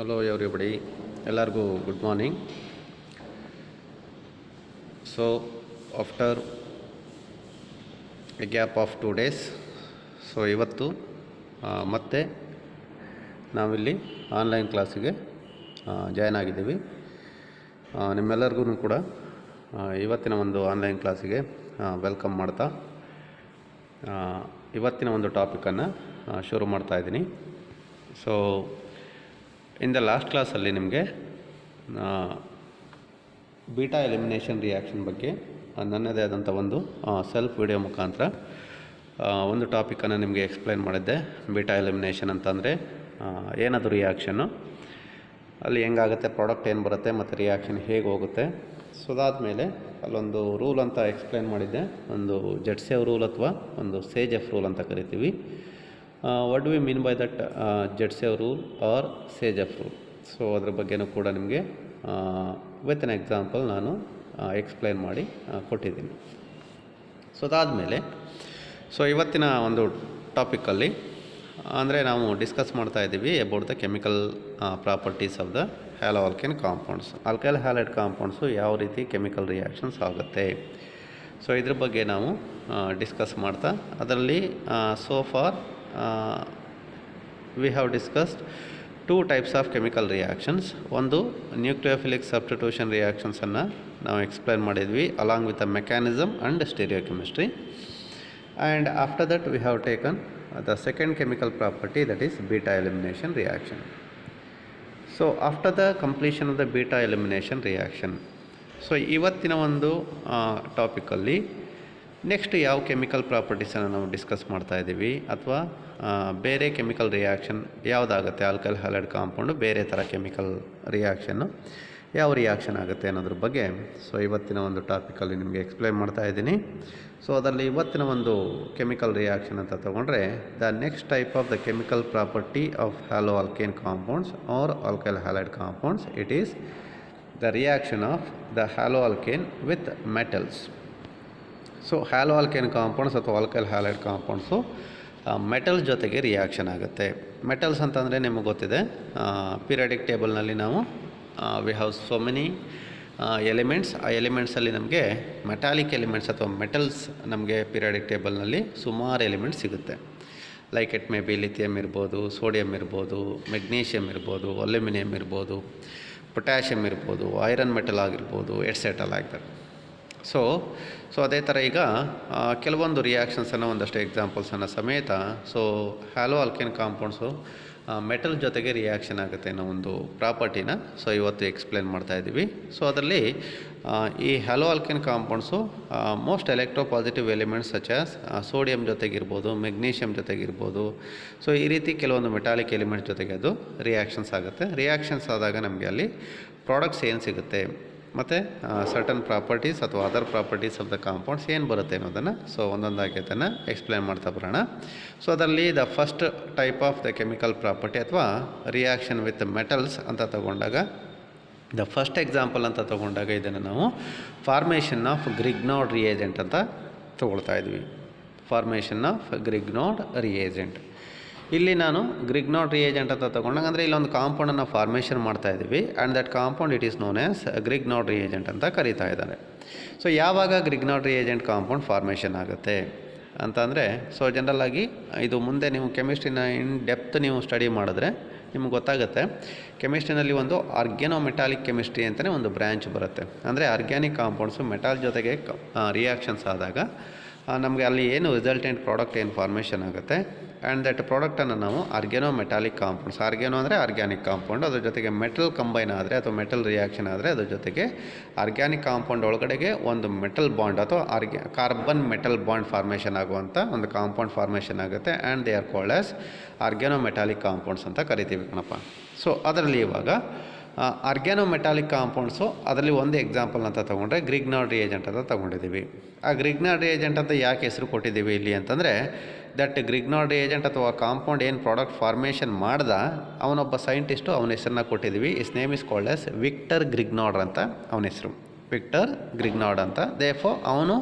Hello everybody, ಎಲ್ಲರಿಗೂ good morning. So after A gap of 2 days, so ಇವತ್ತು ಮತ್ತೆ ನಾವಿಲ್ಲಿ ಆನ್ಲೈನ್ ಕ್ಲಾಸಿಗೆ ಜಾಯ್ನ್ ಆಗಿದ್ದೀವಿ. ನಿಮ್ಮೆಲ್ಲರಿಗೂ ಕೂಡ ಇವತ್ತಿನ ಒಂದು ಆನ್ಲೈನ್ ಕ್ಲಾಸಿಗೆ ವೆಲ್ಕಮ್ ಮಾಡ್ತಾ ಇವತ್ತಿನ ಒಂದು ಟಾಪಿಕನ್ನು ಶುರು ಮಾಡ್ತಾಯಿದ್ದೀನಿ. ಸೊ ಇನ್ ದ ಲಾಸ್ಟ್ ಕ್ಲಾಸಲ್ಲಿ ನಿಮಗೆ ಬೀಟಾ ಎಲಿಮಿನೇಷನ್ ರಿಯಾಕ್ಷನ್ ಬಗ್ಗೆ ನನ್ನದೇ ಆದಂಥ ಒಂದು ಸೆಲ್ಫ್ ವಿಡಿಯೋ ಮುಖಾಂತರ ಒಂದು ಟಾಪಿಕನ್ನು ನಿಮಗೆ ಎಕ್ಸ್ಪ್ಲೈನ್ ಮಾಡಿದ್ದೆ. ಬೀಟಾ ಎಲಿಮಿನೇಷನ್ ಅಂತಂದರೆ ಏನದು ರಿಯಾಕ್ಷನ್ನು, ಅಲ್ಲಿ ಹೆಂಗಾಗುತ್ತೆ, ಪ್ರಾಡಕ್ಟ್ ಏನು ಬರುತ್ತೆ ಮತ್ತು ರಿಯಾಕ್ಷನ್ ಹೇಗೆ ಹೋಗುತ್ತೆ. ಸೊ ಅದಾದಮೇಲೆ ಅಲ್ಲೊಂದು ರೂಲ್ ಅಂತ ಎಕ್ಸ್ಪ್ಲೈನ್ ಮಾಡಿದ್ದೆ, ಒಂದು ಜೆಟ್ಸೇವ್ ರೂಲ್ ಅಥವಾ ಒಂದು ಸೇಜೆಫ್ ರೂಲ್ ಅಂತ ಕರಿತೀವಿ. What do we mean by that Zaitsev rule or Saytzeff rule? So ಅದ್ರ ಬಗ್ಗೆನೂ ಕೂಡ ನಿಮಗೆ ವಿತ್ ಎನ್ ಎಕ್ಸಾಂಪಲ್ ನಾನು ಎಕ್ಸ್ಪ್ಲೈನ್ ಮಾಡಿ ಕೊಟ್ಟಿದ್ದೀನಿ. ಸೊ ಅದಾದಮೇಲೆ ಇವತ್ತಿನ ಒಂದು ಟಾಪಿಕಲ್ಲಿ ಅಂದರೆ ನಾವು ಡಿಸ್ಕಸ್ ಮಾಡ್ತಾ ಇದ್ದೀವಿ about the chemical properties of the hello alkane compounds. Alkyl halide compounds ಯಾವ ರೀತಿ ಕೆಮಿಕಲ್ ರಿಯಾಕ್ಷನ್ಸ್ ಆಗುತ್ತೆ, ಸೊ ಇದ್ರ ಬಗ್ಗೆ ನಾವು ಡಿಸ್ಕಸ್ ಮಾಡ್ತಾ ಅದರಲ್ಲಿ so far we have discussed 2 types of chemical reactions. ಒಂದು ನ್ಯೂಕ್ಲಿಯೋಫಿಲಿಕ್ ಸಬ್ಸ್ಟಿಟ್ಯೂಷನ್ ರಿಯಾಕ್ಷನ್ಸ್ ಅನ್ನು ನಾವು ಎಕ್ಸ್ಪ್ಲೈನ್ ಮಾಡಿದ್ವಿ along with the mechanism and stereochemistry. And after that we have taken the second chemical property, that is beta elimination reaction. So after the completion of the beta elimination reaction, so ಇವತ್ತಿನ ಒಂದು ಟಾಪಿಕಲ್ಲಿ next ಯಾವ chemical ಪ್ರಾಪರ್ಟೀಸನ್ನು ನಾವು discuss ಮಾಡ್ತಾ ಇದ್ದೀವಿ, ಅಥವಾ ಬೇರೆ chemical reaction ಯಾವುದಾಗುತ್ತೆ, alkyl halide compound ಬೇರೆ ಥರ ಕೆಮಿಕಲ್ ರಿಯಾಕ್ಷನ್ನು ಯಾವ ರಿಯಾಕ್ಷನ್ ಆಗುತ್ತೆ ಅನ್ನೋದ್ರ ಬಗ್ಗೆ ಸೊ ಇವತ್ತಿನ ಒಂದು ಟಾಪಿಕಲ್ಲಿ ನಿಮಗೆ ಎಕ್ಸ್ಪ್ಲೈನ್ ಮಾಡ್ತಾ ಇದ್ದೀನಿ. ಸೊ ಅದರಲ್ಲಿ ಇವತ್ತಿನ ಒಂದು ಕೆಮಿಕಲ್ ರಿಯಾಕ್ಷನ್ ಅಂತ ತೊಗೊಂಡ್ರೆ, the next type of the chemical property of halo alkane compounds or alkyl halide compounds, it is the reaction of the hello alkane with metals. So halo alkane compounds ಅಥವಾ alkyl halide compounds metals ಜೊತೆಗೆ reaction ಆಗುತ್ತೆ. Metals ಅಂತಂದರೆ ನಿಮಗೆ ಗೊತ್ತಿದೆ, periodic ಟೇಬಲ್ನಲ್ಲಿ ನಾವು we have so many elements. ಆ ಎಲಿಮೆಂಟ್ಸಲ್ಲಿ ನಮಗೆ ಮೆಟಾಲಿಕ್ ಎಲಿಮೆಂಟ್ಸ್ ಅಥವಾ ಮೆಟಲ್ಸ್ ನಮಗೆ ಪೀರಿಯಾಡಿಕ್ ಟೇಬಲ್ನಲ್ಲಿ ಸುಮಾರು ಎಲಿಮೆಂಟ್ಸ್ ಸಿಗುತ್ತೆ. Like it may B lithium ಇರ್ಬೋದು, ಸೋಡಿಯಮ್ ಇರ್ಬೋದು, ಮೆಗ್ನೀಷಿಯಮ್ ಇರ್ಬೋದು, ಅಲ್ಯೂಮಿನಿಯಮ್ ಇರ್ಬೋದು, ಪೊಟ್ಯಾಷಿಯಮ್ ಇರ್ಬೋದು, ಐರನ್ ಮೆಟಲ್ ಆಗಿರ್ಬೋದು, ಎಟ್ಸೆಟ್ರಾ ಲೈಕ್ ದಟ್. ಸೊ ಅದೇ ಥರ ಈಗ ಕೆಲವೊಂದು ರಿಯಾಕ್ಷನ್ಸನ್ನು ಒಂದಷ್ಟು ಎಕ್ಸಾಂಪಲ್ಸನ್ನು ಸಮೇತ so halo alkane compounds metal ಜೊತೆಗೆ ರಿಯಾಕ್ಷನ್ ಆಗುತ್ತೆ ಅನ್ನೋ ಒಂದು ಪ್ರಾಪರ್ಟಿನ ಸೊ ಇವತ್ತು ಎಕ್ಸ್ಪ್ಲೇನ್ ಮಾಡ್ತಾ ಇದ್ದೀವಿ. ಸೊ ಅದರಲ್ಲಿ ಈ haloalkane compounds most electropositive elements such as sodium ಜೊತೆಗಿರ್ಬೋದು, ಮೆಗ್ನೀಷಿಯಮ್ ಜೊತೆಗಿರ್ಬೋದು. ಸೊ ಈ ರೀತಿ ಕೆಲವೊಂದು ಮೆಟಾಲಿಕ್ ಎಲಿಮೆಂಟ್ಸ್ ಜೊತೆಗೆ ಅದು ರಿಯಾಕ್ಷನ್ಸ್ ಆಗುತ್ತೆ. ರಿಯಾಕ್ಷನ್ಸ್ ಆದಾಗ ನಮಗೆ ಅಲ್ಲಿ ಪ್ರಾಡಕ್ಟ್ಸ್ ಏನು ಸಿಗುತ್ತೆ ಮತ್ತು ಸರ್ಟನ್ ಪ್ರಾಪರ್ಟೀಸ್ ಅಥವಾ other properties of the compounds ಏನು ಬರುತ್ತೆ ಅನ್ನೋದನ್ನು ಸೊ ಒಂದೊಂದಾಗಿ ಅದನ್ನು ಎಕ್ಸ್ಪ್ಲೈನ್ ಮಾಡ್ತಾ ಬರೋಣ. ಸೊ ಅದರಲ್ಲಿ the first type of the chemical property ಅಥವಾ ರಿಯಾಕ್ಷನ್ ವಿತ್ ಮೆಟಲ್ಸ್ ಅಂತ ತಗೊಂಡಾಗ, ದ ಫಸ್ಟ್ ಎಕ್ಸಾಂಪಲ್ ಅಂತ ತಗೊಂಡಾಗ ಇದನ್ನು ನಾವು ಫಾರ್ಮೇಷನ್ ಆಫ್ ಗ್ರಿಗ್ನಾರ್ಡ್ ರಿಯೇಜೆಂಟ್ ಅಂತ ತೊಗೊಳ್ತಾ ಇದ್ವಿ. Formation of Grignard reagent. ಇಲ್ಲಿ ನಾನು ಗ್ರಿಗ್ನಾರ್ಡ್ ರಿಯೇಜೆಂಟ್ ಅಂತ ತೊಗೊಂಡಾಗ ಅಂದರೆ ಇಲ್ಲೊಂದು ಕಾಂಪೌಂಡನ್ನು ಫಾರ್ಮೇಷನ್ ಮಾಡ್ತಾ ಇದ್ದೀವಿ and that compound it is known as Grignard reagent ಅಂತ ಕರೀತಾ ಇದ್ದಾರೆ. ಸೊ ಯಾವಾಗ ಗ್ರಿಗ್ನಾರ್ಡ್ ರಿಯೇಜೆಂಟ್ ಕಾಂಪೌಂಡ್ ಫಾರ್ಮೇಷನ್ ಆಗುತ್ತೆ ಅಂತಂದರೆ, ಸೊ ಜನರಲ್ಲಾಗಿ ಇದು ಮುಂದೆ ನೀವು ಕೆಮಿಸ್ಟ್ರಿನ ಇನ್ ಡೆಪ್ತ್ ನೀವು ಸ್ಟಡಿ ಮಾಡಿದ್ರೆ ನಿಮ್ಗೆ ಗೊತ್ತಾಗುತ್ತೆ. ಕೆಮಿಸ್ಟ್ರಿನಲ್ಲಿ ಒಂದು ಆರ್ಗ್ಯಾನೋಮೆಟಾಲಿಕ್ ಕೆಮಿಸ್ಟ್ರಿ ಅಂತಲೇ ಒಂದು ಬ್ರ್ಯಾಂಚ್ ಬರುತ್ತೆ. ಅಂದರೆ ಆರ್ಗ್ಯಾನಿಕ್ ಕಾಂಪೌಂಡ್ಸು ಮೆಟಾಲ್ ಜೊತೆಗೆ ರಿಯಾಕ್ಷನ್ಸ್ ಆದಾಗ ನಮಗೆ ಅಲ್ಲಿ ಏನು ರಿಸಲ್ಟೆಂಟ್ ಪ್ರಾಡಕ್ಟ್ ಏನು ಫಾರ್ಮೇಷನ್ ಆಗುತ್ತೆ ಆ್ಯಂಡ್ ದಟ್ ಪ್ರಾಡಕ್ಟನ್ನು ನಾವು ಆರ್ಗ್ಯಾನೋಮೆಟಾಲಿಕ್ ಕಾಂಪೌಂಡ್ಸ್, ಆರ್ಗ್ಯಾನೋ ಅಂದರೆ ಆರ್ಗ್ಯಾನಿಕ್ ಕಾಂಪೌಂಡ್, ಅದ್ರ ಜೊತೆಗೆ ಮೆಟಲ್ ಕಂಬೈನ್ ಆದರೆ ಅಥವಾ ಮೆಟಲ್ ರಿಯಾಕ್ಷನ್ ಆದರೆ ಅದ್ರ ಜೊತೆಗೆ ಆರ್ಗ್ಯಾನಿಕ್ ಕಾಂಪೌಂಡ್ ಒಳಗಡೆಗೆ ಒಂದು ಮೆಟಲ್ ಬಾಂಡ್ ಅಥವಾ ಕಾರ್ಬನ್ ಮೆಟಲ್ ಬಾಂಡ್ ಫಾರ್ಮೇಷನ್ ಆಗುವಂಥ ಒಂದು ಕಾಂಪೌಂಡ್ ಫಾರ್ಮೇಷನ್ ಆಗುತ್ತೆ and they are called as organometallic compounds ಅಂತ ಕರಿತೀವಿ ಕಣಪ್ಪ. ಸೊ ಅದರಲ್ಲಿ ಇವಾಗ ಆರ್ಗ್ಯಾನೋಮೆಟಾಲಿಕ್ ಕಾಂಪೌಂಡ್ಸು ಅದರಲ್ಲಿ ಒಂದು ಎಕ್ಸಾಂಪಲ್ ಅಂತ ತೊಗೊಂಡ್ರೆ ಗ್ರಿಗ್ನಾರ್ಡ್ ರಿಯೇಜೆಂಟ್ ಅಂತ ತೊಗೊಂಡಿದ್ದೀವಿ. ಆ ಗ್ರಿಗ್ನಾರ್ಡ್ ರಿಯೇಜೆಂಟ್ ಅಂತ ಯಾಕೆ ಹೆಸರು ಕೊಟ್ಟಿದ್ದೀವಿ ಇಲ್ಲಿ ಅಂತಂದರೆ, ದಟ್ ಗ್ರಿಗ್ನಾರ್ಡ್ ರಿಯೇಜೆಂಟ್ ಅಥವಾ ಕಾಂಪೌಂಡ್ ಏನು ಪ್ರಾಡಕ್ಟ್ ಫಾರ್ಮೇಷನ್ ಮಾಡ್ದ ಅವನೊಬ್ಬ ಸೈಂಟಿಸ್ಟು ಅವನ ಹೆಸರನ್ನ ಕೊಟ್ಟಿದ್ದೀವಿ. Is name is called as Victor Grignard ಅಂತ ಅವನ ಹೆಸರು. ವಿಕ್ಟರ್ ಗ್ರಿಗ್ನಾರ್ಡ್ ಅಂತ. ದೇರ್ಫೋರ್ ಅವನು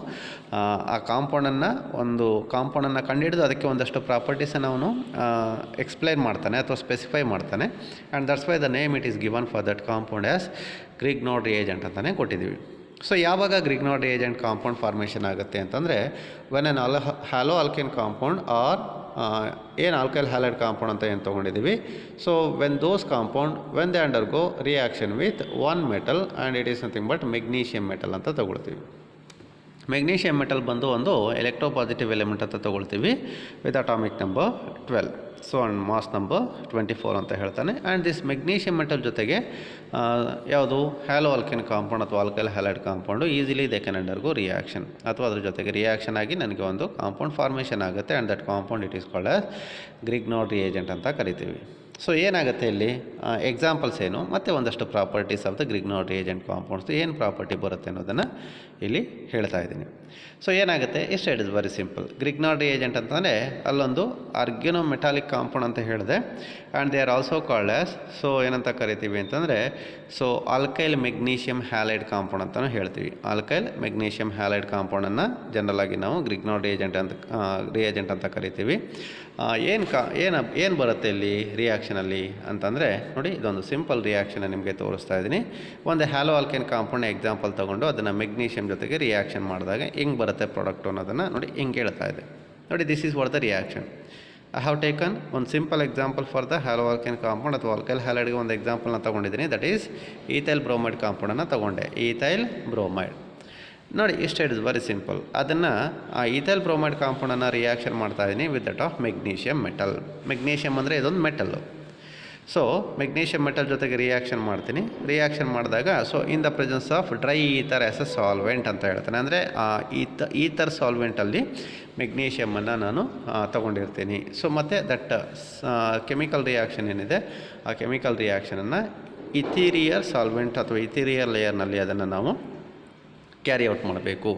ಆ ಕಾಂಪೌಂಡನ್ನು ಕಂಡುಹಿಡಿದು ಅದಕ್ಕೆ ಒಂದಷ್ಟು ಪ್ರಾಪರ್ಟೀಸನ್ನು ಅವನು ಎಕ್ಸ್ಪ್ಲೈನ್ ಮಾಡ್ತಾನೆ ಅಥವಾ ಸ್ಪೆಸಿಫೈ ಮಾಡ್ತಾನೆ. And that's why the name it is given for that compound as Grignard reagent ಅಂತಲೇ ಕೊಟ್ಟಿದ್ದೀವಿ. ಸೊ ಯಾವಾಗ ಗ್ರಿಗ್ನಾರ್ಡ್ ರಿಯೇಜೆಂಟ್ ಕಾಂಪೌಂಡ್ ಫಾರ್ಮೇಷನ್ ಆಗುತ್ತೆ ಅಂತಂದರೆ when an hello alkane compound or ಏನು ಆಲ್ಕೈಲ್ ಹ್ಯಾಲೈಡ್ ಕಾಂಪೌಂಡ್ ಅಂತ ಏನು ತೊಗೊಂಡಿದ್ದೀವಿ. So when those compound when they undergo reaction with one metal and it is nothing but magnesium metal ಅಂತ ತೊಗೊಳ್ತೀವಿ. Magnesium metal ಬಂದು ಒಂದು ಎಲೆಕ್ಟ್ರೋಪಾಸಿಟಿವ್ ಎಲಿಮೆಂಟ್ ಅಂತ ತೊಗೊಳ್ತೀವಿ with atomic number 12. So and mass number 24 ಅಂತ ಹೇಳ್ತಾನೆ. ಆ್ಯಂಡ್ ದಿಸ್ ಮೆಗ್ನೀಷಿಯಮ್ ಮೆಟಲ್ ಜೊತೆಗೆ ಯಾವುದು ಹ್ಯಾಲೋ ಆಲ್ಕೇನ್ ಕಾಂಪೌಂಡ್ ಅಥವಾ alkyl halide compound easily they can undergo reaction ಅಥವಾ ಅದ್ರ ಜೊತೆಗೆ ರಿಯಾಕ್ಷನ್ ಆಗಿ ನನಗೆ ಒಂದು ಕಾಂಪೌಂಡ್ ಫಾರ್ಮೇಷನ್ ಆಗುತ್ತೆ. And that compound it is called as Grignard reagent ಅಂತ ಕರಿತೀವಿ. ಸೊ ಏನಾಗುತ್ತೆ ಇಲ್ಲಿ ಎಕ್ಸಾಂಪಲ್ಸ್ ಏನು ಮತ್ತು ಒಂದಷ್ಟು properties of the Grignard reagent compounds ಏನು ಪ್ರಾಪರ್ಟಿ ಬರುತ್ತೆ ಅನ್ನೋದನ್ನು ಇಲ್ಲಿ ಹೇಳ್ತಾ ಇದ್ದೀನಿ. ಸೊ ಏನಾಗುತ್ತೆ ಇಷ್ಟ it is very simple. Grignard reagent ಅಂತಂದರೆ ಅಲ್ಲೊಂದು ಆರ್ಗ್ಯಾನೋ ಮೆಟಾಲಿಕ್ ಕಾಂಪೌಂಡ್ ಅಂತ ಹೇಳಿದೆ. And they are also called as so ಏನಂತ ಕರಿತೀವಿ ಅಂತಂದರೆ so alkyl magnesium halide compound ಅಂತಲೂ ಹೇಳ್ತೀವಿ. ಆಲ್ಕೈಲ್ ಮೆಗ್ನೀಷಿಯಮ್ ಹ್ಯಾಲೈಡ್ ಕಾಂಪೌಂಡನ್ನು ಜನರಲ್ ಆಗಿ ನಾವು ಗ್ರಿಗ್ನಾರ್ಡ್ ರಿಯೇಜೆಂಟ್ ಅಂತ ಕರಿತೀವಿ. ಏನು ಬರುತ್ತೆ ಇಲ್ಲಿ ರಿಯಾಕ್ಷನಲ್ಲಿ ಅಂತಂದರೆ ನೋಡಿ, ಇದೊಂದು ಸಿಂಪಲ್ ರಿಯಾಕ್ಷನ್ ನಿಮಗೆ ತೋರಿಸ್ತಾ ಇದ್ದೀನಿ. ಒಂದು ಹ್ಯಾಲೋ ಆಲ್ಕೇನ್ ಕಾಂಪೌಂಡ್ ಎಕ್ಸಾಂಪಲ್ ತೊಗೊಂಡು ಅದನ್ನು ಮೆಗ್ನೀಷಿಯಮ್ ಜೊತೆಗೆ ರಿಯಾಕ್ಷನ್ ಮಾಡಿದಾಗ ಹೆಂಗೆ ಬರುತ್ತೆ ಪ್ರಾಡಕ್ಟ್ ಅನ್ನೋದನ್ನು ನೋಡಿ ಹಿಂಗೆ ಹೇಳ್ತಾ ಇದೆ. ನೋಡಿ, this is what the reaction. I have taken ಒಂದು simple example for the hello alkane compound ಅಥವಾ ಆಲ್ಕೈಲ್ ಹ್ಯಾಲೈಡ್ಗೆ ಒಂದು ಎಕ್ಸಾಂಪಲ್ನ ತೊಗೊಂಡಿದ್ದೀನಿ. ದಟ್ ಈಸ್ ಈಥೈಲ್ ಬ್ರೋಮೈಡ್ ಕಾಂಪೌಂಡನ್ನು ತೊಗೊಂಡೆ. ಈಥೈಲ್ ಬ್ರೋಮೈಡ್ ನೋಡಿ, ಇಷ್ಟ ಇಟ್ ಇಸ್ ವೆರಿ ಸಿಂಪಲ್. ಅದನ್ನು ಆ ಈಥೈಲ್ ಬ್ರೋಮೈಡ್ ಕಾಂಪೌಂಡನ್ನು ರಿಯಾಕ್ಷನ್ ಮಾಡ್ತಾ ಇದ್ದೀನಿ with that of magnesium metal. Magnesium ಅಂದರೆ ಇದೊಂದು ಮೆಟಲ್ಲು. ಸೊ ಮೆಗ್ನೀಷಿಯಮ್ ಮೆಟಲ್ ಜೊತೆಗೆ ರಿಯಾಕ್ಷನ್ ಮಾಡ್ತೀನಿ. ರಿಯಾಕ್ಷನ್ ಮಾಡಿದಾಗ so in the presence of dry ether as a solvent ಅಂತ ಹೇಳ್ತಾನೆ. ಅಂದರೆ ಈಥರ್ ಸಾಲ್ವೆಂಟಲ್ಲಿ ಮೆಗ್ನೀಷಿಯಮನ್ನು ನಾನು ತೊಗೊಂಡಿರ್ತೀನಿ. ಸೊ ಮತ್ತು ದಟ್ ಕೆಮಿಕಲ್ ರಿಯಾಕ್ಷನ್ ಏನಿದೆ ಆ ಕೆಮಿಕಲ್ ರಿಯಾಕ್ಷನನ್ನು ಇಥೀರಿಯರ್ ಸಾಲ್ವೆಂಟ್ ಅಥವಾ ಇಥೀರಿಯರ್ ಲೇಯರ್ನಲ್ಲಿ ಅದನ್ನು ನಾವು ಕ್ಯಾರಿ ಔಟ್ ಮಾಡಬೇಕು.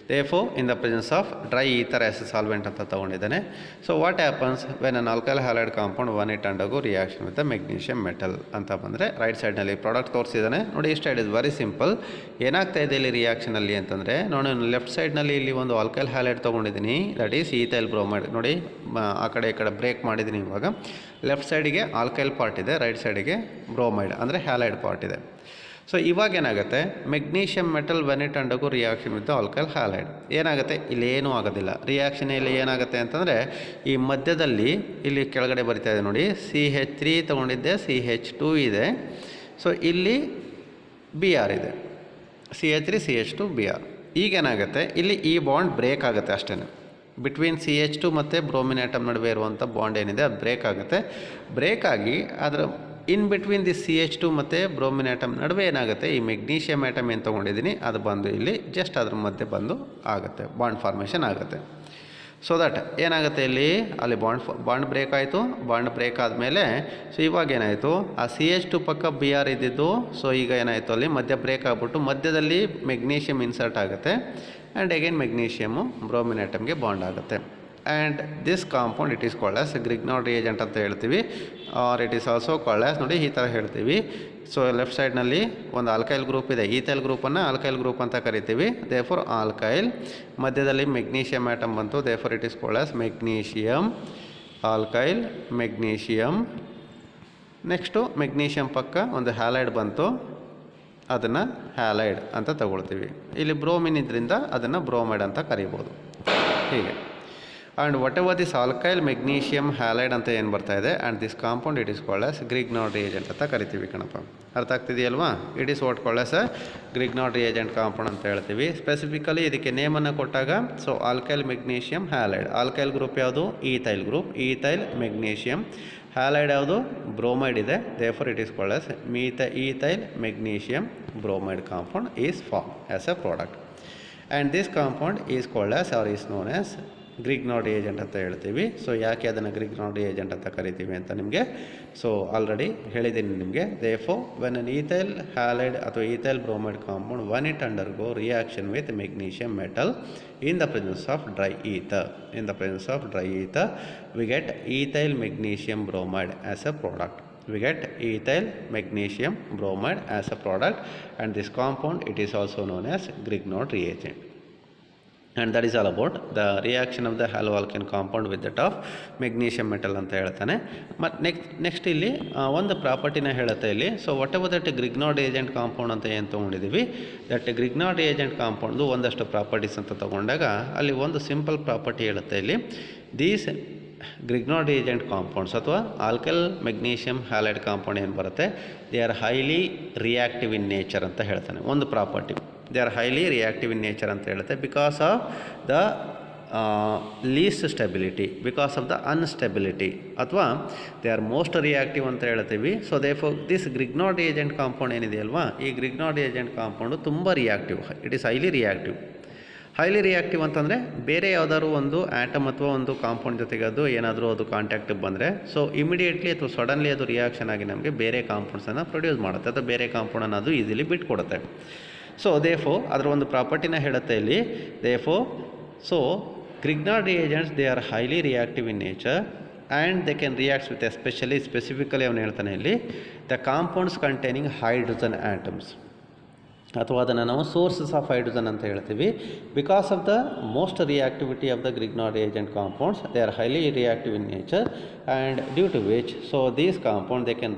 Therefore in the presence of dry ether as a solvent ಅಂತ ತೊಗೊಂಡಿದ್ದಾನೆ. So what happens when an alkyl halide compound one it undergo reaction with the magnesium metal ಅಂತ ಬಂದರೆ ರೈಟ್ ಸೈಡ್ನಲ್ಲಿ ಪ್ರಾಡಕ್ಟ್ ತೋರಿಸಿದ್ದಾನೆ ನೋಡಿ. ಇಷ್ಟ ಇಟ್ ಇಸ್ ವೆರಿ ಸಿಂಪಲ್. ಏನಾಗ್ತಾ ಇದೆ ಇಲ್ಲಿ ರಿಯಾಕ್ಷನಲ್ಲಿ ಅಂತಂದರೆ ನೋಡಿ, ಲೆಫ್ಟ್ ಸೈಡ್ನಲ್ಲಿ ಇಲ್ಲಿ ಒಂದು ಆಲ್ಕೈಲ್ ಹ್ಯಾಲೈಡ್ ತೊಗೊಂಡಿದ್ದೀನಿ. That is ethyl bromide. ನೋಡಿ, ಆ ಕಡೆ ಈ ಕಡೆ ಬ್ರೇಕ್ ಮಾಡಿದ್ದೀನಿ. ಇವಾಗ ಲೆಫ್ಟ್ ಸೈಡಿಗೆ ಆಲ್ಕೈಲ್ ಪಾರ್ಟ್ ಇದೆ, ರೈಟ್ ಸೈಡಿಗೆ ಬ್ರೋಮೈಡ್ ಅಂದರೆ ಹ್ಯಾಲೈಡ್ ಪಾರ್ಟ್ ಇದೆ. ಸೊ ಇವಾಗ ಏನಾಗುತ್ತೆ, magnesium metal when it undergo reaction with alkyl halide ಏನಾಗುತ್ತೆ, ಇಲ್ಲೇನೂ ಆಗೋದಿಲ್ಲ. ರಿಯಾಕ್ಷನ್ ಇಲ್ಲಿ ಏನಾಗುತ್ತೆ ಅಂತಂದರೆ ಈ ಮಧ್ಯದಲ್ಲಿ ಇಲ್ಲಿ ಕೆಳಗಡೆ ಬರಿತಾ ಇದೆ ನೋಡಿ, CH3 ತೊಗೊಂಡಿದ್ದೆ, CH2 ಇದೆ. ಸೊ ಇಲ್ಲಿ Br ಇದೆ, CH3 CH2 Br. ಈಗೇನಾಗುತ್ತೆ, ಇಲ್ಲಿ ಈ ಬಾಂಡ್ ಬ್ರೇಕ್ ಆಗುತ್ತೆ ಅಷ್ಟೇ. ಬಿಟ್ವೀನ್ CH2 ಮತ್ತು ಬ್ರೋಮಿನ್ ಆಟಮ್ ನಡುವೆ ಇರುವಂಥ ಬಾಂಡ್ ಏನಿದೆ ಅದು ಬ್ರೇಕ್ ಆಗುತ್ತೆ. ಬ್ರೇಕ್ ಆಗಿ ಅದರ ಇನ್ ಬಿಟ್ವೀನ್ ದಿ CH2 ಮತ್ತು ಬ್ರೋಮಿನ್ ಆಟಮ್ ನಡುವೆ ಏನಾಗುತ್ತೆ, ಈ ಮೆಗ್ನೀಷಿಯಮ್ ಆಟಮ್ ಏನು ತೊಗೊಂಡಿದ್ದೀನಿ ಅದು ಬಂದು ಇಲ್ಲಿ ಜಸ್ಟ್ ಅದ್ರ ಮಧ್ಯೆ ಬಂದು ಆಗುತ್ತೆ, ಬಾಂಡ್ ಫಾರ್ಮೇಷನ್ ಆಗುತ್ತೆ. ಸೊ ದಟ್ ಏನಾಗುತ್ತೆ, ಇಲ್ಲಿ ಅಲ್ಲಿ ಬಾಂಡ್ ಬ್ರೇಕ್ ಆಯಿತು. ಬಾಂಡ್ ಬ್ರೇಕ್ ಆದಮೇಲೆ ಸೊ ಇವಾಗ ಏನಾಯಿತು, ಆ CH2 ಪಕ್ಕ Br ಇದ್ದಿದ್ದು ಸೊ ಈಗ ಏನಾಯಿತು, ಅಲ್ಲಿ ಮಧ್ಯ ಬ್ರೇಕ್ ಆಗಿಬಿಟ್ಟು ಮಧ್ಯದಲ್ಲಿ ಮೆಗ್ನೀಷಿಯಮ್ ಇನ್ಸರ್ಟ್ ಆಗುತ್ತೆ. ಆ್ಯಂಡ್ ಅಗೇನ್ ಮೆಗ್ನೀಷಿಯಮು ಬ್ರೋಮಿನ್ ಆಟಮ್ಗೆ ಬಾಂಡ್ ಆಗುತ್ತೆ. And this compound it is called as Grignard reagent ಅಂತ ಹೇಳ್ತೀವಿ. Or it is also called as ನೋಡಿ ಈ ಥರ ಹೇಳ್ತೀವಿ. ಸೊ ಲೆಫ್ಟ್ ಸೈಡ್ನಲ್ಲಿ ಒಂದು ಆಲ್ಕೈಲ್ ಗ್ರೂಪ್ ಇದೆ, ಈಥೈಲ್ ಗ್ರೂಪನ್ನು ಆಲ್ಕೈಲ್ ಗ್ರೂಪ್ ಅಂತ ಕರಿತೀವಿ. ದೇರ್ಫೋರ್ ಆಲ್ಕೈಲ್, ಮಧ್ಯದಲ್ಲಿ ಮೆಗ್ನೀಷಿಯಮ್ ಆಟಮ್ ಬಂತು. Therefore it is called as magnesium, alkyl, magnesium. Next magnesium ಪಕ್ಕ ಒಂದು ಹ್ಯಾಲೈಡ್ ಬಂತು, ಅದನ್ನು ಹ್ಯಾಲೈಡ್ ಅಂತ ತಗೊಳ್ತೀವಿ. ಇಲ್ಲಿ ಬ್ರೋಮಿನ್ ಇದರಿಂದ ಅದನ್ನು ಬ್ರೋಮೈಡ್ ಅಂತ ಕರಿಬೋದು, ಹೀಗೆ. And whatever this alkyl magnesium halide ಅಂತ ಏನು ಬರ್ತಾ ಇದೆ, and this compound it is called as Grignard reagent ಅಂತ ಕರಿತೀವಿ ಕಣಪ್ಪ. ಅರ್ಥ ಆಗ್ತಿದೆಯಲ್ವಾ? It is what called as a Grignard reagent compound ಅಂತ ಹೇಳ್ತೀವಿ. ಸ್ಪೆಸಿಫಿಕಲಿ ಇದಕ್ಕೆ ನೇಮನ್ನು ಕೊಟ್ಟಾಗ so alkyl magnesium halide. Alkyl group ಯಾವುದು? Ethyl group. Ethyl magnesium. Halide ಯಾವುದು? ಬ್ರೋಮೈಡ್ ಇದೆ. Therefore it is called as ethyl magnesium bromide compound is form as a product. And this compound is called as or is known as Grignard reagent ಅಂತ ಹೇಳ್ತೀವಿ. So ಯಾಕೆ ಅದನ್ನು Grignard reagent ಅಂತ ಕರಿತೀವಿ ಅಂತ ನಿಮಗೆ ಸೊ ಆಲ್ರೆಡಿ ಹೇಳಿದ್ದೀನಿ ನಿಮಗೆ. Therefore when an ethyl halide ಅಥವಾ ethyl bromide compound when it undergo reaction with magnesium metal in the presence of dry ether, we get ethyl magnesium bromide as a product. we get ethyl magnesium bromide as a product, and this compound, it is also known as Grignard reagent. And that is all about the reaction of the haloalkane compound with that of magnesium metal ಅಂತ ಹೇಳ್ತಾನೆ. ಮತ್ತು next ಇಲ್ಲಿ ಒಂದು ಪ್ರಾಪರ್ಟಿನ ಹೇಳುತ್ತೆ ಇಲ್ಲಿ. So whatever that Grignard agent compound ಅಂತ ಏನು ತೊಗೊಂಡಿದ್ದೀವಿ, ದಟ್ ಗ್ರಿಗ್ನಾರ್ಡ್ ಏಜೆಂಟ್ ಕಾಂಪೌಂಡ್ದು ಒಂದಷ್ಟು ಪ್ರಾಪರ್ಟೀಸ್ ಅಂತ ತೊಗೊಂಡಾಗ ಅಲ್ಲಿ ಒಂದು ಸಿಂಪಲ್ ಪ್ರಾಪರ್ಟಿ ಹೇಳುತ್ತೆ ಇಲ್ಲಿ. ದೀಸ್ ಗ್ರಿಗ್ನಾರ್ಡ್ ಏಜೆಂಟ್ ಕಾಂಪೌಂಡ್ಸ್ ಅಥವಾ ಆಲ್ಕಲ್ ಮೆಗ್ನೀಷಿಯಮ್ ಹ್ಯಾಲೈಡ್ ಕಾಂಪೌಂಡ್ ಏನು ಬರುತ್ತೆ, they are highly reactive in nature ಅಂತ ಹೇಳ್ತಾನೆ. ಒಂದು property, they are highly reactive in nature ಅಂತ ಹೇಳುತ್ತೆ. Because of the least stability, because of the unstability, ಅಥವಾ ದೇ ಆರ್ ಮೋಸ್ಟ್ ರಿಯಾಕ್ಟಿವ್ ಅಂತ ಹೇಳ್ತೀವಿ. So therefore this Grignard agent compound ಏನಿದೆಯಲ್ವಾ, ಈ ಗ್ರಿಗ್ನಾರ್ಡ್ ಏಜೆಂಟ್ ಕಾಂಪೌಂಡು ತುಂಬ reactive, it is highly reactive. Highly reactive ಅಂತಂದರೆ ಬೇರೆ ಯಾವುದಾದ್ರು ಒಂದು ಆ್ಯಟಮ್ ಅಥವಾ ಒಂದು ಕಾಂಪೌಂಡ್ ಜೊತೆಗೆ ಅದು ಏನಾದರೂ ಅದು ಕಾಂಟ್ಯಾಕ್ಟಿಗೆ ಬಂದರೆ, ಸೊ ಇಮಿಡಿಯೇಟ್ಲಿ ಅಥವಾ ಸಡನ್ಲಿ ಅದು ರಿಯಾಕ್ಷನ್ ಆಗಿ ನಮಗೆ ಬೇರೆ ಕಾಂಪೌಂಡ್ಸನ್ನು ಪ್ರೊಡ್ಯೂಸ್ ಮಾಡುತ್ತೆ, ಅಥವಾ ಬೇರೆ ಕಾಂಪೌಂಡನ್ನು ಅದು ಈಸಿಲಿ ಬಿಟ್ಕೊಡುತ್ತೆ. ಸೊ ದೇಫೋ ಅದರ ಒಂದು ಪ್ರಾಪರ್ಟಿನ ಹೇಳುತ್ತೆ ಇಲ್ಲಿ. ದೇಫೋ so Grignard reagents, they are highly reactive in nature and they can react with specifically ಅವನು ಹೇಳ್ತಾನೆ ಇಲ್ಲಿ, the compounds containing hydrogen atoms, ಅಥವಾ ಅದನ್ನು ನಾವು ಸೋರ್ಸಸ್ ಆಫ್ ಹೈಡ್ರೋಜನ್ ಅಂತ ಹೇಳ್ತೀವಿ. Because of the most reactivity of the Grignard agent compounds, they are highly reactive in nature, and due to which so these compound they can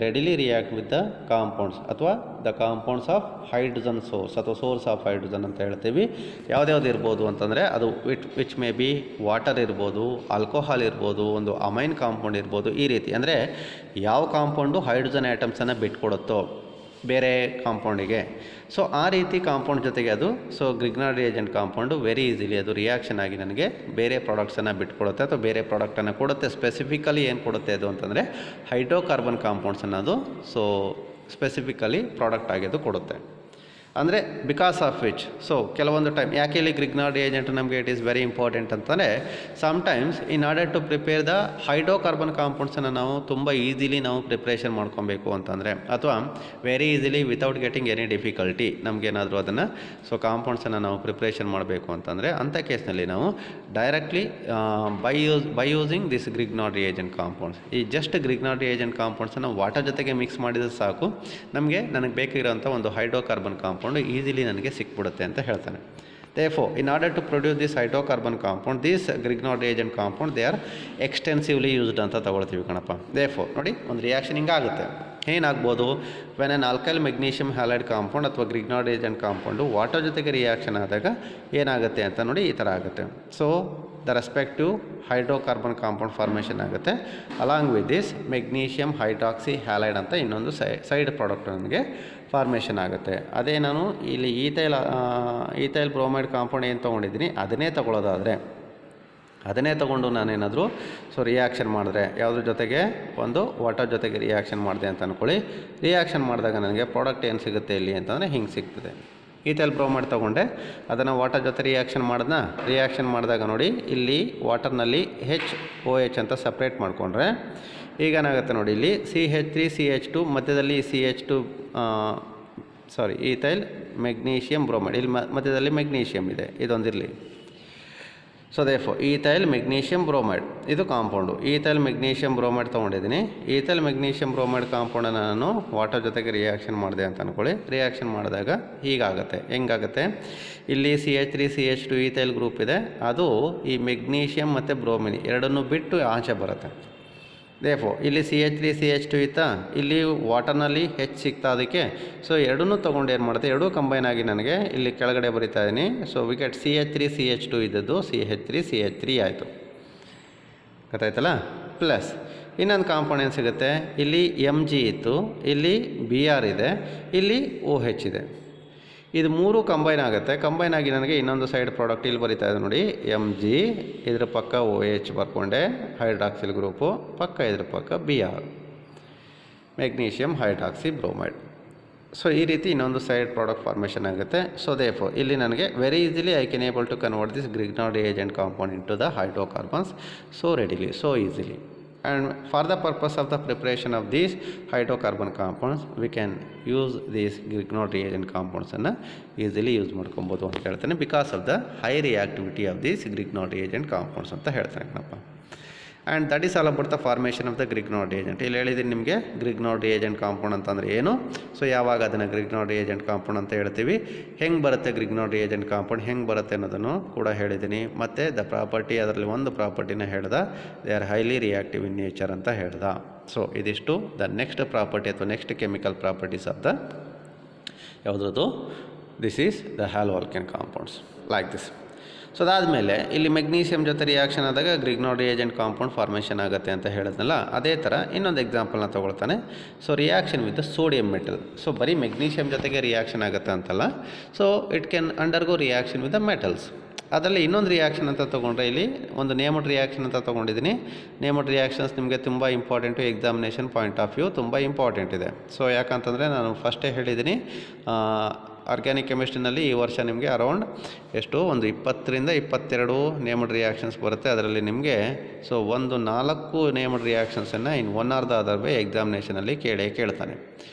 readily react with the compounds ಅಥವಾ the compounds of hydrogen source ಅಥವಾ source of hydrogen ಅಂತ ಹೇಳ್ತೀವಿ. ಯಾವ್ದ್ಯಾವ್ದು ಇರ್ಬೋದು ಅಂತಂದರೆ ಅದು which may be water ಇರ್ಬೋದು, alcohol ಇರ್ಬೋದು, ಒಂದು ಅಮೈನ್ ಕಾಂಪೌಂಡ್ ಇರ್ಬೋದು. ಈ ರೀತಿ ಅಂದರೆ ಯಾವ ಕಾಂಪೌಂಡು ಹೈಡ್ರೋಜನ್ ಆ್ಯಟಮ್ಸನ್ನು ಬಿಟ್ಕೊಡುತ್ತೋ ಬೇರೆ ಕಾಂಪೌಂಡಿಗೆ, ಸೊ ಆ ರೀತಿ ಕಾಂಪೌಂಡ್ ಜೊತೆಗೆ ಅದು so Grignard reagent compound very easily ಅದು ರಿಯಾಕ್ಷನ್ ಆಗಿ ನನಗೆ ಬೇರೆ ಪ್ರಾಡಕ್ಟ್ಸನ್ನು ಬಿಟ್ಕೊಡುತ್ತೆ ಅಥವಾ ಬೇರೆ ಪ್ರಾಡಕ್ಟನ್ನು ಕೊಡುತ್ತೆ. ಸ್ಪೆಸಿಫಿಕಲಿ ಏನು ಕೊಡುತ್ತೆ ಅದು ಅಂತಂದರೆ ಹೈಡ್ರೋಕಾರ್ಬನ್ ಕಾಂಪೌಂಡ್ಸನ್ನು ಅದು ಸೊ ಸ್ಪೆಸಿಫಿಕಲಿ ಪ್ರಾಡಕ್ಟ್ ಆಗಿ ಅದು ಕೊಡುತ್ತೆ. ಅಂದರೆ ಬಿಕಾಸ್ ಆಫ್ ವಿಚ್ ಸೊ ಕೆಲವೊಂದು ಟೈಮ್ ಯಾಕೆ ಇಲ್ಲಿ ಗ್ರಿಗ್ನಾರ್ಡ್ ಏಜೆಂಟ್ ನಮಗೆ ಇಟ್ ಈಸ್ ವೆರಿ ಇಂಪಾರ್ಟೆಂಟ್ ಅಂತಂದರೆ, sometimes in order to prepare the hydrocarbon ಕಾಂಪೌಂಡ್ಸನ್ನು ನಾವು ತುಂಬ ಈಸಿಲಿ ನಾವು ಪ್ರಿಪ್ರೇಷನ್ ಮಾಡ್ಕೊಬೇಕು ಅಂತಂದರೆ, ಅಥವಾ very easily without getting any difficulty ನಮಗೇನಾದರೂ ಅದನ್ನು ಸೊ ಕಾಂಪೌಂಡ್ಸನ್ನು ನಾವು ಪ್ರಿಪ್ರೇಷನ್ ಮಾಡಬೇಕು ಅಂತಂದರೆ, ಅಂಥ ಕೇಸ್ನಲ್ಲಿ ನಾವು directly by using this Grignard agent compounds, ಈ ಜಸ್ಟ್ ಗ್ರಿಗ್ನಾರ್ಡ್ ಏಜೆಂಟ್ ಕಾಂಪೌಂಡ್ಸನ್ನು ವಾಟರ್ ಜೊತೆಗೆ ಮಿಕ್ಸ್ ಮಾಡಿದ್ರೆ ಸಾಕು, ನನಗೆ ಬೇಕಾಗಿರೋಂಥ ಒಂದು ಹೈಡ್ರೋಕಾರ್ಬನ್ ಕಾಂಪೌಂಡ್ ಈಸಿಲಿ ನನಗೆ ಸಿಕ್ಬಿಡುತ್ತೆ ಅಂತ ಹೇಳ್ತಾನೆ. Therefore, in order to produce this hydrocarbon compound, this Grignard reagent compound, they are extensively used ಅಂತ ತಗೊಳ್ತೀವಿ ಕಣಪ್ಪ. Therefore, ನೋಡಿ ಒಂದು ರಿಯಾಕ್ಷನ್ ಹಿಂಗಾಗುತ್ತೆ. ಏನಾಗ್ಬೋದು, when an alkyl magnesium halide compound ಅಥವಾ ಗ್ರಿಗ್ನಾರ್ಡ್ ಏಜೆಂಟ್ ಕಾಂಪೌಂಡು ವಾಟರ್ ಜೊತೆಗೆ ರಿಯಾಕ್ಷನ್ ಆದಾಗ ಏನಾಗುತ್ತೆ ಅಂತ ನೋಡಿ ಈ ಥರ ಆಗುತ್ತೆ. So the respective hydrocarbon compound formation ಆಗುತ್ತೆ. Along with this magnesium hydroxy halide ಅಂತ ಇನ್ನೊಂದು ಸೈಡ್ ಪ್ರಾಡಕ್ಟ್ ನನಗೆ ಫಾರ್ಮೇಷನ್ ಆಗುತ್ತೆ. ಅದೇ ನಾನು ಇಲ್ಲಿ ಈಥೈಲ್ ಬ್ರೋಮೈಡ್ ಕಾಂಪೌಂಡ್ ಏನು ತೊಗೊಂಡಿದ್ದೀನಿ ಅದನ್ನೇ ತೊಗೊಂಡು ನಾನೇನಾದರೂ ಸೊ ರಿಯಾಕ್ಷನ್ ಮಾಡಿದ್ರೆ, ಯಾವುದ್ರ ಜೊತೆಗೆ ಒಂದು ವಾಟರ್ ಜೊತೆಗೆ ರಿಯಾಕ್ಷನ್ ಮಾಡಿದೆ ಅಂತ ಅಂದ್ಕೊಳ್ಳಿ. ರಿಯಾಕ್ಷನ್ ಮಾಡಿದಾಗ ನನಗೆ ಪ್ರಾಡಕ್ಟ್ ಏನು ಸಿಗುತ್ತೆ ಇಲ್ಲಿ ಅಂತಂದರೆ ಹಿಂಗೆ ಸಿಗ್ತದೆ. ಈಥೈಲ್ ಬ್ರೋಮೈಡ್ ತೊಗೊಂಡೆ, ಅದನ್ನು ವಾಟರ್ ಜೊತೆ ರಿಯಾಕ್ಷನ್ ಮಾಡಿದಾಗ ನೋಡಿ ಇಲ್ಲಿ ವಾಟರ್ನಲ್ಲಿ HOH ಅಂತ ಸಪ್ರೇಟ್ ಮಾಡಿಕೊಂಡ್ರೆ ಈಗೇನಾಗುತ್ತೆ ನೋಡಿ, ಇಲ್ಲಿ CH3 CH2 ಮಧ್ಯದಲ್ಲಿ CH2 ಈಥೈಲ್ ಮೆಗ್ನೀಷಿಯಮ್ ಬ್ರೋಮೈಡ್, ಇಲ್ಲಿ ಮಧ್ಯದಲ್ಲಿ ಮೆಗ್ನೀಷಿಯಮ್ ಇದೆ, ಇದೊಂದಿರಲಿ. So therefore ethyl magnesium bromide ಇದು ಕಾಂಪೌಂಡು. ಈಥೈಲ್ ಮೆಗ್ನೀಷಿಯಮ್ ಬ್ರೋಮೈಡ್ ತೊಗೊಂಡಿದ್ದೀನಿ. ಈಥೈಲ್ ಮೆಗ್ನೀಷಿಯಮ್ ಬ್ರೋಮೈಡ್ ಕಾಂಪೌಂಡನ್ನು ನಾನು ವಾಟರ್ ಜೊತೆಗೆ ರಿಯಾಕ್ಷನ್ ಮಾಡಿದೆ ಅಂತ ಅಂದ್ಕೊಳ್ಳಿ. ರಿಯಾಕ್ಷನ್ ಮಾಡಿದಾಗ ಹೀಗಾಗುತ್ತೆ. ಹೆಂಗಾಗುತ್ತೆ, ಇಲ್ಲಿ CH3 CH2 ಈಥೈಲ್ ಗ್ರೂಪ್ ಇದೆ, ಅದು ಈ ಮೆಗ್ನೀಷಿಯಮ್ ಮತ್ತು ಬ್ರೋಮಿನ್ ಎರಡನ್ನೂ ಬಿಟ್ಟು ಆಚೆ ಬರುತ್ತೆ. ದೇರ್ಫೋರ್ ಇಲ್ಲಿ CH3 CH2 ಇತ್ತಾ, ಇಲ್ಲಿ ವಾಟರ್ನಲ್ಲಿ ಸಿಗ್ತಾ ಅದಕ್ಕೆ. ಸೊ ಎರಡನ್ನೂ ತೊಗೊಂಡು ಏನು ಮಾಡುತ್ತೆ, ಎರಡೂ ಕಂಬೈನ್ ಆಗಿ ನನಗೆ ಇಲ್ಲಿ ಕೆಳಗಡೆ ಬರಿತಾ ಇದ್ದೀನಿ. ಸೊ ವಿಕೆಟ್ CH3 CH2 ಇದ್ದದ್ದು CH3 CH3 ಆಯಿತು, ಗೊತ್ತಾಯ್ತಲ್ಲ. ಪ್ಲಸ್ ಇನ್ನೊಂದು ಕಾಂಪೌಂಡ್ ಏನು ಸಿಗುತ್ತೆ, ಇಲ್ಲಿ Mg ಇತ್ತು, ಇಲ್ಲಿ Br ಇದೆ, ಇಲ್ಲಿ OH ಇದೆ. ಇದು ಮೂರು ಕಂಬೈನ್ ಆಗುತ್ತೆ. ಕಂಬೈನ್ ಆಗಿ ನನಗೆ ಇನ್ನೊಂದು ಸೈಡ್ ಪ್ರಾಡಕ್ಟ್ ಇಲ್ಲಿ ಬರೀತಾ ಇದೆ ನೋಡಿ, Mg, ಇದ್ರ ಪಕ್ಕ OH ಬರ್ಕೊಂಡೆ, ಹೈಡ್ರಾಕ್ಸಿಲ್ ಗ್ರೂಪು ಪಕ್ಕ, ಇದ್ರ ಪಕ್ಕ Br, magnesium hydroxy bromide. So ಈ ರೀತಿ ಇನ್ನೊಂದು ಸೈಡ್ ಪ್ರಾಡಕ್ಟ್ ಫಾರ್ಮೇಷನ್ ಆಗುತ್ತೆ. ಸೊ ದೇರ್ಫೋರ್ ಇಲ್ಲಿ ನನಗೆ very easily I can able to convert this Grignard agent compound into the hydrocarbons so readily, so easily. And for the purpose of the preparation of these hydrocarbon compounds, we can use these Grignard reagent compounds and easily use ಮಾಡ್ಕೊಬೋದು ಅಂತ ಹೇಳ್ತಾನೆ. Because of the high reactivity of these Grignard reagent compounds ಅಂತ ಹೇಳ್ತಾನೆ ಕಣಪ್ಪ. And that is all about the formation of the Grignard reagent. ಇಲ್ಲಿ ಹೇಳಿದ್ದೀನಿ ನಿಮಗೆ Grignard reagent compound ಅಂತಂದರೆ ಏನು, ಸೊ ಯಾವಾಗ ಅದನ್ನು ಗ್ರಿಗ್ನಾರ್ಡ್ ರಿಯೇಜೆಂಟ್ ಕಾಂಪೌಂಡ್ ಅಂತ ಹೇಳ್ತೀವಿ, ಹೆಂಗೆ ಬರುತ್ತೆ ಗ್ರಿಗ್ನಾರ್ಡ್ ರಿಯೇಜೆಂಟ್ ಕಾಂಪೌಂಡ್ ಹೆಂಗೆ ಬರುತ್ತೆ ಅನ್ನೋದನ್ನು ಕೂಡ ಹೇಳಿದ್ದೀನಿ. ಮತ್ತು ದ ಪ್ರಾಪರ್ಟಿ, ಅದರಲ್ಲಿ ಒಂದು ಪ್ರಾಪರ್ಟಿನ ಹೇಳ್ದ, they are highly reactive in nature ಅಂತ ಹೇಳ್ದ. ಸೊ ಇದಿಷ್ಟು ದ ನೆಕ್ಸ್ಟ್ ಪ್ರಾಪರ್ಟಿ ಅಥವಾ next chemical properties of the ಯಾವುದ್ರದ್ದು, this is the hello alkane compounds like this. So ಅದಾದಮೇಲೆ ಇಲ್ಲಿ ಮೆಗ್ನೀಷಿಯಮ್ ಜೊತೆ ರಿಯಾಕ್ಷನ್ ಆದಾಗ ಗ್ರಿಗ್ನಾರ್ಡ್ ರಿಯೇಜೆಂಟ್ ಕಾಂಪೌಂಡ್ ಫಾರ್ಮೇಷನ್ ಆಗುತ್ತೆ ಅಂತ ಹೇಳಿದ್ನಲ್ಲ, ಅದೇ ಥರ ಇನ್ನೊಂದು ಎಕ್ಸಾಂಪಲ್ನ ತೊಗೊಳ್ತಾನೆ. So reaction with sodium metal. So ಬರೀ ಮೆಗ್ನೀಷಿಯಮ್ ಜೊತೆಗೆ ರಿಯಾಕ್ಷನ್ ಆಗುತ್ತೆ ಅಂತಲ್ಲ, so it can undergo reaction with the metals. ಅದರಲ್ಲಿ ಇನ್ನೊಂದು ರಿಯಾಕ್ಷನ್ ಅಂತ ತೊಗೊಂಡ್ರೆ ಇಲ್ಲಿ ಒಂದು ನೇಮ್ಡ್ ರಿಯಾಕ್ಷನ್ ಅಂತ ತೊಗೊಂಡಿದ್ದೀನಿ. ನೇಮ್ಡ್ ರಿಯಾಕ್ಷನ್ಸ್ ನಿಮಗೆ ತುಂಬ important, examination point of view ತುಂಬ ಇಂಪಾರ್ಟೆಂಟ್ ಇದೆ. ಸೊ ಯಾಕಂತಂದರೆ ನಾನು ಫಸ್ಟೇ ಹೇಳಿದ್ದೀನಿ, ಆರ್ಗ್ಯಾನಿಕ್ ಕೆಮಿಸ್ಟ್ರಿನಲ್ಲಿ ಈ ವರ್ಷ ನಿಮಗೆ ಅರೌಂಡ್ ಎಷ್ಟು ಒಂದು 20ರಿಂದ 22 ನೇಮ್ಡ್ ರಿಯಾಕ್ಷನ್ಸ್ ಬರುತ್ತೆ. ಅದರಲ್ಲಿ ನಿಮಗೆ ಸೊ ಒಂದು 4 ನೇಮ್ಡ್ ರಿಯಾಕ್ಷನ್ಸನ್ನು in one or the other way ಎಕ್ಸಾಮಿನೇಷನಲ್ಲಿ ಕೇಳ್ತಾನೆ.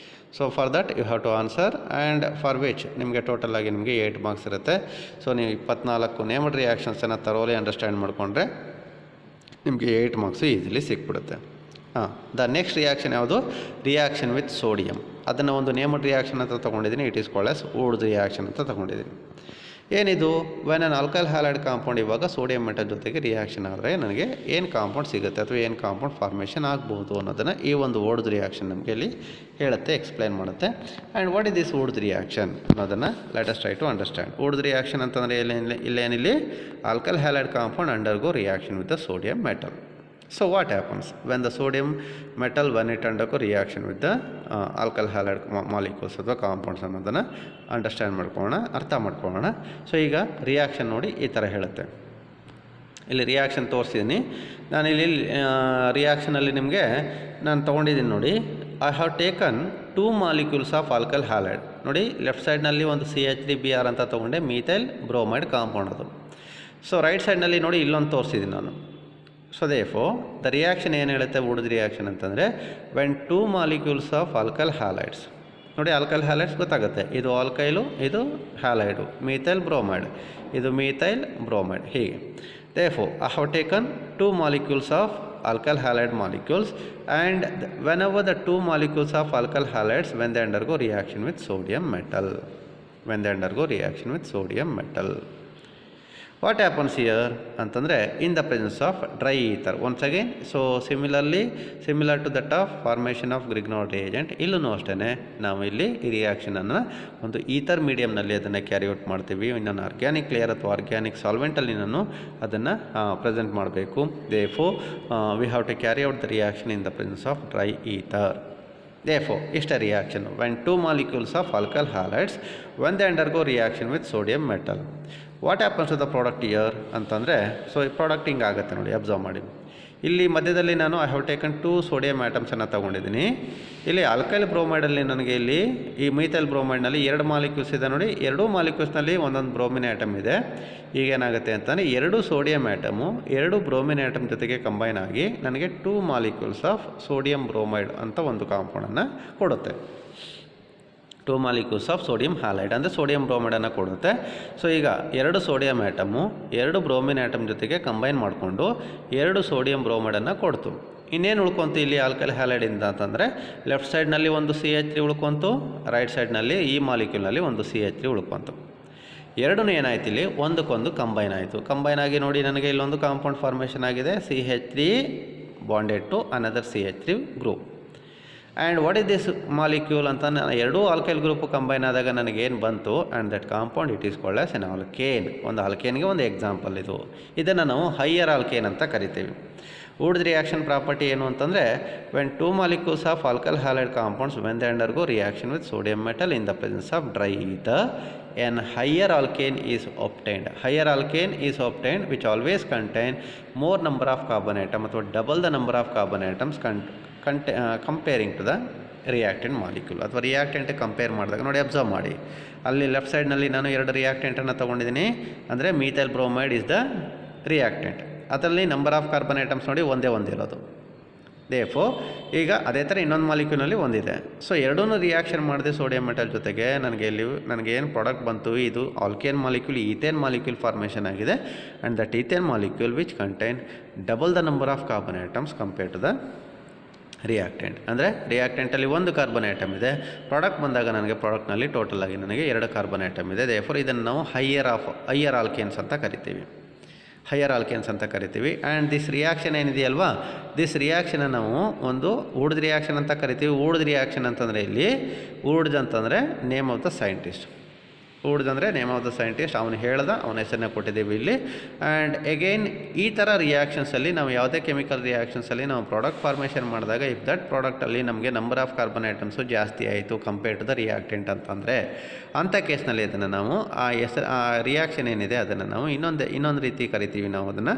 So for that you have to answer, and for which ನಿಮಗೆ ಟೋಟಲ್ ಆಗಿ ನಿಮಗೆ 8 ಮಾರ್ಕ್ಸ್ ಇರುತ್ತೆ. ಸೊ ನೀವು 24 ನೇಮ್ಡ್ ರಿಯಾಕ್ಷನ್ಸನ್ನು ತರೋಲಿ ಅಂಡರ್ಸ್ಟ್ಯಾಂಡ್ ಮಾಡಿಕೊಂಡ್ರೆ ನಿಮಗೆ 8 ಮಾರ್ಕ್ಸು ಈಸಿಲಿ ಸಿಕ್ಬಿಡುತ್ತೆ. ದ ನೆಕ್ಸ್ಟ್ ರಿಯಾಕ್ಷನ್ ಯಾವುದು, ರಿಯಾಕ್ಷನ್ ವಿತ್ ಸೋಡಿಯಂ. ಅದನ್ನು ಒಂದು ನೇಮ್ಡ್ ರಿಯಾಕ್ಷನ್ ಅಂತ ತೊಗೊಂಡಿದ್ದೀನಿ, it is called as Wurtz reaction ಅಂತ ತೊಗೊಂಡಿದ್ದೀನಿ. ಏನಿದು, when an alkyl halide compound ಇವಾಗ ಸೋಡಿಯಂ ಮೆಟಲ್ ಜೊತೆಗೆ ರಿಯಾಕ್ಷನ್ ಆದರೆ ನನಗೆ ಏನು ಕಾಂಪೌಂಡ್ ಸಿಗುತ್ತೆ ಅಥವಾ ಏನು ಕಾಂಪೌಂಡ್ ಫಾರ್ಮೇಷನ್ ಆಗ್ಬೋದು ಅನ್ನೋದನ್ನು ಈ ಒಂದು ವುಡ್ಸ್ ರಿಯಾಕ್ಷನ್ ನಮಗೆ ಇಲ್ಲಿ ಹೇಳುತ್ತೆ, ಎಕ್ಸ್ಪ್ಲೈನ್ ಮಾಡುತ್ತೆ. And what is this Wurtz reaction ಅನ್ನೋದನ್ನು let us try to understand. Wurtz reaction ಅಂತಂದರೆ ಇಲ್ಲೇನಿಲ್ಲಿ alkyl halide compound undergo reaction with the sodium metal. So what happens when the sodium metal, when it undergo reaction with the alkyl halide molecules ಅಥವಾ compounds ಅನ್ನೋದನ್ನು understand ಮಾಡ್ಕೊಳ್ಳೋಣ, ಅರ್ಥ ಮಾಡ್ಕೊಳ್ಳೋಣ. So ಈಗ reaction ನೋಡಿ ಈ ಥರ ಹೇಳುತ್ತೆ. ಇಲ್ಲಿ ರಿಯಾಕ್ಷನ್ ತೋರಿಸಿದ್ದೀನಿ ನಾನಿಲ್ಲಿ. ರಿಯಾಕ್ಷನಲ್ಲಿ ನಿಮಗೆ ನಾನು ತೊಗೊಂಡಿದ್ದೀನಿ ನೋಡಿ, I have taken 2 molecules of alkyl halide. ನೋಡಿ ಲೆಫ್ಟ್ ಸೈಡ್ನಲ್ಲಿ ಒಂದು CH3Br ಅಂತ ತೊಗೊಂಡೆ, ಮೀಥೈಲ್ ಬ್ರೋಮೈಡ್ ಕಾಂಪೌಂಡ್ ಅದು. ಸೊ ರೈಟ್ ಸೈಡ್ನಲ್ಲಿ ನೋಡಿ ಇಲ್ಲೊಂದು ತೋರಿಸಿದ್ದೀನಿ ನಾನು. ಸೊ ದೇಫೋ ದ ರಿಯಾಕ್ಷನ್ ಏನು ಹೇಳುತ್ತೆ ವುಡ್ಸ್ ರಿಯಾಕ್ಷನ್ ಅಂತಂದರೆ, when 2 molecules of alkyl halides. ನೋಡಿ ಆಲ್ಕೈಲ್ ಹ್ಯಾಲೈಡ್ಸ್ ಗೊತ್ತಾಗುತ್ತೆ, ಇದು ಆಲ್ಕೈಲು, ಇದು ಹ್ಯಾಲೈಡು, ಮೀಥೈಲ್ ಬ್ರೋಮೈಡ್, ಇದು ಮೀಥೈಲ್ ಬ್ರೋಮೈಡ್, ಹೀಗೆ. ದೇಫೋ I have taken 2 molecules of alkyl halide molecules, and whenever the 2 molecules of alkyl halides, when they undergo reaction with sodium metal, what happens here ಅಂತಂದರೆ, in the presence of dry ether. Once again, so similar to that of formation of Grignard reagent, ಇಲ್ಲೂ ಅಷ್ಟೇ ನಾವು ಇಲ್ಲಿ ಈ ರಿಯಾಕ್ಷನನ್ನು ಒಂದು ether ಮೀಡಿಯಮ್ನಲ್ಲಿ ಅದನ್ನು carry out ಮಾಡ್ತೀವಿ. ಇನ್ನೊಂದು ಆರ್ಗ್ಯಾನಿಕ್ ಲೇಯರ್ ಅಥವಾ ಆರ್ಗ್ಯಾನಿಕ್ ಸಾಲ್ವೆಂಟಲ್ಲಿ ನಾನು ಅದನ್ನು ಪ್ರೆಸೆಂಟ್ ಮಾಡಬೇಕು. Therefore we have to carry out the reaction in the presence of dry ether. Therefore, is a reaction when 2 molecules of alkyl halides, when they undergo reaction with sodium metal. What happens to the product here ಅಂತಂದರೆ, so ಈ product ಹಿಂಗೆ ಆಗುತ್ತೆ ನೋಡಿ, observe ಮಾಡಿ. ಇಲ್ಲಿ ಮಧ್ಯದಲ್ಲಿ ನಾನು I have taken 2 sodium ಆಟಮ್ಸನ್ನು ತೊಗೊಂಡಿದ್ದೀನಿ. ಇಲ್ಲಿ ಆಲ್ಕೈಲ್ ಬ್ರೋಮೈಡಲ್ಲಿ ನನಗೆ ಇಲ್ಲಿ ಈ ಮೀಥೈಲ್ ಬ್ರೋಮೈಡ್ನಲ್ಲಿ 2 ಮಾಲಿಕ್ಯೂಲ್ಸ್ ಇದೆ ನೋಡಿ, 2 ಮಾಲಿಕ್ಯೂಲ್ಸ್ನಲ್ಲಿ ಒಂದೊಂದು ಬ್ರೋಮಿನ್ ಆಟಮ್ ಇದೆ. ಈಗೇನಾಗುತ್ತೆ ಅಂತಂದರೆ 2 ಸೋಡಿಯಂ ಆಟಮು 2 ಬ್ರೋಮಿನ್ ಆಟಮ್ ಜೊತೆಗೆ ಕಂಬೈನ್ ಆಗಿ ನನಗೆ 2 ಮಾಲಿಕ್ಯೂಲ್ಸ್ ಆಫ್ ಸೋಡಿಯಂ ಬ್ರೋಮೈಡ್ ಅಂತ ಒಂದು ಕಾಂಪೌಂಡನ್ನು ಕೊಡುತ್ತೆ. 2 ಮಾಲಿಕ್ಯೂಲ್ಸ್ ಆಫ್ ಸೋಡಿಯಂ ಹ್ಯಾಲೈಡ್ ಅಂದರೆ ಸೋಡಿಯಂ ಬ್ರೋಮೈಡನ್ನು ಕೊಡುತ್ತೆ. ಸೊ ಈಗ 2 ಸೋಡಿಯಂ ಆಟಮು 2 ಬ್ರೋಮಿನ್ ಆಟಮ್ ಜೊತೆಗೆ ಕಂಬೈನ್ ಮಾಡಿಕೊಂಡು 2 ಸೋಡಿಯಂ ಬ್ರೋಮೈಡನ್ನು ಕೊಡ್ತು. ಇನ್ನೇನು ಉಳ್ಕೊಂತು ಇಲ್ಲಿ ಆಲ್ಕೈಲ್ ಹ್ಯಾಲೈಡಿಂದ ಅಂತಂದರೆ, ಲೆಫ್ಟ್ ಸೈಡ್ನಲ್ಲಿ ಒಂದು CH3 ಉಳ್ಕೊಂತು, ರೈಟ್ ಸೈಡ್ನಲ್ಲಿ ಈ ಮಾಲಿಕ್ಯೂಲ್ನಲ್ಲಿ ಒಂದು CH3 ಉಳ್ಕೊಂತು. ಎರಡೂ ಏನಾಯ್ತು ಇಲ್ಲಿ ಒಂದಕ್ಕೊಂದು ಕಂಬೈನ್ ಆಯಿತು. ಕಂಬೈನ್ ಆಗಿ ನೋಡಿ ನನಗೆ ಇಲ್ಲೊಂದು ಕಾಂಪೌಂಡ್ ಫಾರ್ಮೇಷನ್ ಆಗಿದೆ, CH3 bonded to another CH3 group. And what is this molecule ಅಂತ ಎರಡೂ ಆಲ್ಕೈಲ್ ಗ್ರೂಪು ಕಂಬೈನ್ ಆದಾಗ ನನಗೇನು ಬಂತು, and that compound it is called as an alkane. ಒಂದು ಆಲ್ಕೇನ್ಗೆ ಒಂದು ಎಕ್ಸಾಂಪಲ್ ಇದು. ಇದನ್ನು ನಾವು ಹೈಯರ್ ಆಲ್ಕೇನ್ ಅಂತ ಕರಿತೀವಿ. ವುಡ್ಸ್ ರಿಯಾಕ್ಷನ್ ಪ್ರಾಪರ್ಟಿ ಏನು ಅಂತಂದರೆ, when 2 molecules of alkyl halide compounds when they undergo reaction with sodium metal in the presence of dry ether, N higher alkane is obtained. Higher alkane is obtained which always contain more number of carbon atom ಅಥವಾ double the number of carbon atoms comparing to the reactant molecule. ಅಥವಾ reactant compare ಮಾಡಿದಾಗ ನೋಡಿ, observe ಮಾಡಿ, ಅಲ್ಲಿ left ಸೈಡ್ನಲ್ಲಿ ನಾನು 2 ರಿಯಾಕ್ಟೆಂಟನ್ನು ತೊಗೊಂಡಿದ್ದೀನಿ. ಅಂದರೆ methyl bromide is the reactant. ಅದರಲ್ಲಿ ನಂಬರ್ ಆಫ್ ಕಾರ್ಬನ್ ಐಟಮ್ಸ್ ನೋಡಿ ಒಂದೇ ಒಂದಿರೋದು. ದೇಫೋ ಈಗ ಅದೇ ಥರ ಇನ್ನೊಂದು ಮಾಲಿಕ್ಯೂಲ್ನಲ್ಲಿ ಒಂದಿದೆ. ಸೊ ಎರಡೂ ರಿಯಾಕ್ಷನ್ ಮಾಡಿದೆ ಸೋಡಿಯಂ ಮೆಟಲ್ ಜೊತೆಗೆ ನನಗೇನು ಪ್ರಾಡಕ್ಟ್ ಬಂತು, ಇದು alkane molecule ethane molecule formation ಆಗಿದೆ. And that ethane molecule which contain double the number of carbon atoms compare to the reactant. ಅಂದರೆ ರಿಯಾಕ್ಟೆಂಟಲ್ಲಿ ಒಂದು ಕಾರ್ಬನ್ ಐಟಮ್ ಇದೆ, ಪ್ರಾಡಕ್ಟ್ ಬಂದಾಗ ನನಗೆ ಪ್ರಾಡಕ್ಟ್ನಲ್ಲಿ ಟೋಟಲ್ ಆಗಿ ನನಗೆ 2 ಕಾರ್ಬನ್ ಐಟಮ್ ಇದೆ. ದೇಫೋರ್ ಇದನ್ನು ನಾವು ಹೈಯರ್ ಆಲ್ಕೇನ್ಸ್ ಅಂತ ಕರಿತೀವಿ. ಆ್ಯಂಡ್ ದಿಸ್ ರಿಯಾಕ್ಷನ್ ಏನಿದೆಯಲ್ವಾ, ದಿಸ್ ರಿಯಾಕ್ಷನ್ ನಾವು ಒಂದು ಊಡ್ದ ರಿಯಾಕ್ಷನ್ ಅಂತ ಕರಿತೀವಿ. ಊಡ್ದ ರಿಯಾಕ್ಷನ್ ಅಂತಂದರೆ ಇಲ್ಲಿ ಊಡ್ದ್ ಅಂತಂದರೆ ನೇಮ್ ಆಫ್ ದ ಸೈಂಟಿಸ್ಟ್. ಊಡ್ದಂದರೆ ನೇಮ್ ಆಫ್ ದ ಸೈಂಟಿಸ್ಟ್, ಅವನು ಹೇಳ್ದ, ಅವನ ಹೆಸರನ್ನ ಕೊಟ್ಟಿದ್ದೀವಿ ಇಲ್ಲಿ. ಆ್ಯಂಡ್ ಎಗೈನ್ ಈ ಥರ ರಿಯಾಕ್ಷನ್ಸಲ್ಲಿ ನಾವು ಯಾವುದೇ ಕೆಮಿಕಲ್ ರಿಯಾಕ್ಷನ್ಸಲ್ಲಿ ನಾವು ಪ್ರಾಡಕ್ಟ್ ಫಾರ್ಮೇಷನ್ ಮಾಡಿದಾಗ ಇಫ್ ದಟ್ ಪ್ರಾಡಕ್ಟಲ್ಲಿ ನಮಗೆ ನಂಬರ್ ಆಫ್ ಕಾರ್ಬನ್ ಐಟಮ್ಸು ಜಾಸ್ತಿ ಆಯಿತು ಕಂಪೇರ್ ಟು ದ ರಿಯಾಕ್ಟೆಂಟ್ ಅಂತಂದರೆ ಅಂಥ ಕೇಸ್ನಲ್ಲಿ ಅದನ್ನು ನಾವು ಆ ರಿಯಾಕ್ಷನ್ ಏನಿದೆ ಅದನ್ನು ನಾವು ಇನ್ನೊಂದು ರೀತಿ ಕರಿತೀವಿ ನಾವು ಅದನ್ನು.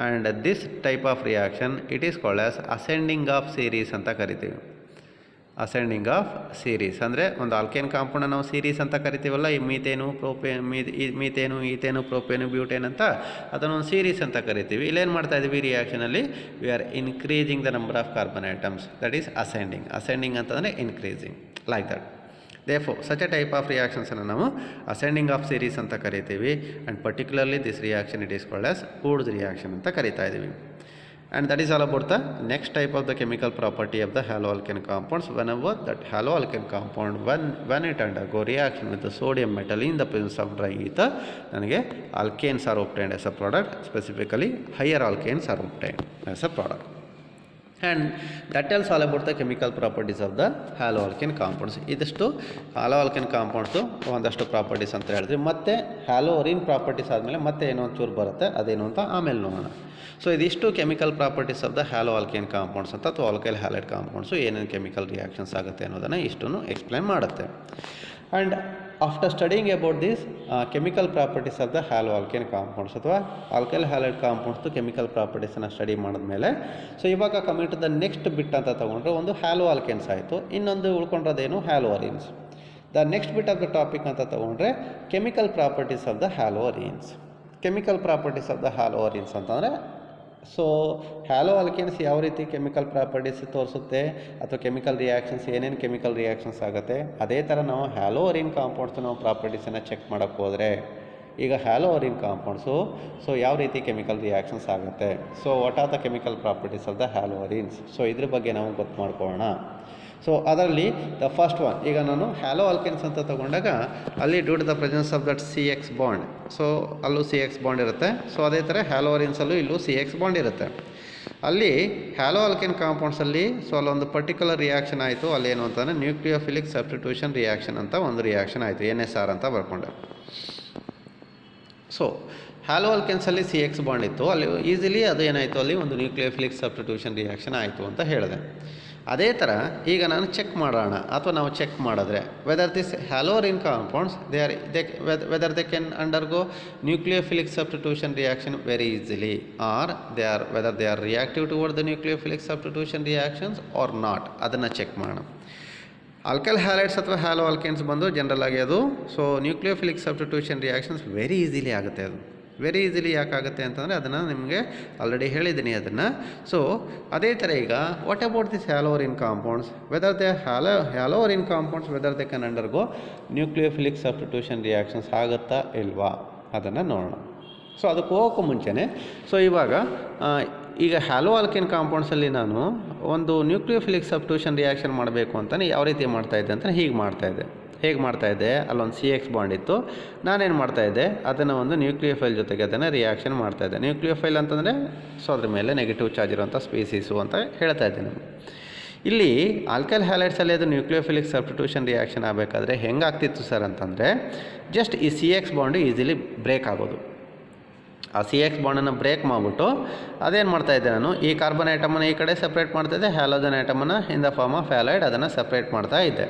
And this type of reaction it is called as ascending of series ಅಂತ ಕರಿತೀವಿ. ಅಸೆಂಡಿಂಗ್ ಆಫ್ ಸೀರೀಸ್ ಅಂದರೆ ಒಂದು ಆಲ್ಕೇನ್ ಕಾಂಪೌಂಡ್ ನಾವು ಸೀರೀಸ್ ಅಂತ ಕರಿತೀವಲ್ಲ, ಈ ಮೀಥೇನು ಈಥೇನು ಪ್ರೋಪೇನು ಬ್ಯೂಟೇನ್ ಅಂತ ಅದನ್ನೊಂದು ಸೀರೀಸ್ ಅಂತ ಕರಿತೀವಿ. ಇಲ್ಲೇನು ಮಾಡ್ತಾ ಇದ್ದೀವಿ ರಿಯಾಕ್ಷನಲ್ಲಿ, we are increasing the number of carbon atoms, that is ascending ಅಂತಂದರೆ increasing like that. Therefore such a type of ರಿಯಾಕ್ಷನ್ಸನ್ನು ನಾವು ಅಸೆಂಡಿಂಗ್ ಆಫ್ ಸೀರೀಸ್ ಅಂತ ಕರಿತೀವಿ. And particularly this reaction it is called as ಊಡ್ದ್ ರಿಯಾಕ್ಷನ್ ಅಂತ ಕರಿತಾ ಇದ್ದೀವಿ. And that is all about the next type of the chemical property of the haloalkane compounds. Whenever that haloalkane compound when it undergo reaction with the sodium metal in the presence of dry ether, ನನಗೆ alkanes are obtained as a product. Specifically higher alkanes are obtained as a product. And that tells all about the chemical properties of the haloalkane compounds. ಇದಿಷ್ಟು haloalkane compounds ಒಂದಷ್ಟು properties ಅಂತ ಹೇಳಿದ್ವಿ. ಮತ್ತು ಹ್ಯಾಲೋರಿನ್ properties ಆದಮೇಲೆ ಮತ್ತೆ ಏನೋ ಒಂಚೂರು ಬರುತ್ತೆ, ಅದೇನು ಅಂತ ಆಮೇಲೆ ನೋಡೋಣ. ಸೊ ಇದಿಷ್ಟು chemical properties of the haloalkane compounds ಅಂತ ಅಥವಾ ಆಲ್ಕೈಲ್ ಹ್ಯಾಲೈಡ್ ಕಾಂಪೌಂಡ್ಸು ಏನೇನು ಕೆಮಿಕಲ್ ರಿಯಾಕ್ಷನ್ಸ್ ಆಗುತ್ತೆ ಅನ್ನೋದನ್ನು ಇಷ್ಟನ್ನು ಎಕ್ಸ್ಪ್ಲೈನ್ ಮಾಡುತ್ತೆ. And after studying about this chemical properties of the haloalkane compounds ಅಥವಾ ಆಲ್ಕೈಲ್ ಹ್ಯಾಲೈಡ್ ಕಾಂಪೌಂಡ್ಸ್ದು ಕೆಮಿಕಲ್ ಪ್ರಾಪರ್ಟೀಸನ್ನು ಸ್ಟಡಿ ಮಾಡಿದ್ಮೇಲೆ ಸೊ ಇವಾಗ coming to the next bit ಅಂತ ತೊಗೊಂಡ್ರೆ ಒಂದು ಹ್ಯಾಲೋಆಲ್ಕೇನ್ಸ್ ಆಯಿತು, ಇನ್ನೊಂದು ಉಳ್ಕೊಂಡ್ರದೇನು haloarenes. The next bit of the topic ಅಂತ ತೊಗೊಂಡ್ರೆ chemical properties of the ಹ್ಯಾಲೋಅರೀನ್ಸ್. Chemical properties of the ಹ್ಯಾಲೋಅರೀನ್ಸ್ ಅಂತಂದರೆ ಸೊ ಹ್ಯಾಲೋಆಲ್ಕೇನ್ಸ್ ಯಾವ ರೀತಿ ಕೆಮಿಕಲ್ ಪ್ರಾಪರ್ಟೀಸ್ ತೋರಿಸುತ್ತೆ ಅಥವಾ ಕೆಮಿಕಲ್ ರಿಯಾಕ್ಷನ್ಸ್ ಏನೇನು ಕೆಮಿಕಲ್ ರಿಯಾಕ್ಷನ್ಸ್ ಆಗುತ್ತೆ, ಅದೇ ಥರ ನಾವು ಹ್ಯಾಲೋಅರೀನ್ ಕಾಂಪೌಂಡ್ಸ್ ನಾವು ಪ್ರಾಪರ್ಟೀಸನ್ನು ಚೆಕ್ ಮಾಡೋಕ್ಕೆ ಹೋದರೆ ಈಗ ಹ್ಯಾಲೋಅರೀನ್ ಕಾಂಪೌಂಡ್ಸು ಸೊ ಯಾವ ರೀತಿ ಕೆಮಿಕಲ್ ರಿಯಾಕ್ಷನ್ಸ್ ಆಗುತ್ತೆ, so what are the chemical properties of the haloarenes, so ಇದ್ರ ಬಗ್ಗೆ ನಾವು ಗೊತ್ತು ಮಾಡ್ಕೊಳ್ಳೋಣ. ಸೊ ಅದರಲ್ಲಿ ದ ಫಸ್ಟ್ ಒನ್, ಈಗ ನಾನು ಹ್ಯಾಲೋಆಲ್ಕೇನ್ಸ್ ಅಂತ ತೊಗೊಂಡಾಗ ಅಲ್ಲಿ due to the presence of that CX bond, so ಅಲ್ಲೂ CX ಬಾಂಡ್ ಇರುತ್ತೆ. ಸೊ ಅದೇ ಥರ ಹ್ಯಾಲೋಅರೀನ್ಸಲ್ಲೂ ಇಲ್ಲೂ CX ಬಾಂಡ್ ಇರುತ್ತೆ. ಅಲ್ಲಿ ಹ್ಯಾಲೋಆಲ್ಕೇನ್ ಕಾಂಪೌಂಡ್ಸಲ್ಲಿ ಸೊ ಅಲ್ಲೊಂದು ಪರ್ಟಿಕ್ಯುಲರ್ ರಿಯಾಕ್ಷನ್ ಆಯಿತು, ಅಲ್ಲೇನು ಅಂತಂದರೆ ನ್ಯೂಕ್ಲಿಯೋಫಿಲಿಕ್ ಸಬ್ಸ್ಟಿಟ್ಯೂಷನ್ ರಿಯಾಕ್ಷನ್ ಅಂತ ಒಂದು ರಿಯಾಕ್ಷನ್ ಆಯಿತು, NSR ಅಂತ ಬರ್ಕೊಂಡೆ. ಸೊ ಹ್ಯಾಲೋಆಲ್ಕೇನ್ಸಲ್ಲಿ CX ಬಾಂಡ್ ಇತ್ತು, ಅಲ್ಲಿ ಈಸಿಲಿ ಅದು ಏನಾಯಿತು, ಅಲ್ಲಿ ಒಂದು ನ್ಯೂಕ್ಲಿಯೋಫಿಲಿಕ್ ಸಬ್ಸ್ಟಿಟ್ಯೂಷನ್ ರಿಯಾಕ್ಷನ್ ಆಯಿತು ಅಂತ ಹೇಳಿದೆ. ಅದೇ ಥರ ಈಗ ನಾನು ಚೆಕ್ ಮಾಡೋಣ ಅಥವಾ ನಾವು ಚೆಕ್ ಮಾಡಿದ್ರೆ whether this haloarene compounds whether they can undergo nucleophilic substitution reaction very easily or whether they are reactive toward the nucleophilic substitution reactions or not, ಅದನ್ನು ಚೆಕ್ ಮಾಡೋಣ. ಆಲ್ಕೈಲ್ ಹ್ಯಾಲೈಡ್ಸ್ ಅಥವಾ ಹ್ಯಾಲೋಆಲ್ಕೇನ್ಸ್ ಬಂದು general ಆಗಿ ಅದು so nucleophilic substitution reactions very easily ಆಗುತ್ತೆ. ಅದು very easily ಯಾಕಾಗುತ್ತೆ ಅಂತಂದರೆ ಅದನ್ನು ನಿಮಗೆ ಆಲ್ರೆಡಿ ಹೇಳಿದ್ದೀನಿ ಅದನ್ನು. ಸೊ ಅದೇ ಥರ ಈಗ what about this haloarene compounds whether they haloarene compounds whether they can undergo nucleophilic substitution reactions ಆಗುತ್ತಾ ಇಲ್ವಾ ಅದನ್ನು ನೋಡೋಣ. ಸೊ ಅದಕ್ಕೆ ಹೋಗೋಕ್ಕೂ ಮುಂಚೆನೇ ಸೊ ಇವಾಗ ಈಗ ಹ್ಯಾಲೋಆಲ್ಕೇನ್ ಕಾಂಪೌಂಡ್ಸಲ್ಲಿ ನಾನು ಒಂದು ನ್ಯೂಕ್ಲಿಯೋಫಿಲಿಕ್ ಸಬ್ಸ್ಟಿಟ್ಯೂಷನ್ ರಿಯಾಕ್ಷನ್ ಮಾಡಬೇಕು ಅಂತಲೇ ಯಾವ ರೀತಿ ಮಾಡ್ತಾಯಿದ್ದೆ ಅಂತ ಹೇಗೆ ಮಾಡ್ತಾಯಿದ್ದೆ ಅಲ್ಲೊಂದು CX ಬಾಂಡ್ ಇತ್ತು, ನಾನೇನು ಮಾಡ್ತಾಯಿದ್ದೆ ಅದನ್ನು ಒಂದು ನ್ಯೂಕ್ಲಿಯೋಫೈಲ್ ಜೊತೆಗೆ ಅದನ್ನು ರಿಯಾಕ್ಷನ್ ಮಾಡ್ತಾಯಿದ್ದೆ. ನ್ಯೂಕ್ಲಿಯೋಫೈಲ್ ಅಂತಂದರೆ ಸೊ ಅದ್ರ ಮೇಲೆ ನೆಗೆಟಿವ್ ಚಾರ್ಜ್ ಇರೋಂಥ ಸ್ಪೀಸೀಸು ಅಂತ ಹೇಳ್ತಾ ಇದ್ದೀನಿ. ಇಲ್ಲಿ ಆಲ್ಕೈಲ್ ಹ್ಯಾಲೈಡ್ಸಲ್ಲಿ ಅದು ನ್ಯೂಕ್ಲಿಯೋಫಿಲಿಕ್ ಸಬ್ಸ್ಟಿಟ್ಯೂಷನ್ ರಿಯಾಕ್ಷನ್ ಆಗಬೇಕಾದ್ರೆ ಹೆಂಗಾಗ್ತಿತ್ತು ಸರ್ ಅಂತಂದರೆ ಜಸ್ಟ್ ಈ CX ಬಾಂಡು ಈಸಿಲಿ ಬ್ರೇಕ್ ಆಗೋದು. ಆ CX ಬಾಂಡನ್ನು ಬ್ರೇಕ್ ಮಾಡಿಬಿಟ್ಟು ಅದೇನು ಮಾಡ್ತಾಯಿದ್ದೆ ನಾನು ಈ ಕಾರ್ಬನ್ ಐಟಮನ್ನು ಈ ಕಡೆ ಸಪ್ರೇಟ್ ಮಾಡ್ತಾಯಿದ್ದೆ, ಹ್ಯಾಲೋಜನ್ ಐಟಮನ್ನು in the form of halide ಅದನ್ನು ಸಪ್ರೇಟ್ ಮಾಡ್ತಾ ಇದ್ದೆ.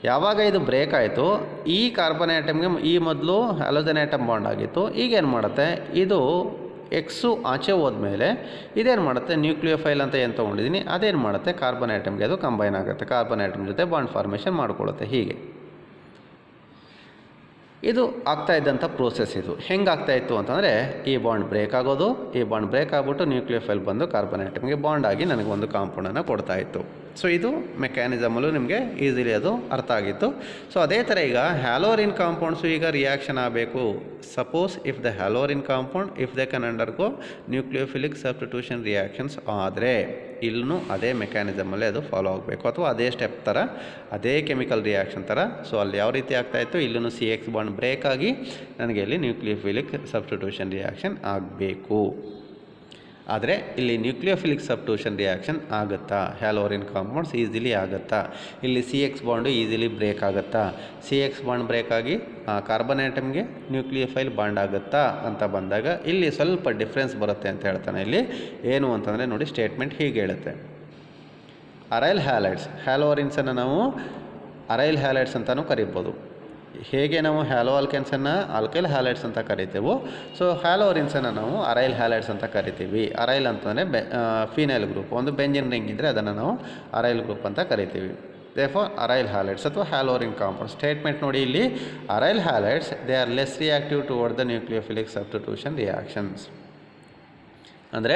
ಯಾವಾಗ ಇದು ಬ್ರೇಕ್ ಆಯಿತು ಈ ಕಾರ್ಬನ್ ಐಟಮ್ಗೆ ಈ ಮೊದಲು ಹ್ಯಾಲೋಜನ್ ಐಟಮ್ ಬಾಂಡ್ ಆಗಿತ್ತು, ಈಗೇನು ಮಾಡುತ್ತೆ ಇದು ಎಕ್ಸು ಆಚೆ ಹೋದ್ಮೇಲೆ ಇದೇನು ಮಾಡುತ್ತೆ ನ್ಯೂಕ್ಲಿಯೋಫೈಲ್ ಅಂತ ಏನು ತೊಗೊಂಡಿದ್ದೀನಿ ಅದೇನು ಮಾಡುತ್ತೆ ಕಾರ್ಬನ್ ಐಟಮ್ಗೆ ಅದು ಕಂಬೈನ್ ಆಗುತ್ತೆ, ಕಾರ್ಬನ್ ಐಟಮ್ ಜೊತೆ ಬಾಂಡ್ ಫಾರ್ಮೇಷನ್ ಮಾಡ್ಕೊಳ್ಳುತ್ತೆ. ಹೀಗೆ ಇದು ಆಗ್ತಾ ಇದ್ದಂಥ ಪ್ರೋಸೆಸ್ ಇದು ಹೆಂಗೆ ಆಗ್ತಾಯಿತ್ತು ಅಂತಂದರೆ ಈ ಬಾಂಡ್ ಬ್ರೇಕ್ ಆಗೋದು, ಈ ಬಾಂಡ್ ಬ್ರೇಕ್ ಆಗಿಬಿಟ್ಟು ನ್ಯೂಕ್ಲಿಯೋಫೈಲ್ ಬಂದು ಕಾರ್ಬನ್ ಆಟಮ್ಗೆ ಬಾಂಡ್ ಆಗಿ ನನಗೊಂದು ಕಾಂಪೌಂಡನ್ನು ಕೊಡ್ತಾ ಇತ್ತು. ಸೊ ಇದು ಮೆಕ್ಯಾನಿಸಮಲ್ಲೂ ನಿಮಗೆ ಈಸಿಲಿ ಅದು ಅರ್ಥ ಆಗಿತ್ತು. ಸೊ ಅದೇ ಥರ ಈಗ ಹ್ಯಾಲೋರಿನ್ ಕಾಂಪೌಂಡ್ಸು ಈಗ ರಿಯಾಕ್ಷನ್ ಆಗಬೇಕು. Suppose if the haloarene compound if they can undergo nucleophilic substitution reactions ಆದರೆ ಇಲ್ಲೂ ಅದೇ ಮೆಕ್ಯಾನಿಸಮಲ್ಲೇ ಅದು ಫಾಲೋ ಆಗಬೇಕು, ಅಥವಾ ಅದೇ ಸ್ಟೆಪ್ ಥರ ಅದೇ ಕೆಮಿಕಲ್ ರಿಯಾಕ್ಷನ್ ಥರ. ಸೊ ಅಲ್ಲಿ ಯಾವ ರೀತಿ ಆಗ್ತಾಯಿತ್ತು, ಇಲ್ಲೂ CX ಬಾಂಡ್ ಬ್ರೇಕ್ ಆಗಿ ನನಗೆ ಇಲ್ಲಿ ನ್ಯೂಕ್ಲಿಯೋಫಿಲಿಕ್ ಸಬ್ಸ್ಟಿಟ್ಯೂಷನ್ ರಿಯಾಕ್ಷನ್ ಆಗಬೇಕು. ಆದರೆ ಇಲ್ಲಿ ನ್ಯೂಕ್ಲಿಯೋಫಿಲಿಕ್ ಸಬ್ಸ್ಟಿಟ್ಯೂಷನ್ ರಿಯಾಕ್ಷನ್ ಆಗುತ್ತಾ, ಹ್ಯಾಲೋರಿನ್ ಕಾಂಪೌಂಡ್ಸ್ ಈಸಿಲಿ ಆಗುತ್ತಾ, ಇಲ್ಲಿ CX ಬಾಂಡು ಈಸಿಲಿ ಬ್ರೇಕ್ ಆಗುತ್ತಾ, CX ಬಾಂಡ್ ಬ್ರೇಕ್ ಆಗಿ ಕಾರ್ಬನ್ ಆಟಮ್ಗೆ ನ್ಯೂಕ್ಲಿಯೋಫೈಲ್ ಬಾಂಡ್ ಆಗುತ್ತಾ ಅಂತ ಬಂದಾಗ ಇಲ್ಲಿ ಸ್ವಲ್ಪ ಡಿಫ್ರೆನ್ಸ್ ಬರುತ್ತೆ ಅಂತ ಹೇಳ್ತಾನೆ. ಇಲ್ಲಿ ಏನು ಅಂತಂದರೆ ನೋಡಿ, ಸ್ಟೇಟ್ಮೆಂಟ್ ಹೀಗೆ ಹೇಳುತ್ತೆ, ಅರೈಲ್ ಹ್ಯಾಲೈಡ್ಸ್, ಹ್ಯಾಲೋರಿನ್ಸನ್ನು ನಾವು ಅರೈಲ್ ಹ್ಯಾಲೈಡ್ಸ್ ಅಂತಲೂ ಕರಿಬೋದು. ಹೇಗೆ ನಾವು ಹ್ಯಾಲೋ ಆಲ್ಕೆನ್ಸನ್ನು ಆಲ್ಕೈಲ್ ಹ್ಯಾಲೈಡ್ಸ್ ಅಂತ ಕರಿತೇವೋ, ಸೊ ಹ್ಯಾಲೋರಿನ್ಸನ್ನು ನಾವು ಅರೈಲ್ ಹ್ಯಾಲೈಡ್ಸ್ ಅಂತ ಕರಿತೀವಿ. ಅರೈಲ್ ಅಂತಂದರೆ ಫಿನೈಲ್ ಗ್ರೂಪ್, ಒಂದು ಬೆಂಜಿನ್ ರಿಂಗ್ ಇದ್ದರೆ ಅದನ್ನು ನಾವು ಅರೈಲ್ ಗ್ರೂಪ್ ಅಂತ ಕರಿತೀವಿ. therefore ಅರೈಲ್ ಹ್ಯಾಲೈಡ್ಸ್ ಅಥವಾ ಹ್ಯಾಲೋರಿನ್ ಕಾಂಪೌಂಡ್. ಸ್ಟೇಟ್ಮೆಂಟ್ ನೋಡಿ, ಇಲ್ಲಿ aryl halides they are less reactive toward the nucleophilic substitution reactions. ಅಂದರೆ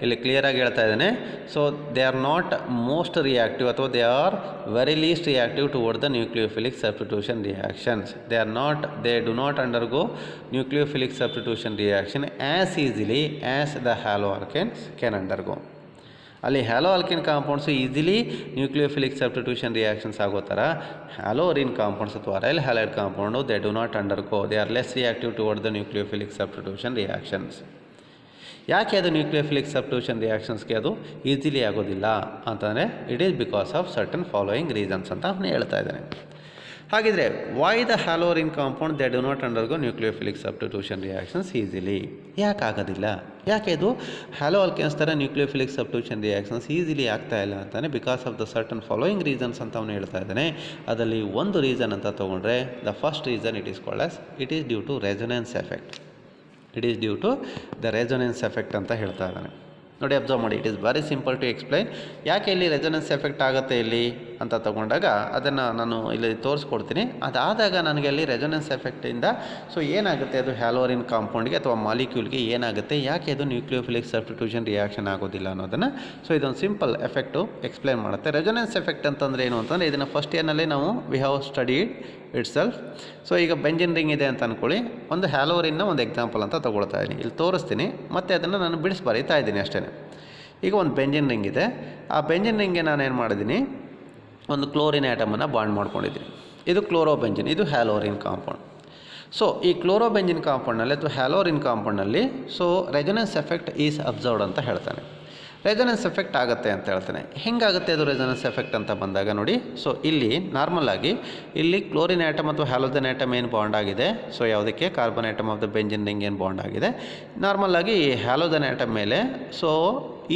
ಇಲ್ಲಿ ಕ್ಲಿಯರಾಗಿ ಹೇಳ್ತಾ ಇದ್ದಾನೆ, so they are not most reactive ಅಥವಾ they are very least reactive toward the nucleophilic substitution reactions. They do not undergo nucleophilic substitution reaction as easily as the halo alkanes can undergo. ಅಲ್ಲಿ halo alkane compounds easily nucleophilic substitution reactions ಆಗೋ ಥರ haloarene compounds ಅಥವಾ aryl halide compound they do not undergo, they are less reactive toward the nucleophilic substitution reactions. ಯಾಕೆ ಅದು nucleophilic substitution ರಿಯಾಕ್ಷನ್ಸ್ಗೆ ಅದು easily ಆಗೋದಿಲ್ಲ ಅಂತಂದರೆ it is because of certain following reasons ಅಂತ ಅವನು ಹೇಳ್ತಾ ಇದ್ದಾನೆ. ಹಾಗಿದ್ರೆ why the haloarene compound they do not undergo nucleophilic substitution reactions easily, ಯಾಕೆ ಆಗೋದಿಲ್ಲ, ಯಾಕೆ ಇದು ಹ್ಯಾಲೋ ಆಲ್ಕೆನ್ಸ್ ಥರ ನ್ಯೂಕ್ಲಿಯೋಫಿಲಿಕ್ ಸಬ್ಸ್ಟಿಟ್ಯೂಷನ್ ರಿಯಾಕ್ಷನ್ಸ್ ಈಸಿಲಿ ಆಗ್ತಾ ಇಲ್ಲ ಅಂತಾನೆ because of the certain following reasons ಅಂತ ಅವನು ಹೇಳ್ತಾ ಇದ್ದಾನೆ. ಅದರಲ್ಲಿ ಒಂದು ರೀಸನ್ ಅಂತ ತೊಗೊಂಡ್ರೆ the first reason it is called as it is due to resonance effect. It is due to the resonance effect ಅಂತ ಹೇಳ್ತಾ ಇದ್ದಾನೆ. ನೋಡಿ ಅಬ್ಸರ್ವ್ ಮಾಡಿ, it is very simple to explain. ಯಾಕೆ ಇಲ್ಲಿ ರೆಸೊನೆನ್ಸ್ ಎಫೆಕ್ಟ್ ಆಗುತ್ತೆ ಇಲ್ಲಿ ಅಂತ ತಗೊಂಡಾಗ ಅದನ್ನು ನಾನು ಇಲ್ಲಿ ತೋರಿಸ್ಕೊಡ್ತೀನಿ. ಅದಾದಾಗ ನನಗೆ ಅಲ್ಲಿ ರೆಸೊನೆನ್ಸ್ ಎಫೆಕ್ಟಿಂದ ಸೊ ಏನಾಗುತ್ತೆ, ಅದು ಹ್ಯಾಲೋರಿನ್ ಕಾಂಪೌಂಡ್ಗೆ ಅಥವಾ ಮಾಲಿಕ್ಯೂಲ್ಗೆ ಏನಾಗುತ್ತೆ, ಯಾಕೆ ಅದು ನ್ಯೂಕ್ಲಿಯೋಫಿಲಿಕ್ ಸಬ್ಸ್ಟಿಟ್ಯೂಷನ್ ರಿಯಾಕ್ಷನ್ ಆಗೋದಿಲ್ಲ ಅನ್ನೋದನ್ನು ಸೊ ಇದೊಂದು ಸಿಂಪಲ್ ಎಫೆಕ್ಟು ಎಕ್ಸ್ಪ್ಲೈನ್ ಮಾಡುತ್ತೆ. ರೆಸೊನೆನ್ಸ್ ಎಫೆಕ್ಟ್ ಅಂತಂದರೆ ಏನು ಅಂತಂದರೆ ಇದನ್ನು ಫಸ್ಟ್ ಇಯರ್ನಲ್ಲಿ ನಾವು we have studied it self. So ಈಗ ಬೆಂಜಿನ್ ರಿಂಗ್ ಇದೆ ಅಂತ ಅಂದ್ಕೊಳ್ಳಿ, ಒಂದು ಹ್ಯಾಲೋರಿನ್ನ ಒಂದು ಎಕ್ಸಾಂಪಲ್ ಅಂತ ತೊಗೊಳ್ತಾ ಇದ್ದೀನಿ, ಇಲ್ಲಿ ತೋರಿಸ್ತೀನಿ, ಮತ್ತು ಅದನ್ನು ನಾನು ಬಿಡಿಸಿ ಬರೀತಾ ಇದ್ದೀನಿ ಅಷ್ಟೇ. ಈಗ ಒಂದು ಬೆಂಜಿನ್ ರಿಂಗ್ ಇದೆ, ಆ ಬೆಂಜಿನ್ ರಿಂಗ್ಗೆ ನಾನು ಏನು ಮಾಡಿದ್ದೀನಿ, ಒಂದು ಕ್ಲೋರಿನ್ ಆಟಮನ್ನು ಬಾಂಡ್ ಮಾಡ್ಕೊಂಡಿದ್ದೀನಿ. ಇದು ಕ್ಲೋರೋಬೆಂಜಿನ್, ಇದು ಹ್ಯಾಲೋರಿನ್ ಕಾಂಪೌಂಡ್. ಸೊ ಈ ಕ್ಲೋರೋಬೆಂಜಿನ್ ಕಾಂಪೌಂಡ್ನಲ್ಲಿ ಅಥವಾ ಹ್ಯಾಲೋರಿನ್ ಕಾಂಪೌಂಡ್ನಲ್ಲಿ so resonance effect is observed ಅಂತ ಹೇಳ್ತಾನೆ. ರೆಸೊನೆನ್ಸ್ ಎಫೆಕ್ಟ್ ಆಗುತ್ತೆ ಅಂತ ಹೇಳ್ತಾನೆ. ಹೆಂಗಾಗುತ್ತೆ ಅದು ರೆಸೊನೆನ್ಸ್ ಎಫೆಕ್ಟ್ ಅಂತ ಬಂದಾಗ ನೋಡಿ, ಸೊ ಇಲ್ಲಿ ನಾರ್ಮಲಾಗಿ ಇಲ್ಲಿ ಕ್ಲೋರಿನ್ ಆಟಮ್ ಅಥವಾ ಹ್ಯಾಲೋಜನ್ ಆಟಮ್ ಏನು ಬಾಂಡ್ ಆಗಿದೆ, ಸೊ ಯಾವುದಕ್ಕೆ carbon atom of the benzene ring ಏನು ಬಾಂಡ್ ಆಗಿದೆ, ನಾರ್ಮಲಾಗಿ ಹ್ಯಾಲೋಜನ್ ಆಟಮ್ ಮೇಲೆ ಸೊ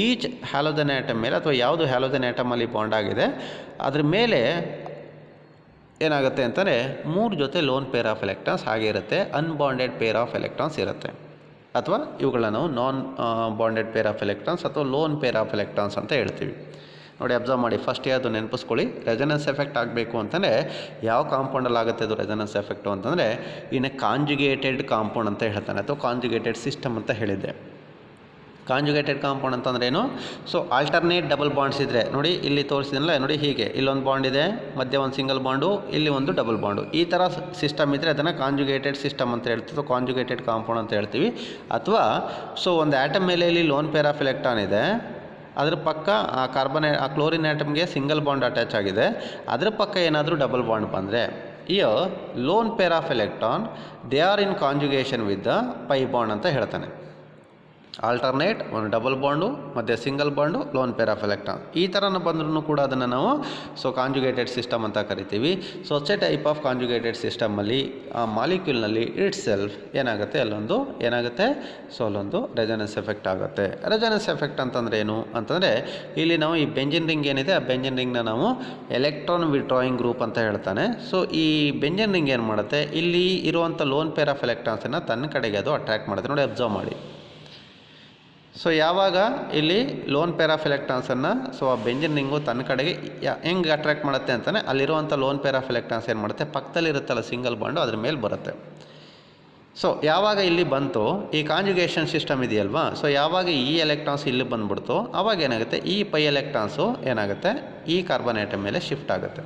ಈಚ್ ಹ್ಯಾಲೋಜನ್ ಆಟಮ್ ಮೇಲೆ ಅಥವಾ ಯಾವುದು ಹ್ಯಾಲೋಜನ್ ಆಟಮಲ್ಲಿ ಬಾಂಡ್ ಆಗಿದೆ ಅದ್ರ ಮೇಲೆ ಏನಾಗುತ್ತೆ ಅಂತಂದರೆ 3 ಜೊತೆ ಲೋನ್ ಪೇರ್ ಆಫ್ ಎಲೆಕ್ಟ್ರಾನ್ಸ್ ಹಾಗೆ ಇರುತ್ತೆ, ಅನ್ಬಾಂಡೆಡ್ ಪೇರ್ ಆಫ್ ಎಲೆಕ್ಟ್ರಾನ್ಸ್ ಇರುತ್ತೆ, ಅಥವಾ ಇವುಗಳನ್ನ ನಾವು ನಾನ್ ಬಾಂಡೆಡ್ ಪೇರ್ ಆಫ್ ಎಲೆಕ್ಟ್ರಾನ್ಸ್ ಅಥವಾ ಲೋನ್ ಪೇರ್ ಆಫ್ ಎಲೆಕ್ಟ್ರಾನ್ಸ್ ಅಂತ ಹೇಳ್ತೀವಿ. ನೋಡಿ ಅಬ್ಸರ್ವ್ ಮಾಡಿ, ಫಸ್ಟ್ ಅದು ನೆನಪಿಸ್ಕೊಳ್ಳಿ. ರೆಸೊನೆನ್ಸ್ ಎಫೆಕ್ಟ್ ಆಗಬೇಕು ಅಂತಂದರೆ ಯಾವ ಕಾಂಪೌಂಡಲ್ಲಿ ಆಗುತ್ತೆ ಅದು ರೆಸೊನೆನ್ಸ್ ಎಫೆಕ್ಟು ಅಂತಂದರೆ ಇನ್ನು ಕಾಂಜುಗೇಟೆಡ್ ಕಾಂಪೌಂಡ್ ಅಂತ ಹೇಳ್ತಾನೆ, ಅಥವಾ ಕಾಂಜುಗೇಟೆಡ್ ಸಿಸ್ಟಮ್ ಅಂತ ಹೇಳಿದ್ದೆ. ಕಾಂಜುಗೇಟೆಡ್ ಕಾಂಪೌಂಡ್ ಅಂತಂದ್ರೇನು, ಸೊ ಆಲ್ಟರ್ನೇಟ್ ಡಬಲ್ ಬಾಂಡ್ಸ್ ಇದ್ದರೆ ನೋಡಿ, ಇಲ್ಲಿ ತೋರಿಸಿದ್ನಲ್ಲ ನೋಡಿ, ಹೀಗೆ ಇಲ್ಲೊಂದು ಬಾಂಡ್ ಇದೆ, ಮಧ್ಯೆ ಒಂದು ಸಿಂಗಲ್ ಬಾಂಡು, ಇಲ್ಲಿ ಒಂದು ಡಬಲ್ ಬಾಂಡು, ಈ ಥರ ಸಿಸ್ಟಮ್ ಇದ್ದರೆ ಅದನ್ನು ಕಾಂಜುಗೇಟೆಡ್ ಸಿಸ್ಟಮ್ ಅಂತ ಹೇಳ್ತೀವಿ, ಅಥವಾ ಕಾಂಜುಗೇಟೆಡ್ ಕಾಂಪೌಂಡ್ ಅಂತ ಹೇಳ್ತೀವಿ. ಅಥವಾ ಸೊ ಒಂದು ಆಟಮ್ ಮೇಲೆ ಇಲ್ಲಿ ಲೋನ್ ಪೇರ್ ಆಫ್ ಎಲೆಕ್ಟ್ರಾನ್ ಇದೆ, ಅದ್ರ ಪಕ್ಕ ಆ ಕ್ಲೋರಿನ್ ಆಟಮ್ಗೆ ಸಿಂಗಲ್ ಬಾಂಡ್ ಅಟ್ಯಾಚ್ ಆಗಿದೆ, ಅದ್ರ ಪಕ್ಕ ಏನಾದರೂ ಡಬಲ್ ಬಾಂಡ್ ಬಂದರೆ here lone pair of electron they are in conjugation with the pi bond ಅಂತ ಹೇಳ್ತಾನೆ. ಆಲ್ಟರ್ನೇಟ್ ಒಂದು ಡಬಲ್ ಬಾಂಡು ಮತ್ತು single bond lone pair of electron ಈ ಥರನ ಬಂದ್ರೂ ಕೂಡ ಅದನ್ನು ನಾವು ಸೊ ಕಾಂಜುಗೇಟೆಡ್ ಸಿಸ್ಟಮ್ ಅಂತ ಕರಿತೀವಿ. ಸೊ ಅಚ್ಚೆ ಟೈಪ್ ಆಫ್ ಕಾಂಜುಗೇಟೆಡ್ ಸಿಸ್ಟಮಲ್ಲಿ ಆ ಮಾಲಿಕ್ಯೂಲ್ನಲ್ಲಿ ಇಟ್ ಸೆಲ್ಫ್ ಏನಾಗುತ್ತೆ, ಸೊ ಅಲ್ಲೊಂದು ರೆಸೊನೆನ್ಸ್ ಎಫೆಕ್ಟ್ ಆಗುತ್ತೆ. ರೆಸೊನೆನ್ಸ್ ಎಫೆಕ್ಟ್ ಅಂತಂದರೆ ಏನು ಅಂತಂದರೆ ಇಲ್ಲಿ ನಾವು ಈ ಬೆಂಜಿನ್ ರಿಂಗ್ ಏನಿದೆ, ಆ ಬೆಂಜಿನ್ ರಿಂಗ್ನ ನಾವು ಎಲೆಕ್ಟ್ರಾನ್ ವಿಡ್ರಾಯಿಂಗ್ ಗ್ರೂಪ್ ಅಂತ ಹೇಳ್ತಾನೆ. ಸೊ ಈ ಬೆಂಜಿನ್ ರಿಂಗ್ ಏನು ಮಾಡುತ್ತೆ, ಇಲ್ಲಿ ಇರುವಂಥ ಲೋನ್ ಪೇರ್ ಆಫ್ ಎಲೆಕ್ಟ್ರಾನ್ಸನ್ನು ತನ್ನ ಕಡೆಗೆ ಅದು ಅಟ್ರ್ಯಾಕ್ಟ್ ಮಾಡುತ್ತೆ. ನೋಡಿ ಅಬ್ಸರ್ವ್ ಮಾಡಿ, ಸೊ ಯಾವಾಗ ಇಲ್ಲಿ ಲೋನ್ ಪೇರ್ ಆಫ್ ಎಲೆಕ್ಟ್ರಾನ್ಸನ್ನು ಸೊ ಆ ಬೆಂಜಿನ್ ರಿಂಗು ತನ್ನ ಕಡೆಗೆ ಹೆಂಗೆ ಅಟ್ರಾಕ್ಟ್ ಮಾಡುತ್ತೆ ಅಂತಲೇ ಅಲ್ಲಿರುವಂಥ ಲೋನ್ ಪೇರ್ ಆಫ್ ಎಲೆಕ್ಟ್ರಾನ್ಸ್ ಏನು ಮಾಡುತ್ತೆ, ಪಕ್ಕದಲ್ಲಿರುತ್ತಲ್ಲ ಸಿಂಗಲ್ ಬಾಂಡು ಅದ್ರ ಮೇಲೆ ಬರುತ್ತೆ. ಸೊ ಯಾವಾಗ ಇಲ್ಲಿ ಬಂತು ಈ ಕಾಂಜುಗೇಷನ್ ಸಿಸ್ಟಮ್ ಇದೆಯಲ್ವಾ, ಸೊ ಯಾವಾಗ ಈ ಎಲೆಕ್ಟ್ರಾನ್ಸ್ ಇಲ್ಲಿ ಬಂದುಬಿಡ್ತು ಆವಾಗ ಏನಾಗುತ್ತೆ, ಈ ಪೈ ಎಲೆಕ್ಟ್ರಾನ್ಸು ಏನಾಗುತ್ತೆ ಈ ಕಾರ್ಬನ್ ಆಟಮ್ ಮೇಲೆ ಶಿಫ್ಟ್ ಆಗುತ್ತೆ.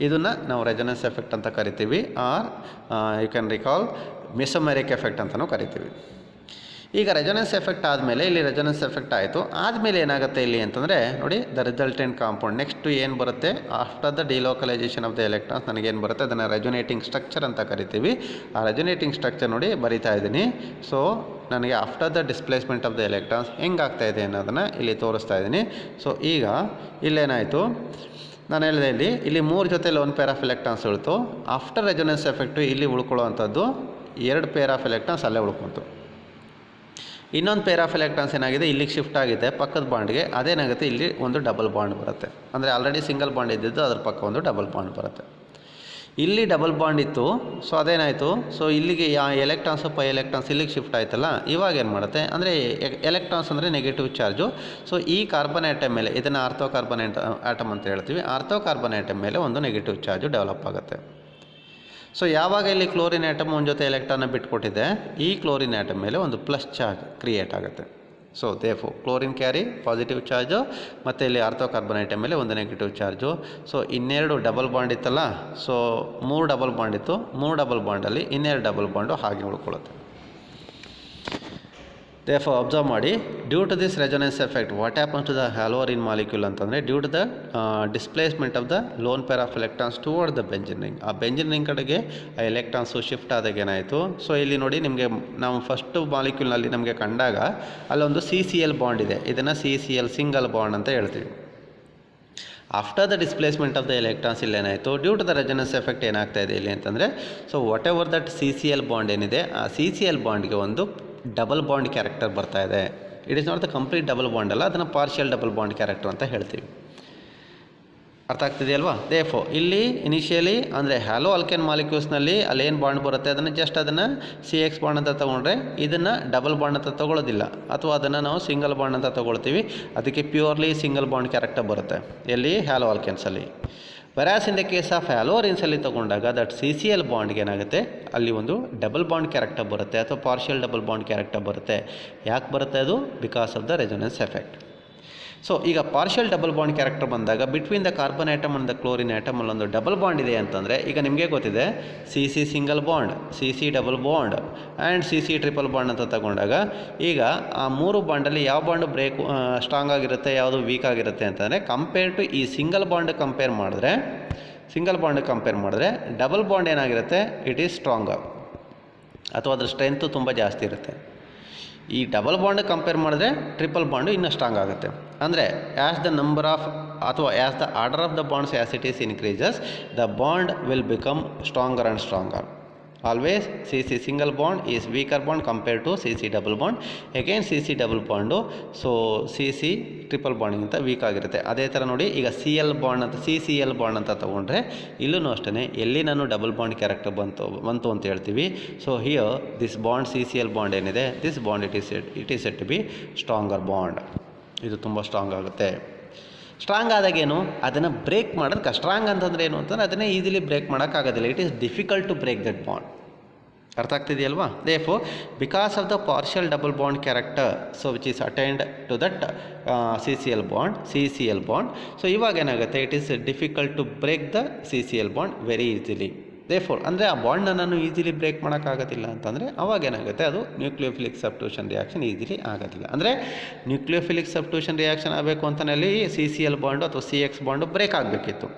ಇದನ್ನು ನಾವು ರೆಸೊನೆನ್ಸ್ ಎಫೆಕ್ಟ್ ಅಂತ ಕರಿತೀವಿ, or you can recall mesomeric effect ಅಂತಲೂ ಕರಿತೀವಿ. ಈಗ ರೆಸೊನೆನ್ಸ್ ಎಫೆಕ್ಟ್ ಆದಮೇಲೆ ಇಲ್ಲಿ ರೆಸೊನೆನ್ಸ್ ಎಫೆಕ್ಟ್ ಆಯಿತು ಆದಮೇಲೆ ಏನಾಗುತ್ತೆ ಇಲ್ಲಿ ಅಂತಂದರೆ ನೋಡಿ, ದ ರಿಸಲ್ಟೆಂಟ್ ಕಾಂಪೌಂಡ್ ನೆಕ್ಸ್ಟ್ ಏನು ಬರುತ್ತೆ after the delocalisation of the electrons ನನಗೇನು ಬರುತ್ತೆ ಅದನ್ನು ರೆಸೊನೇಟಿಂಗ್ ಸ್ಟ್ರಕ್ಚರ್ ಅಂತ ಕರಿತೀವಿ. ಆ ರೆಸೊನೇಟಿಂಗ್ ಸ್ಟ್ರಕ್ಚರ್ ನೋಡಿ ಬರಿತಾ ಇದ್ದೀನಿ. ಸೊ ನನಗೆ after the displacement of the electrons ಹೆಂಗಾಗ್ತಾ ಇದೆ ಅನ್ನೋದನ್ನು ಇಲ್ಲಿ ತೋರಿಸ್ತಾ ಇದ್ದೀನಿ. ಸೊ ಈಗ ಇಲ್ಲೇನಾಯಿತು, ನಾನು ಹೇಳಿದೆ ಇಲ್ಲಿ 3 ಜೊತೆ ಲೋನ್ ಪೇರ್ ಆಫ್ ಎಲೆಕ್ಟ್ರಾನ್ಸ್ ಉಳಿತು. ಆಫ್ಟರ್ ರೆಸೊನೆನ್ಸ್ ಎಫೆಕ್ಟು ಇಲ್ಲಿ ಉಳ್ಕೊಳ್ಳೋವಂಥದ್ದು 2 ಪೇರ್ ಆಫ್ ಎಲೆಕ್ಟ್ರಾನ್ಸ್ ಅಲ್ಲೇ ಉಳ್ಕೊತು. ಇನ್ನೊಂದು ಪೇರ್ ಆಫ್ ಎಲೆಕ್ಟ್ರಾನ್ಸ್ ಏನಾಗಿದೆ ಇಲ್ಲಿಗೆ ಶಿಫ್ಟ್ ಆಗಿದೆ ಪಕ್ಕದ ಬಾಂಡ್ಗೆ, ಅದೇನಾಗುತ್ತೆ ಇಲ್ಲಿ ಒಂದು ಡಬಲ್ ಬಾಂಡ್ ಬರುತ್ತೆ. ಅಂದರೆ ಆಲ್ರೆಡಿ ಸಿಂಗಲ್ ಬಾಂಡ್ ಇದ್ದಿದ್ದು ಅದ್ರ ಪಕ್ಕ ಒಂದು ಡಬಲ್ ಬಾಂಡ್ ಬರುತ್ತೆ. ಇಲ್ಲಿ ಡಬಲ್ ಬಾಂಡ್ ಇತ್ತು, ಸೊ ಅದೇನಾಯಿತು, ಸೊ ಇಲ್ಲಿಗೆ ಎಲೆಕ್ಟ್ರಾನ್ಸು ಪೈ ಎಲೆಕ್ಟ್ರಾನ್ಸ್ ಇಲ್ಲಿಗೆ ಶಿಫ್ಟ್ ಆಯ್ತಲ್ಲ, ಇವಾಗ ಏನು ಮಾಡುತ್ತೆ ಅಂದರೆ ಎಲೆಕ್ಟ್ರಾನ್ಸ್ ಅಂದರೆ ನೆಗೆಟಿವ್ ಚಾರ್ಜು. ಸೊ ಈ ಕಾರ್ಬನ್ ಆಟಮ್ ಮೇಲೆ ಇದನ್ನು ಆರ್ಥೋ ಕಾರ್ಬನ್ ಆಟಮ್ ಅಂತ ಹೇಳ್ತೀವಿ. ಆರ್ಥೋ ಕಾರ್ಬನ್ ಆಟಮ್ ಮೇಲೆ ಒಂದು ನೆಗೆಟಿವ್ ಚಾರ್ಜು ಡೆವಲಪ್ ಆಗುತ್ತೆ. ಸೊ ಯಾವಾಗ ಇಲ್ಲಿ ಕ್ಲೋರಿನ್ ಆಟಮ್ ಒಂದು ಜೊತೆ ಎಲೆಕ್ಟ್ರಾನ್ನ ಬಿಟ್ಕೊಟ್ಟಿದೆ, ಈ ಕ್ಲೋರಿನ್ ಆಟಮ್ ಮೇಲೆ ಒಂದು ಪ್ಲಸ್ ಚಾರ್ಜ್ ಕ್ರಿಯೇಟ್ ಆಗುತ್ತೆ. So therefore chlorine carry positive charge ಮತ್ತು ಇಲ್ಲಿ ಆರ್ಥೋ ಕಾರ್ಬನ್ ಆಟಮ್ ಮೇಲೆ ಒಂದು ನೆಗೆಟಿವ್ ಚಾರ್ಜು. ಸೊ ಇನ್ನೆರಡು ಡಬಲ್ ಬಾಂಡ್ ಇತ್ತಲ್ಲ, ಸೊ 3 ಡಬಲ್ ಬಾಂಡ್ ಇತ್ತು, 3 ಡಬಲ್ ಬಾಂಡಲ್ಲಿ ಇನ್ನೆರಡು ಡಬಲ್ ಬಾಂಡು ಹಾಗೆ ಉಳ್ಕೊಳ್ಳುತ್ತೆ. ದೇಫೋ ಅಬ್ಸರ್ವ್ ಮಾಡಿ, due to this resonance effect what happens to the haloarene molecule ಅಂತಂದರೆ due to the displacement of the lone pair of electrons toward the benzene ring. ಆ benzene ring ಕಡೆಗೆ ಆ electrons shift ಆದಾಗ ಏನಾಯಿತು, so ಇಲ್ಲಿ ನೋಡಿ ನಿಮಗೆ ನಾವು ಫಸ್ಟು ಮಾಲಿಕ್ಯೂಲ್ನಲ್ಲಿ ನಮಗೆ ಕಂಡಾಗ ಅಲ್ಲೊಂದು CCl ಬಾಂಡ್ ಇದೆ, ಇದನ್ನು CCl ಸಿಂಗಲ್ ಬಾಂಡ್ ಅಂತ ಹೇಳ್ತೀವಿ. After the displacement of the electrons ಇಲ್ಲೇನಾಯಿತು, due to the resonance effect ಏನಾಗ್ತಾ ಇದೆ ಇಲ್ಲಿ ಅಂತಂದರೆ, so whatever that CCl bond ಏನಿದೆ ಆ CCl ಬಾಂಡ್ಗೆ ಒಂದು ಡಬಲ್ ಬಾಂಡ್ ಕ್ಯಾರೆಕ್ಟರ್ ಬರ್ತಾ ಇದೆ. It is not the complete double bond ಅಲ್ಲ, ಅದನ್ನು ಪಾರ್ಷಿಯಲ್ ಡಬಲ್ ಬಾಂಡ್ ಕ್ಯಾರೆಕ್ಟರ್ ಅಂತ ಹೇಳ್ತೀವಿ. ಅರ್ಥ ಆಗ್ತಿದೆಯಲ್ವಾ? ದೇಫೋ ಇಲ್ಲಿ ಇನಿಷಿಯಲಿ ಅಂದರೆ ಹ್ಯಾಲೋ ಆಲ್ಕೇನ್ ಮಾಲಿಕ್ಯೂಲ್ಸ್ನಲ್ಲಿ ಅಲ್ಲೇನು ಬಾಂಡ್ ಬರುತ್ತೆ ಅದನ್ನು ಜಸ್ಟ್ ಅದನ್ನು CX ಬಾಂಡ್ ಅಂತ ತೊಗೊಂಡ್ರೆ ಇದನ್ನು ಡಬಲ್ ಬಾಂಡ್ ಅಂತ ತೊಗೊಳ್ಳೋದಿಲ್ಲ, ಅಥವಾ ಅದನ್ನು ನಾವು ಸಿಂಗಲ್ ಬಾಂಡ್ ಅಂತ ತೊಗೊಳ್ತೀವಿ. ಅದಕ್ಕೆ ಪ್ಯೂರ್ಲಿ ಸಿಂಗಲ್ ಬಾಂಡ್ ಕ್ಯಾರೆಕ್ಟರ್ ಬರುತ್ತೆ ಎಲ್ಲಿ ಹ್ಯಾಲೋ ಆಲ್ಕೇನ್ಸಲ್ಲಿ. Whereas in the case of ಹ್ಯಾಲೋರಿನ್ಸಲ್ಲಿ ತೊಗೊಂಡಾಗ ದಟ್ CCl ಬಾಂಡ್ಗೆ ಏನಾಗುತ್ತೆ ಅಲ್ಲಿ ಒಂದು ಡಬಲ್ ಬಾಂಡ್ ಕ್ಯಾರೆಕ್ಟರ್ ಬರುತ್ತೆ ಅಥವಾ ಪಾರ್ಷಿಯಲ್ ಡಬಲ್ ಬಾಂಡ್ ಕ್ಯಾರೆಕ್ಟರ್ ಬರುತ್ತೆ. ಯಾಕೆ ಬರುತ್ತೆ ಅದು? Because of the resonance effect. So ಈಗ ಪಾರ್ಷಿಯಲ್ ಡಬಲ್ ಬಾಂಡ್ ಕ್ಯಾರೆಕ್ಟರ್ ಬಂದಾಗ between the carbon atom and the chlorine atom ಅಲ್ಲೊಂದು ಡಬಲ್ ಬಾಂಡ್ ಇದೆ ಅಂತಂದರೆ, ಈಗ ನಿಮಗೆ ಗೊತ್ತಿದೆ CC single bond, CC double bond and CC triple bond ಅಂತ ತಗೊಂಡಾಗ ಈಗ ಆ 3 ಬಾಂಡಲ್ಲಿ ಯಾವ ಬಾಂಡು ಸ್ಟ್ರಾಂಗ್ ಆಗಿರುತ್ತೆ, ಯಾವುದು ವೀಕ್ ಆಗಿರುತ್ತೆ ಅಂತಂದರೆ ಕಂಪೇರ್ ಟು ಈ ಸಿಂಗಲ್ ಬಾಂಡ್ ಕಂಪೇರ್ ಮಾಡಿದ್ರೆ ಡಬಲ್ ಬಾಂಡ್ ಏನಾಗಿರುತ್ತೆ, ಇಟ್ ಈಸ್ ಸ್ಟ್ರಾಂಗರ್ ಅಥವಾ ಅದ್ರ ಸ್ಟ್ರೆಂತು ತುಂಬ ಜಾಸ್ತಿ ಇರುತ್ತೆ. ಈ ಡಬಲ್ ಬಾಂಡ್ ಕಂಪೇರ್ ಮಾಡಿದ್ರೆ ಟ್ರಿಪಲ್ ಬಾಂಡು ಇನ್ನೂ ಸ್ಟ್ರಾಂಗ್ ಆಗುತ್ತೆ. ಅಂದರೆ ಆ್ಯಸ್ ದ ನಂಬರ್ ಆಫ್ ಅಥವಾ as the order of the bonds as it is increases the bond will become stronger and stronger. Always CC single bond is weaker bond compare to CC double bond. Again CC double bond so CC triple ಬಾಂಡಿಗಿಂತ weak ಆಗಿರುತ್ತೆ. ಅದೇ ಥರ ನೋಡಿ ಈಗ CCl bond ಅಂತ ತೊಗೊಂಡ್ರೆ ಇಲ್ಲೂ ಅಷ್ಟೇ ಎಲ್ಲಿ ನಾನು ಡಬಲ್ ಬಾಂಡ್ ಕ್ಯಾರೆಕ್ಟರ್ ಬಂತು ಅಂತ ಹೇಳ್ತೀವಿ. So here this bond CCl bond ಏನಿದೆ, this bond it is set to be stronger bond. ಇದು ತುಂಬ ಸ್ಟ್ರಾಂಗ್ ಆಗುತ್ತೆ. ಸ್ಟ್ರಾಂಗ್ ಆದಾಗೇನು ಅದನ್ನು ಬ್ರೇಕ್ ಮಾಡೋದು ಸ್ಟ್ರಾಂಗ್ ಅಂತಂದರೆ ಏನು ಅಂತಂದರೆ ಅದನ್ನೇ ಈಸಿಲಿ ಬ್ರೇಕ್ ಮಾಡೋಕ್ಕಾಗೋದಿಲ್ಲ. It is difficult to break that bond. ಅರ್ಥ ಆಗ್ತಿದೆಯಲ್ವಾ? Therefore because of the partial double bond character so which is attained to that CCl bond. So ಇವಾಗ ಏನಾಗುತ್ತೆ, it is difficult to break the CCl bond very easily. Therefore ಅಂದರೆ ಆ ಬಾಂಡ್ನ ನಾನು easily break ಮಾಡೋಕ್ಕಾಗೋದಿಲ್ಲ ಅಂತಂದರೆ ಅವಾಗ ಏನಾಗುತ್ತೆ, ಅದು ನ್ಯೂಕ್ಲಿಯೋಫಿಲಿಕ್ ಸಬ್ಸ್ಟಿಟ್ಯೂಷನ್ ರಿಯಾಕ್ಷನ್ ಈಸಿಲಿ ಆಗೋದಿಲ್ಲ. ಅಂದರೆ ನ್ಯೂಕ್ಲಿಯೋಫಿಲಿಕ್ ಸಬ್ಸ್ಟಿಟ್ಯೂಷನ್ ರಿಯಾಕ್ಷನ್ ಆಗಬೇಕು ಅಂತಲೇ CCl ಬಾಂಡು ಅಥವಾ CX ಬಾಂಡು ಬ್ರೇಕ್ ಆಗಬೇಕಿತ್ತು.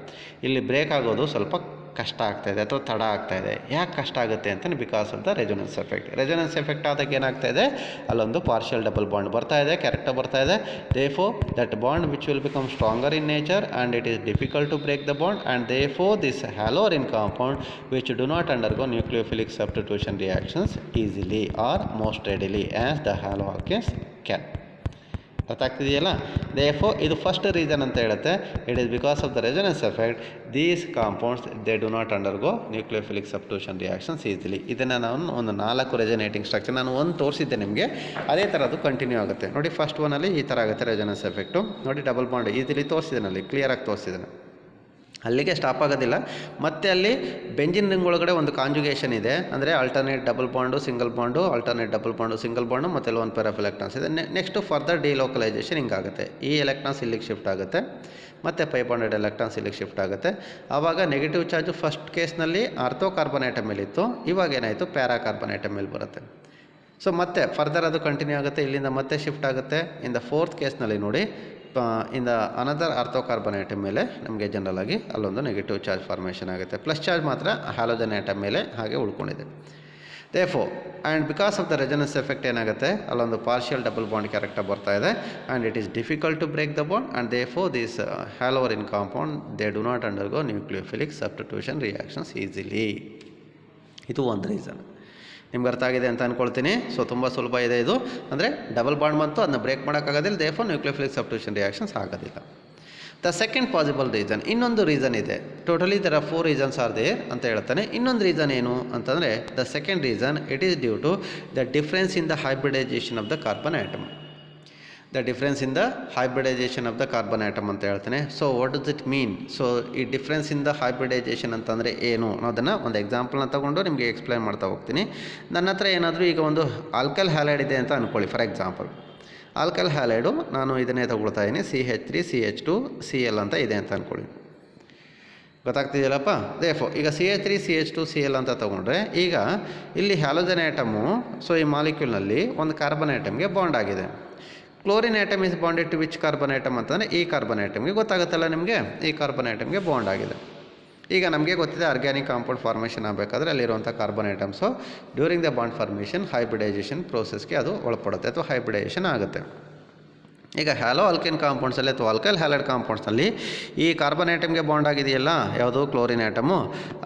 ಇಲ್ಲಿ ಬ್ರೇಕ್ ಆಗೋದು ಸ್ವಲ್ಪ ಕಷ್ಟ ಆಗ್ತಾಯಿದೆ ಅಥವಾ ತಡ ಆಗ್ತಾಯಿದೆ. ಯಾಕೆ ಕಷ್ಟ ಆಗುತ್ತೆ ಅಂತಲೇ because of the resonance effect ಆದಾಗ ಏನಾಗ್ತಾಯಿದೆ, ಅಲ್ಲೊಂದು ಪಾರ್ಷಿಯಲ್ ಡಬಲ್ ಬಾಂಡ್ ಬರ್ತಾಯಿದೆ, ಕ್ಯಾರೆಕ್ಟರ್ ಬರ್ತಾಯಿದೆ. Therefore that bond which will become stronger in nature and it is difficult to break the bond and therefore this haloarene compound which do not undergo nucleophilic substitution reactions easily or most readily as the halo alkanes can. ಅರ್ಥ ಆಗ್ತಿದೆಯಲ್ಲ. Therefore ಇದು first reason ಅಂತ ಹೇಳುತ್ತೆ. It is because of the resonance effect these compounds they do not undergo nucleophilic substitution reactions easily. ಇದನ್ನು ನಾನು ಒಂದು 4 resonating structure ನಾನು ಒಂದು ತೋರಿಸಿದ್ದೆ ನಿಮಗೆ, ಅದೇ ಥರದ್ದು ಕಂಟಿನ್ಯೂ ಆಗುತ್ತೆ ನೋಡಿ. ಫಸ್ಟ್ ಒನಲ್ಲಿ ಈ ಥರ ಆಗುತ್ತೆ ರೆಸೊನೆನ್ಸ್ ಎಫೆಕ್ಟು ನೋಡಿ, ಡಬಲ್ ಬಾಂಡ್ ಈಸಿಲಿ ತೋರಿಸಿದ್ದೇನೆ, ಕ್ಲಿಯರಾಗಿ ತೋರಿಸಿದ್ದೇನೆ. ಅಲ್ಲಿಗೆ ಸ್ಟಾಪ್ ಆಗೋದಿಲ್ಲ. ಮತ್ತು ಅಲ್ಲಿ ಬೆಂಜಿನ್ ರಿಂಗ್ ಒಳಗಡೆ ಒಂದು ಕಾಂಜುಗೇಷನ್ ಇದೆ, ಅಂದರೆ alternate double bond single bond, alternate double bond single bond ಮತ್ತು ಲೋನ್ ಪೇರ್ ಆಫ್ ಎಲೆಕ್ಟ್ರಾನ್ಸ್ ಇದೆ. ನೆಕ್ಸ್ಟು ಫರ್ದರ್ ಡಿಲೋಕಲೈಸೇಷನ್ ಹಿಂಗಾಗುತ್ತೆ. ಈ ಎಲೆಕ್ಟ್ರಾನ್ಸ್ ಇಲ್ಲಿಗೆ ಶಿಫ್ಟ್ ಆಗುತ್ತೆ ಮತ್ತು ಪೈ ಬಾಂಡೆಡ್ ಎಲೆಕ್ಟ್ರಾನ್ಸ್ ಇಲ್ಲಿಗೆ ಶಿಫ್ಟ್ ಆಗುತ್ತೆ. ಆವಾಗ ನೆಗೆಟಿವ್ ಚಾರ್ಜು ಫಸ್ಟ್ ಕೇಸ್ನಲ್ಲಿ ಆರ್ಥೋ ಕಾರ್ಬನ್ ಆಟಮ್ ಮೇಲಿತ್ತು, ಇವಾಗ ಏನಾಯಿತು ಪ್ಯಾರಾ ಕಾರ್ಬನ್ ಆಟಮ್ ಮೇಲೆ ಬರುತ್ತೆ. ಸೊ ಮತ್ತೆ ಫರ್ದರ್ ಅದು ಕಂಟಿನ್ಯೂ ಆಗುತ್ತೆ, ಇಲ್ಲಿಂದ ಮತ್ತೆ ಶಿಫ್ಟ್ ಆಗುತ್ತೆ. ಇನ್ ದ ಫೋರ್ತ್ ಕೇಸ್ನಲ್ಲಿ ನೋಡಿ in the another ortho carbon atom ಮೇಲೆ ನಮಗೆ ಜನರಲ್ ಆಗಿ ಅಲ್ಲೊಂದು ನೆಗೆಟಿವ್ ಚಾರ್ಜ್ ಫಾರ್ಮೇಷನ್ ಆಗುತ್ತೆ. ಪ್ಲಸ್ ಚಾರ್ಜ್ ಮಾತ್ರ ಹ್ಯಾಲೋಜನ್ ಆಟಮ್ ಮೇಲೆ ಹಾಗೆ ಉಳ್ಕೊಂಡಿದೆ. Therefore and because of the resonance effect ಏನಾಗುತ್ತೆ, ಅಲ್ಲೊಂದು ಪಾರ್ಷಿಯಲ್ ಡಬಲ್ ಬಾಂಡ್ ಕ್ಯಾರೆಕ್ಟರ್ ಬರ್ತಾ ಇದೆ and it is difficult to break the bond and therefore this haloarene compound they do not undergo nucleophilic substitution reactions easily. ಇದು ಒಂದು reason. ನಿಮ್ಗೆ ಅರ್ಥ ಆಗಿದೆ ಅಂತ ಅಂದ್ಕೊಳ್ತೀನಿ. ಸೊ ತುಂಬ ಸುಲಭ ಇದೆ ಇದು, ಅಂದರೆ ಡಬಲ್ ಬಾಂಡ್ ಬಂತು, ಅದನ್ನ ಬ್ರೇಕ್ ಮಾಡೋಕ್ಕಾಗೋದಿಲ್ಲ, ದೇರ್ಫೋರ್ ನ್ಯೂಕ್ಲಿಯೋಫಿಲಿಕ್ ಸಬ್ಸ್ಟಿಟ್ಯೂಷನ್ ರಿಯಾಕ್ಷನ್ಸ್ ಆಗೋದಿಲ್ಲ. ದ ಸೆಕೆಂಡ್ ಪಾಸಿಬಲ್ ರೀಸನ್, ಇನ್ನೊಂದು ರೀಸನ್ ಇದೆ. Totally there are 4 reasons are there ಅಂತ ಹೇಳ್ತಾನೆ. ಇನ್ನೊಂದು ರೀಸನ್ ಏನು ಅಂತಂದರೆ, the second reason it is due to the difference in the hybridisation of the carbon atom. The difference in the hybridisation of the carbon atom ಅಂತ ಹೇಳ್ತಾನೆ. So what does it mean? So ಈ difference in the hybridisation ಅಂತಂದರೆ ಏನು ಅನ್ನೋದನ್ನು ಒಂದು ಎಕ್ಸಾಂಪಲ್ನ ತೊಗೊಂಡು ನಿಮಗೆ explain ಮಾಡ್ತಾ ಹೋಗ್ತೀನಿ. ನನ್ನ ಹತ್ರ ಏನಾದರೂ ಈಗ ಒಂದು ಆಲ್ಕಲ್ ಹ್ಯಾಲೈಡ್ ಇದೆ ಅಂತ ಅಂದ್ಕೊಳ್ಳಿ. ಫಾರ್ ಎಕ್ಸಾಂಪಲ್ ಆಲ್ಕಲ್ ಹ್ಯಾಲೈಡು ನಾನು ಇದನ್ನೇ ತಗೊಳ್ತಾ ಇದ್ದೀನಿ, CH3 CH2 Cl ಅಂತ ಇದೆ ಅಂತ ಅಂದ್ಕೊಳ್ಳಿ. ಗೊತ್ತಾಗ್ತಿದೆಯಲ್ಲಪ್ಪ. ದೇರ್ಫೋರ್ ಈಗ CH3 CH2 Cl ಅಂತ ತೊಗೊಂಡ್ರೆ, ಈಗ ಇಲ್ಲಿ ಹ್ಯಾಲೋಜನ್ ಆಟಮು, ಸೊ ಈ ಮಾಲಿಕ್ಯೂಲ್ನಲ್ಲಿ ಒಂದು ಕಾರ್ಬನ್ ಆಟಮ್ಗೆ ಬಾಂಡ್ ಆಗಿದೆ. Chlorine atom is bonded to which carbon atom ಅಂತಂದರೆ ಈ ಕಾರ್ಬನ್ ಆಟಮ್ಗೆ. ಗೊತ್ತಾಗುತ್ತಲ್ಲ ನಿಮಗೆ, ಈ ಕಾರ್ಬನ್ ಆಟಮ್ಗೆ ಬಾಂಡ್ ಆಗಿದೆ. ಈಗ ನಮಗೆ ಗೊತ್ತಿದೆ ಆರ್ಗ್ಯಾನಿಕ್ ಕಾಂಪೌಂಡ್ ಫಾರ್ಮೇಷನ್ ಆಗಬೇಕಾದ್ರೆ ಅಲ್ಲಿರುವಂಥ carbon atoms during the bond formation hybridization ಪ್ರೋಸೆಸ್ಗೆ ಅದು ಒಳಪಡುತ್ತೆ ಅಥವಾ ಹೈಬ್ರಿಡೈಸೇಷನ್ ಆಗುತ್ತೆ. ಈಗ ಹ್ಯಾಲೋ ಆಲ್ಕೇನ್ ಕಾಂಪೌಂಡ್ಸಲ್ಲಿ ಅಥವಾ ಆಲ್ಕೈಲ್ ಹ್ಯಾಲೈಡ್ ಕಾಂಪೌಂಡ್ಸ್ನಲ್ಲಿ ಈ ಕಾರ್ಬನ್ ಐಟಮ್ಗೆ ಬಾಂಡ್ ಆಗಿದೆಯಲ್ಲ, ಯಾವುದು ಕ್ಲೋರಿನ್ ಆಟಮು,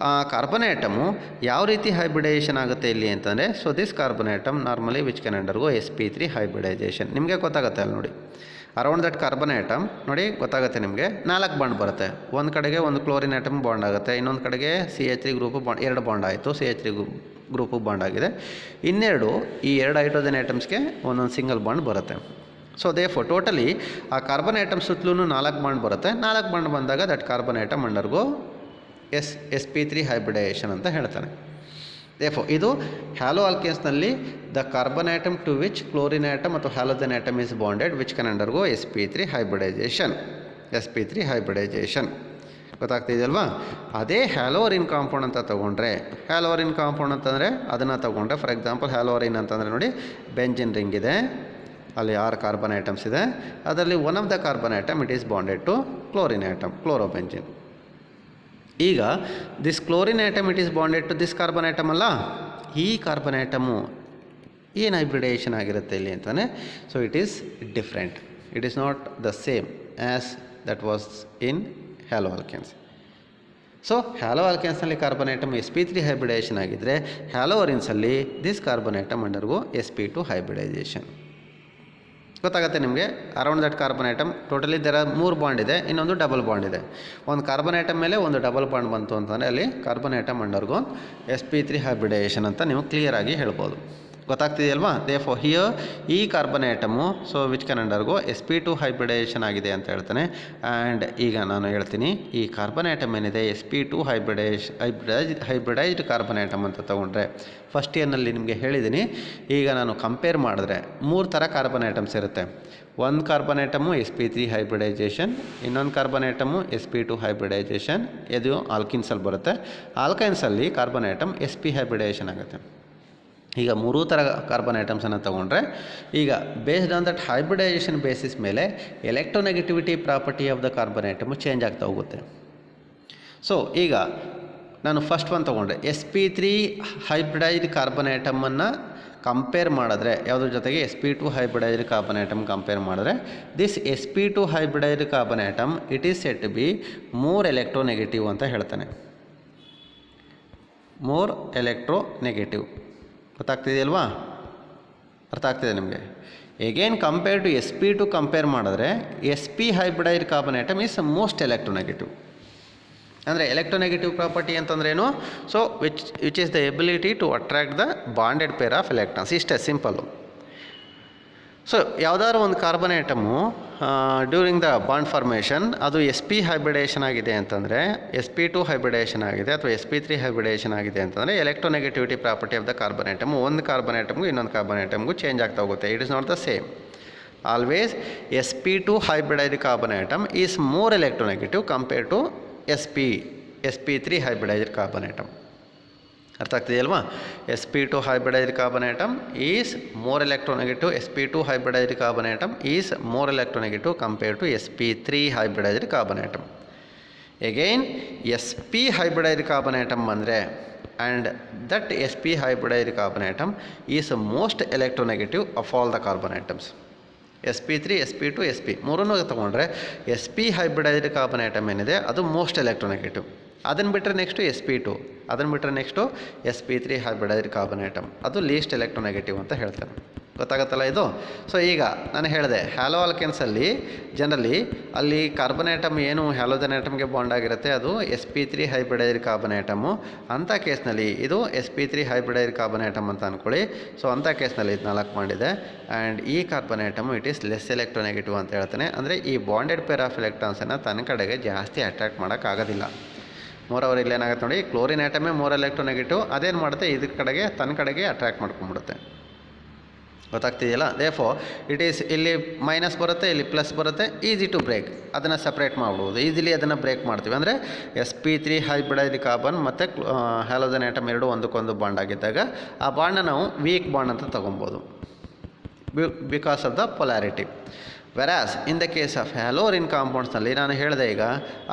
ಆ ಕಾರ್ಬನ್ ಐಟಮು ಯಾವ ರೀತಿ ಹೈಬ್ರಿಡೈಸೇಷನ್ ಆಗುತ್ತೆ ಇಲ್ಲಿ ಅಂತಂದರೆ, so this carbon atom normally which can undergo sp3 hybridisation. ನಿಮಗೆ ಗೊತ್ತಾಗುತ್ತೆ ಅಲ್ಲಿ ನೋಡಿ, ಅರೌಂಡ್ ದಟ್ ಕಾರ್ಬನ್ ಐಟಮ್ ನೋಡಿ ಗೊತ್ತಾಗುತ್ತೆ ನಿಮಗೆ 4 ಬಾಂಡ್ ಬರುತ್ತೆ. ಒಂದು ಕಡೆಗೆ ಒಂದು ಕ್ಲೋರಿನ್ ಐಟಮ್ ಬಾಂಡ್ ಆಗುತ್ತೆ, ಇನ್ನೊಂದು ಕಡೆಗೆ CH3 ಗ್ರೂಪು ಬಾಂಡ್, 2 ಬಾಂಡ್ ಆಯಿತು, CH3 ಗ್ರೂಪು ಬಾಂಡ್ ಆಗಿದೆ. ಇನ್ನೆರಡು ಈ 2 ಹೈಡ್ರೋಜನ್ ಐಟಮ್ಸ್ಗೆ ಒಂದೊಂದು ಸಿಂಗಲ್ ಬಾಂಡ್ ಬರುತ್ತೆ. ಸೊ ದೇರ್ಫೋರ್ ಟೋಟಲಿ ಆ ಕಾರ್ಬನ್ ಐಟಮ್ ಸುತ್ತಲೂ 4 ಬಾಂಡ್ ಬರುತ್ತೆ. 4 ಬಾಂಡ್ ಬಂದಾಗ that carbon atom undergo sp3 hybridization ಅಂತ ಹೇಳ್ತಾನೆ. ದೇರ್ಫೋರ್ ಇದು ಹ್ಯಾಲೋ ಆಲ್ಕೇನ್ಸ್ನಲ್ಲಿ the carbon atom to which chlorine atom ಅಥವಾ halogen atom is bonded which can undergo sp3 hybridization. sp3 hybridization ಗೊತ್ತಾಗ್ತಿದೆಯಲ್ವಾ. ಅದೇ ಹ್ಯಾಲೋವರಿನ್ ಕಾಂಪೌಂಡ್ ಅಂತ ತೊಗೊಂಡ್ರೆ, ಹ್ಯಾಲೋವರಿನ್ ಕಾಂಪೌಂಡ್ ಅಂತಂದರೆ ಅದನ್ನು ತೊಗೊಂಡ್ರೆ, ಫಾರ್ ಎಕ್ಸಾಂಪಲ್ ಹ್ಯಾಲೋವರಿನ್ ಅಂತಂದರೆ ನೋಡಿ ಬೆಂಜಿನ್ ರಿಂಗ್ ಇದೆ, ಅಲ್ಲಿ 6 ಕಾರ್ಬನ್ ಐಟಮ್ಸ್ ಇದೆ, ಅದರಲ್ಲಿ one of the carbon atom it is bonded to chlorine atom, chlorobenzene. ಈಗ this chlorine atom it is bonded to this carbon atom ಅಲ್ಲ, ಈ ಕಾರ್ಬನ್ ಐಟಮು ಏನು ಹೈಬ್ರಿಡೈಸೇಷನ್ ಆಗಿರುತ್ತೆ ಇಲ್ಲಿ ಅಂತಾನೆ. So it is different, it is not the same as that was in haloalkanes. So ಹ್ಯಾಲೋ ಆಲ್ಕೇನ್ಸ್ನಲ್ಲಿ carbon atom sp3 hybridization ಆಗಿದ್ದರೆ, ಹ್ಯಾಲೋವರಿನ್ಸಲ್ಲಿ this carbon atom undergo sp2 hybridization. ಗೊತ್ತಾಗುತ್ತೆ ನಿಮಗೆ. Around that carbon item totally ದರ 3 bond ಇದೆ, ಇನ್ನೊಂದು double bond ಇದೆ. ಒಂದು ಕಾರ್ಬನ್ ಐಟಮ್ ಮೇಲೆ ಒಂದು ಡಬಲ್ ಬಾಂಡ್ ಬಂತು ಅಂತಂದರೆ ಅಲ್ಲಿ carbon atom undergo sp3 hybridization ಅಂತ ನೀವು ಕ್ಲಿಯರಾಗಿ ಹೇಳ್ಬೋದು. ಗೊತ್ತಾಗ್ತಿದೆಯಲ್ವಾ. ದೇರ್ಫೋರ್ ಹಿಯರ್ ಈ carbon atom so which can undergo sp2 hybridisation ಆಗಿದೆ ಅಂತ ಹೇಳ್ತಾನೆ. ಆ್ಯಂಡ್ ಈಗ ನಾನು ಹೇಳ್ತೀನಿ, ಈ ಕಾರ್ಬನ್ ಐಟಮ್ ಏನಿದೆ sp2 ಹೈಬ್ರಿಡೈಸ್ಡ್ ಕಾರ್ಬನ್ ಐಟಮ್ ಅಂತ ತೊಗೊಂಡ್ರೆ, ಫಸ್ಟ್ ಇಯರ್ನಲ್ಲಿ ನಿಮಗೆ ಹೇಳಿದ್ದೀನಿ. ಈಗ ನಾನು ಕಂಪೇರ್ ಮಾಡಿದ್ರೆ 3 ಥರ ಕಾರ್ಬನ್ ಐಟಮ್ಸ್ ಇರುತ್ತೆ. ಒಂದು ಕಾರ್ಬನ್ ಐಟಮು sp3 ಹೈಬ್ರಿಡೈಸೇಷನ್, ಇನ್ನೊಂದು ಕಾರ್ಬನ್ ಐಟಮು sp2 ಹೈಬ್ರಿಡೈಸೇಷನ್, ಇದು ಆಲ್ಕಿನ್ಸಲ್ಲಿ ಬರುತ್ತೆ. ಆಲ್ಕೈನ್ಸಲ್ಲಿ ಕಾರ್ಬನ್ ಐಟಮ್ sp ಹೈಬ್ರಿಡೈಸೇಷನ್ ಆಗುತ್ತೆ. ಈಗ 3 ಥರ ಕಾರ್ಬನ್ ಐಟಮ್ಸನ್ನು ತೊಗೊಂಡ್ರೆ, ಈಗ based on that hybridization basis ಮೇಲೆ electronegativity property of the carbon atom change ಆಗ್ತಾ ಹೋಗುತ್ತೆ. ಸೊ ಈಗ ನಾನು ಫಸ್ಟ್ ಒನ್ ತೊಗೊಂಡ್ರೆ sp3 ಹೈಬ್ರಿಡೈಸ್ಡ್ ಕಾರ್ಬನ್ ಐಟಮನ್ನು ಕಂಪೇರ್ ಮಾಡಿದ್ರೆ, ಯಾವುದ್ರ ಜೊತೆಗೆ sp2 hybridized carbon atom compare ಮಾಡಿದ್ರೆ, this sp2 hybridized carbon atom it is set to be more electronegative ಅಂತ ಹೇಳ್ತಾನೆ. ಮೋರ್ ಎಲೆಕ್ಟ್ರೋನೆಗೆಟಿವ್ ಗೊತ್ತಾಗ್ತಿದೆಯಲ್ವಾ, ಅರ್ಥ ಆಗ್ತಿದೆ ನಿಮಗೆ. Again compare to sp2 compare ಮಾಡಿದ್ರೆ sp hybridized carbon atom is most electronegative. ಅಂದರೆ electronegative property ಅಂತಂದ್ರೇನು? So which is the ability to attract the bonded pair of electrons. ಇಷ್ಟೇ ಸಿಂಪಲ್ಲು. ಸೊ ಯಾವುದಾದ್ರು ಒಂದು carbon atom during the bond formation ಅದು sp hybridisation ಆಗಿದೆ ಅಂತಂದರೆ, sp2 hybridisation ಆಗಿದೆ ಅಥವಾ sp3 ಹೈಬ್ರಿಡೇಷನ್ ಆಗಿದೆ ಅಂತಂದರೆ electronegativity property of the carbon atom ಒಂದು ಕಾರ್ಬನ್ ಐಟಮ್ಗೂ ಇನ್ನೊಂದು ಕಾರ್ಬನ್ ಐಟಮ್ಗೂ ಚೇಂಜ್ ಆಗ್ತಾ ಹೋಗುತ್ತೆ. It is not the same. Always sp2 hybridized carbon atom is more electronegative compare to sp3 ಹೈಬ್ರಿಡೈಡ್ carbon atom. ಅರ್ಥ ಆಗ್ತಿದೆಯಲ್ವಾ? sp2 hybridized carbon atom is more electronegative. sp2 hybridized carbon atom is more electronegative compare to sp3 ಹೈಬ್ರಿಡೈಡ್ carbon atom. Again sp hybridized carbon atom ಅಂದರೆ and that sp hybridized carbon atom is most electronegative of all the carbon items. sp3 sp2 sp ಮೂರನ್ನು ತೊಗೊಂಡ್ರೆ sp hybridized carbon item ಏನಿದೆ ಅದು most electronegative. ಅದನ್ನು ಬಿಟ್ಟರೆ next sp2, ಅದನ್ನು ಬಿಟ್ಟರೆ next sp3 ಹೈಬ್ರಿಡೈಡ್ carbon item ಅದು ಲೀಸ್ಟ್ ಎಲೆಕ್ಟ್ರೋನೆಗೆಟಿವ್ ಅಂತ ಹೇಳ್ತಾರೆ. ಗೊತ್ತಾಗತ್ತಲ್ಲ ಇದು? ಸೊ ಈಗ ನಾನು ಹೇಳಿದೆ ಹ್ಯಾಲೋ ಆಲ್ಕೆನ್ಸಲ್ಲಿ ಜನರಲಿ ಅಲ್ಲಿ ಕಾರ್ಬನ್ ಐಟಮ್ ಏನು ಹ್ಯಾಲೋಜನ್ ಐಟಮ್ಗೆ ಬಾಂಡ್ ಆಗಿರುತ್ತೆ ಅದು sp3 ಹೈಬ್ರಿಡೈಡ್ ಕಾರ್ಬನ್ ಐಟಮು. ಅಂಥ ಕೇಸ್ನಲ್ಲಿ ಇದು sp3 ಹೈಬ್ರಿಡೈಡ್ ಕಾರ್ಬನ್ ಐಟಮ್ ಅಂತ ಅಂದ್ಕೊಳ್ಳಿ. ಸೊ ಅಂಥ ಕೇಸ್ನಲ್ಲಿ ಇದು 4 ಮಾಡಿದೆ. ಆ್ಯಂಡ್ ಈ carbon item it is less electronegative ಅಂತ ಹೇಳ್ತಾನೆ. ಅಂದರೆ ಈ ಬಾಂಡೆಡ್ ಪೇರ್ ಆಫ್ ಎಲೆಕ್ಟ್ರಾನ್ಸನ್ನು ತನ್ನ ಕಡೆಗೆ ಜಾಸ್ತಿ ಅಟ್ರಾಕ್ಟ್ ಮಾಡೋಕ್ಕಾಗೋದಿಲ್ಲ. ಮೋರವರು ಇಲ್ಲೇನಾಗುತ್ತೆ ನೋಡಿ, ಕ್ಲೋರಿನ್ ಐಟಮೇ ಮೋರ್ ಎಲೆಕ್ಟ್ರೋನೆಗೆಟಿವ್. ಅದೇನು ಮಾಡುತ್ತೆ ಇದ್ರ ಕಡೆಗೆ ತನ್ನ ಕಡೆಗೆ ಅಟ್ರಾಕ್ಟ್ ಮಾಡ್ಕೊಂಡ್ಬಿಡುತ್ತೆ. ಗೊತ್ತಾಗ್ತಿದೆಯಲ್ಲ? ದೇಫೋ ಇಟ್ ಈಸ್ ಇಲ್ಲಿ ಮೈನಸ್ ಬರುತ್ತೆ, ಇಲ್ಲಿ ಪ್ಲಸ್ ಬರುತ್ತೆ. Easy to break. ಅದನ್ನು ಸಪ್ರೇಟ್ ಮಾಡ್ಬೋದು, ಈಸಿಲಿ ಅದನ್ನು ಬ್ರೇಕ್ ಮಾಡ್ತೀವಿ. ಅಂದರೆ sp3 ಹೈಬ್ರಿಡೈಡ್ ಕಾರ್ಬನ್ ಮತ್ತು ಹ್ಯಾಲೋಜನ್ ಐಟಮ್ ಎರಡು ಒಂದಕ್ಕೊಂದು ಬಾಂಡ್ ಆಗಿದ್ದಾಗ ಆ ಬಾಂಡನ್ನ ನಾವು ವೀಕ್ ಬಾಂಡ್ ಅಂತ ತೊಗೊಬೋದು because of the polarity. Whereas in the case of haloarene ಕಾಂಪೌಂಡ್ಸ್ನಲ್ಲಿ ನಾನು ಹೇಳಿದೆ ಈಗ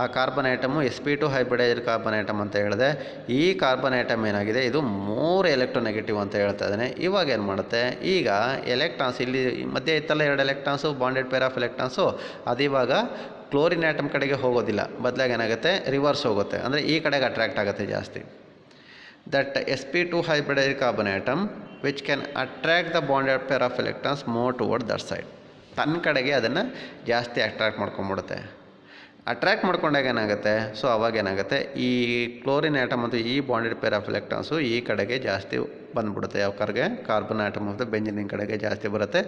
ಆ carbon atom sp2 hybridized carbon atom ಅಂತ ಹೇಳಿದೆ. ಈ ಕಾರ್ಬನ್ ಐಟಮ್ ಏನಾಗಿದೆ ಇದು ಮೋರ್ ಎಲೆಕ್ಟ್ರೋನೆಗೆಟಿವ್ ಅಂತ ಹೇಳ್ತಾ ಇದ್ದಾನೆ. ಇವಾಗ ಏನು ಮಾಡುತ್ತೆ, ಈಗ ಎಲೆಕ್ಟ್ರಾನ್ಸ್ ಇಲ್ಲಿ ಮಧ್ಯೆ ಇತ್ತಲ್ಲ 2 electrons bonded pair of electrons ಅದಿವಾಗ ಕ್ಲೋರಿನ್ ಐಟಮ್ ಕಡೆಗೆ ಹೋಗೋದಿಲ್ಲ, ಬದಲಾಗಿ ಏನಾಗುತ್ತೆ ರಿವರ್ಸ್ ಹೋಗುತ್ತೆ. ಅಂದರೆ ಈ ಕಡೆಗೆ ಅಟ್ರಾಕ್ಟ್ ಆಗುತ್ತೆ ಜಾಸ್ತಿ. That sp2 hybridized carbon atom which can attract the bonded pair of electrons more toward that side. ತನ್ನ ಕಡೆಗೆ ಅದನ್ನು ಜಾಸ್ತಿ ಅಟ್ರಾಕ್ಟ್ ಮಾಡ್ಕೊಂಬಿಡುತ್ತೆ. ಅಟ್ರಾಕ್ಟ್ ಮಾಡ್ಕೊಂಡಾಗ ಏನಾಗುತ್ತೆ, ಸೊ ಅವಾಗ ಏನಾಗುತ್ತೆ ಈ ಕ್ಲೋರಿನ್ ಆಟಮ್ ಮತ್ತು ಈ ಬಾಂಡೆಡ್ ಪೇರ್ ಆಫ್ ಎಲೆಕ್ಟ್ರಾನ್ಸು ಈ ಕಡೆಗೆ ಜಾಸ್ತಿ ಬಂದುಬಿಡುತ್ತೆ. ಯಾವ ಕಡೆಗೆ? ಕಾರ್ಬನ್ ಆಟಮ್ ಆಫ್ ದ ಬೆಂಜಿನಿನ್ ಕಡೆಗೆ ಜಾಸ್ತಿ ಬರುತ್ತೆ.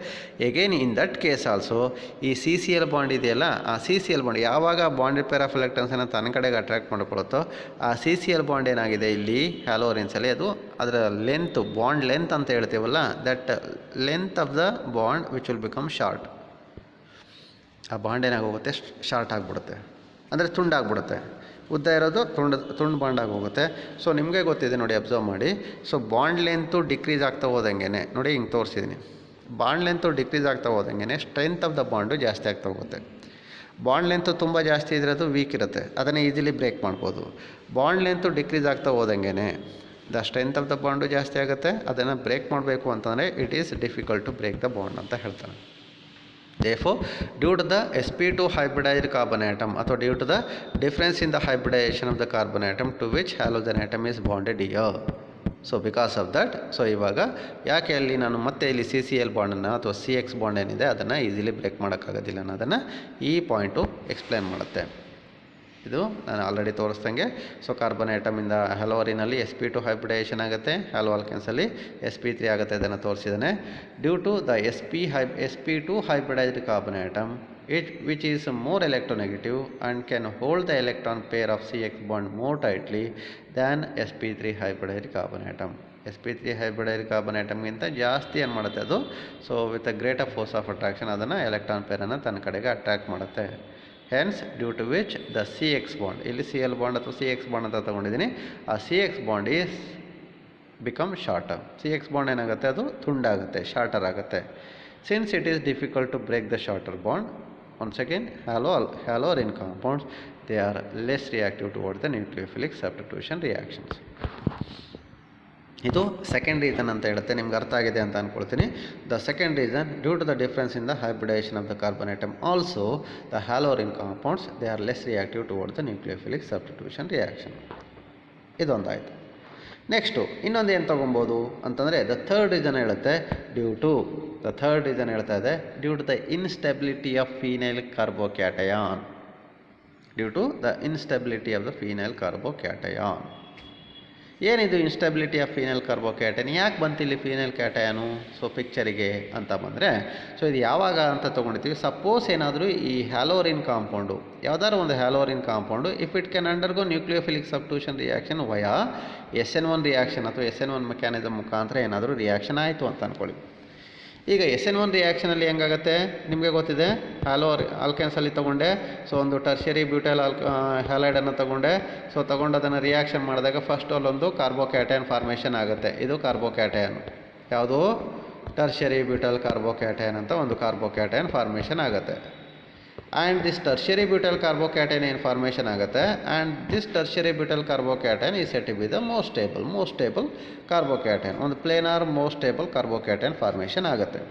Again in that case also ಈ CCl ಬಾಂಡ್ ಇದೆಯಲ್ಲ, ಆ CCl ಬಾಂಡ್ ಯಾವಾಗ ಬಾಂಡೆಡ್ ಪೇರ್ ಆಫ್ ಎಲೆಕ್ಟ್ರಾನ್ಸನ್ನು ತನ್ನ ಕಡೆಗೆ ಅಟ್ರಾಕ್ಟ್ ಮಾಡ್ಕೊಳ್ಳುತ್ತೋ ಆ CCl ಬಾಂಡ್ ಏನಾಗಿದೆ ಇಲ್ಲಿ ಹ್ಯಾಲೋರಿನ್ಸಲ್ಲಿ ಅದು ಅದರ ಲೆಂತ್, ಬಾಂಡ್ ಲೆಂತ್ ಅಂತ ಹೇಳ್ತೀವಲ್ಲ, that length of the bond which will become short. ಆ ಬಾಂಡ್ ಏನಾಗೋಗುತ್ತೆ ಶಾರ್ಟ್ ಆಗಿಬಿಡುತ್ತೆ, ಅಂದರೆ ತುಂಡಾಗ್ಬಿಡುತ್ತೆ. ಉದ್ದ ಇರೋದು ತುಂಡು ಬಾಂಡಾಗಿ ಹೋಗುತ್ತೆ. ಸೊ ನಿಮಗೆ ಗೊತ್ತಿದೆ ನೋಡಿ, ಅಬ್ಸರ್ವ್ ಮಾಡಿ. ಸೊ ಬಾಂಡ್ ಲೆಂತು ಡಿಕ್ರೀಸ್ ಆಗ್ತಾ ಹೋದಂಗೆ ನೋಡಿ, ಹಿಂಗೆ ತೋರಿಸಿದ್ದೀನಿ. ಬಾಂಡ್ ಲೆಂತು ಡಿಕ್ರೀಸ್ ಆಗ್ತಾ ಹೋದಂಗೆ ಸ್ಟ್ರೆಂತ್ ಆಫ್ ದ ಬಾಂಡು ಜಾಸ್ತಿ ಆಗ್ತಾ ಹೋಗುತ್ತೆ. ಬಾಂಡ್ ಲೆಂತು ತುಂಬ ಜಾಸ್ತಿ ಇದ್ರೆ ಅದು ವೀಕ್ ಇರುತ್ತೆ, ಅದನ್ನು ಈಸಿಲಿ ಬ್ರೇಕ್ ಮಾಡ್ಬೋದು. ಬಾಂಡ್ ಲೆಂತು ಡಿಕ್ರೀಸ್ ಆಗ್ತಾ ಹೋದಂಗೆ the strength of the bond ಜಾಸ್ತಿ ಆಗುತ್ತೆ. ಅದನ್ನು ಬ್ರೇಕ್ ಮಾಡಬೇಕು ಅಂತಂದರೆ it is difficult to break the bond ಅಂತ ಹೇಳ್ತಾನೆ. Therefore, due to the sp2 hybridized carbon atom or due to the difference in the hybridization of the carbon atom to which halogen atom is bonded here. So because of that, so ಇವಾಗ ಯಾಕೆ ಅಲ್ಲಿ ನಾನು ಮತ್ತೆ ಇಲ್ಲಿ CCl ಬಾಂಡನ್ನು ಅಥವಾ CX bond ಏನಿದೆ ಅದನ್ನು easily break ಮಾಡೋಕ್ಕಾಗೋದಿಲ್ಲ ಅನ್ನೋದನ್ನು ಈ ಪಾಯಿಂಟು ಎಕ್ಸ್ಪ್ಲೇನ್ ಮಾಡುತ್ತೆ. ಇದು ನಾನು ಆಲ್ರೆಡಿ ತೋರಿಸ್ದಂಗೆ. ಸೊ ಕಾರ್ಬನ್ ಐಟಮಿಂದ ಹ್ಯಾಲೋರಿನಲ್ಲಿ sp2 ಹೈಬ್ರಿಡೈಸೇಷನ್ ಆಗುತ್ತೆ, ಹ್ಯಾಲೋ ಆಲ್ಕೆನ್ಸಲ್ಲಿ sp3 ಆಗುತ್ತೆ, ಇದನ್ನು ತೋರಿಸಿದ್ದಾನೆ. Due to the sp2 hybridized carbon atom which is more electronegative and can hold the electron pair of CX bond more tightly than sp3 hybridized carbon atom. sp3 hybridized carbon ಐಟಮ್ಗಿಂತ ಜಾಸ್ತಿ ಏನು ಮಾಡುತ್ತೆ ಅದು, so with a greater force of attraction ಅದನ್ನು electron ಪೇರನ್ನು ತನ್ನ ಕಡೆಗೆ attract ಮಾಡುತ್ತೆ. Hence due to which the CX bond, ಇಲ್ಲಿ Cl ಬಾಂಡ್ ಅಥವಾ CX ಬಾಂಡ್ ಅಂತ ತೊಗೊಂಡಿದ್ದೀನಿ, ಆ CX bond is become shorter. CX bond ಏನಾಗುತ್ತೆ ಅದು ತುಂಡಾಗುತ್ತೆ, ಶಾರ್ಟರ್ ಆಗುತ್ತೆ. Since it is difficult to break the shorter bond, once again haloarene compounds they are less reactive toward the nucleophilic substitution reactions. ಇದು second reason ಅಂತ ಹೇಳುತ್ತೆ. ನಿಮ್ಗೆ ಅರ್ಥ ಆಗಿದೆ ಅಂತ ಅಂದ್ಕೊಳ್ತೀನಿ. The second reason due to the difference in the hybridisation of the carbon atom also the haloarene compounds they are less reactive toward the nucleophilic substitution reaction. ಇದೊಂದಾಯಿತು. Next ಇನ್ನೊಂದು ಏನು ತೊಗೊಬೋದು ಅಂತಂದರೆ ದ ಥರ್ಡ್ ರೀಸನ್ ಹೇಳುತ್ತೆ the third reason ಹೇಳ್ತಾ ಇದೆ due to the instability of phenyl carbocation. Due to the instability of the phenyl carbocation. ಏನಿದು instability of phenyl carbocation, ಯಾಕೆ ಬಂತಿಲ್ಲಿ ಫೀನೈಲ್ ಕ್ಯಾಟಯಾನು? ಸೊ ಪಿಕ್ಚರಿಗೆ ಅಂತ ಬಂದರೆ, ಸೊ ಇದು ಯಾವಾಗ ಅಂತ ತೊಗೊಂಡಿರ್ತೀವಿ, ಸಪೋಸ್ ಏನಾದರೂ ಈ ಹ್ಯಾಲೋರಿನ್ ಕಾಂಪೌಂಡು, ಯಾವುದಾದ್ರು ಒಂದು haloarene compound if it can undergo nucleophilic substitution reaction via SN1 reaction ಅಥವಾ SN1 ಮೆಕ್ಯಾನಿಸಮ್ ಮುಖಾಂತರ ಏನಾದರೂ ರಿಯಾಕ್ಷನ್ ಆಯಿತು ಅಂತ ಅಂದ್ಕೊಳ್ಳಿ. ಈಗ SN1 ರಿಯಾಕ್ಷನಲ್ಲಿ ಹೆಂಗಾಗುತ್ತೆ ನಿಮಗೆ ಗೊತ್ತಿದೆ, ಆಲ್ಕೆನ್ಸಲ್ಲಿ ತೊಗೊಂಡೆ, ಸೊ ಒಂದು ಟರ್ಷರಿ ಬ್ಯೂಟೈಲ್ ಹ್ಯಾಲೈಡನ್ನು ತೊಗೊಂಡೆ, ಸೊ ತೊಗೊಂಡು ಅದನ್ನು ರಿಯಾಕ್ಷನ್ ಮಾಡಿದಾಗ ಫಸ್ಟ್ ಅಲ್ಲೊಂದು ಕಾರ್ಬೋಕ್ಯಾಟಯಾನ್ ಫಾರ್ಮೇಷನ್ ಆಗುತ್ತೆ. ಇದು ಕಾರ್ಬೋಕ್ಯಾಟಯಾನ್, ಯಾವುದು ಟರ್ಷರಿ ಬ್ಯೂಟೈಲ್ ಕಾರ್ಬೋಕ್ಯಾಟಯಾನ್ ಅಂತ ಒಂದು ಕಾರ್ಬೋಕ್ಯಾಟಯಾನ್ ಫಾರ್ಮೇಷನ್ ಆಗುತ್ತೆ. And this tertiary butyl carbocation ಏನು ಫಾರ್ಮೇಷನ್ ಆಗುತ್ತೆ, and this tertiary butyl carbocation is set be the most stable carbocation, ಒಂದು planar most stable carbocation formation ಆಗುತ್ತೆ.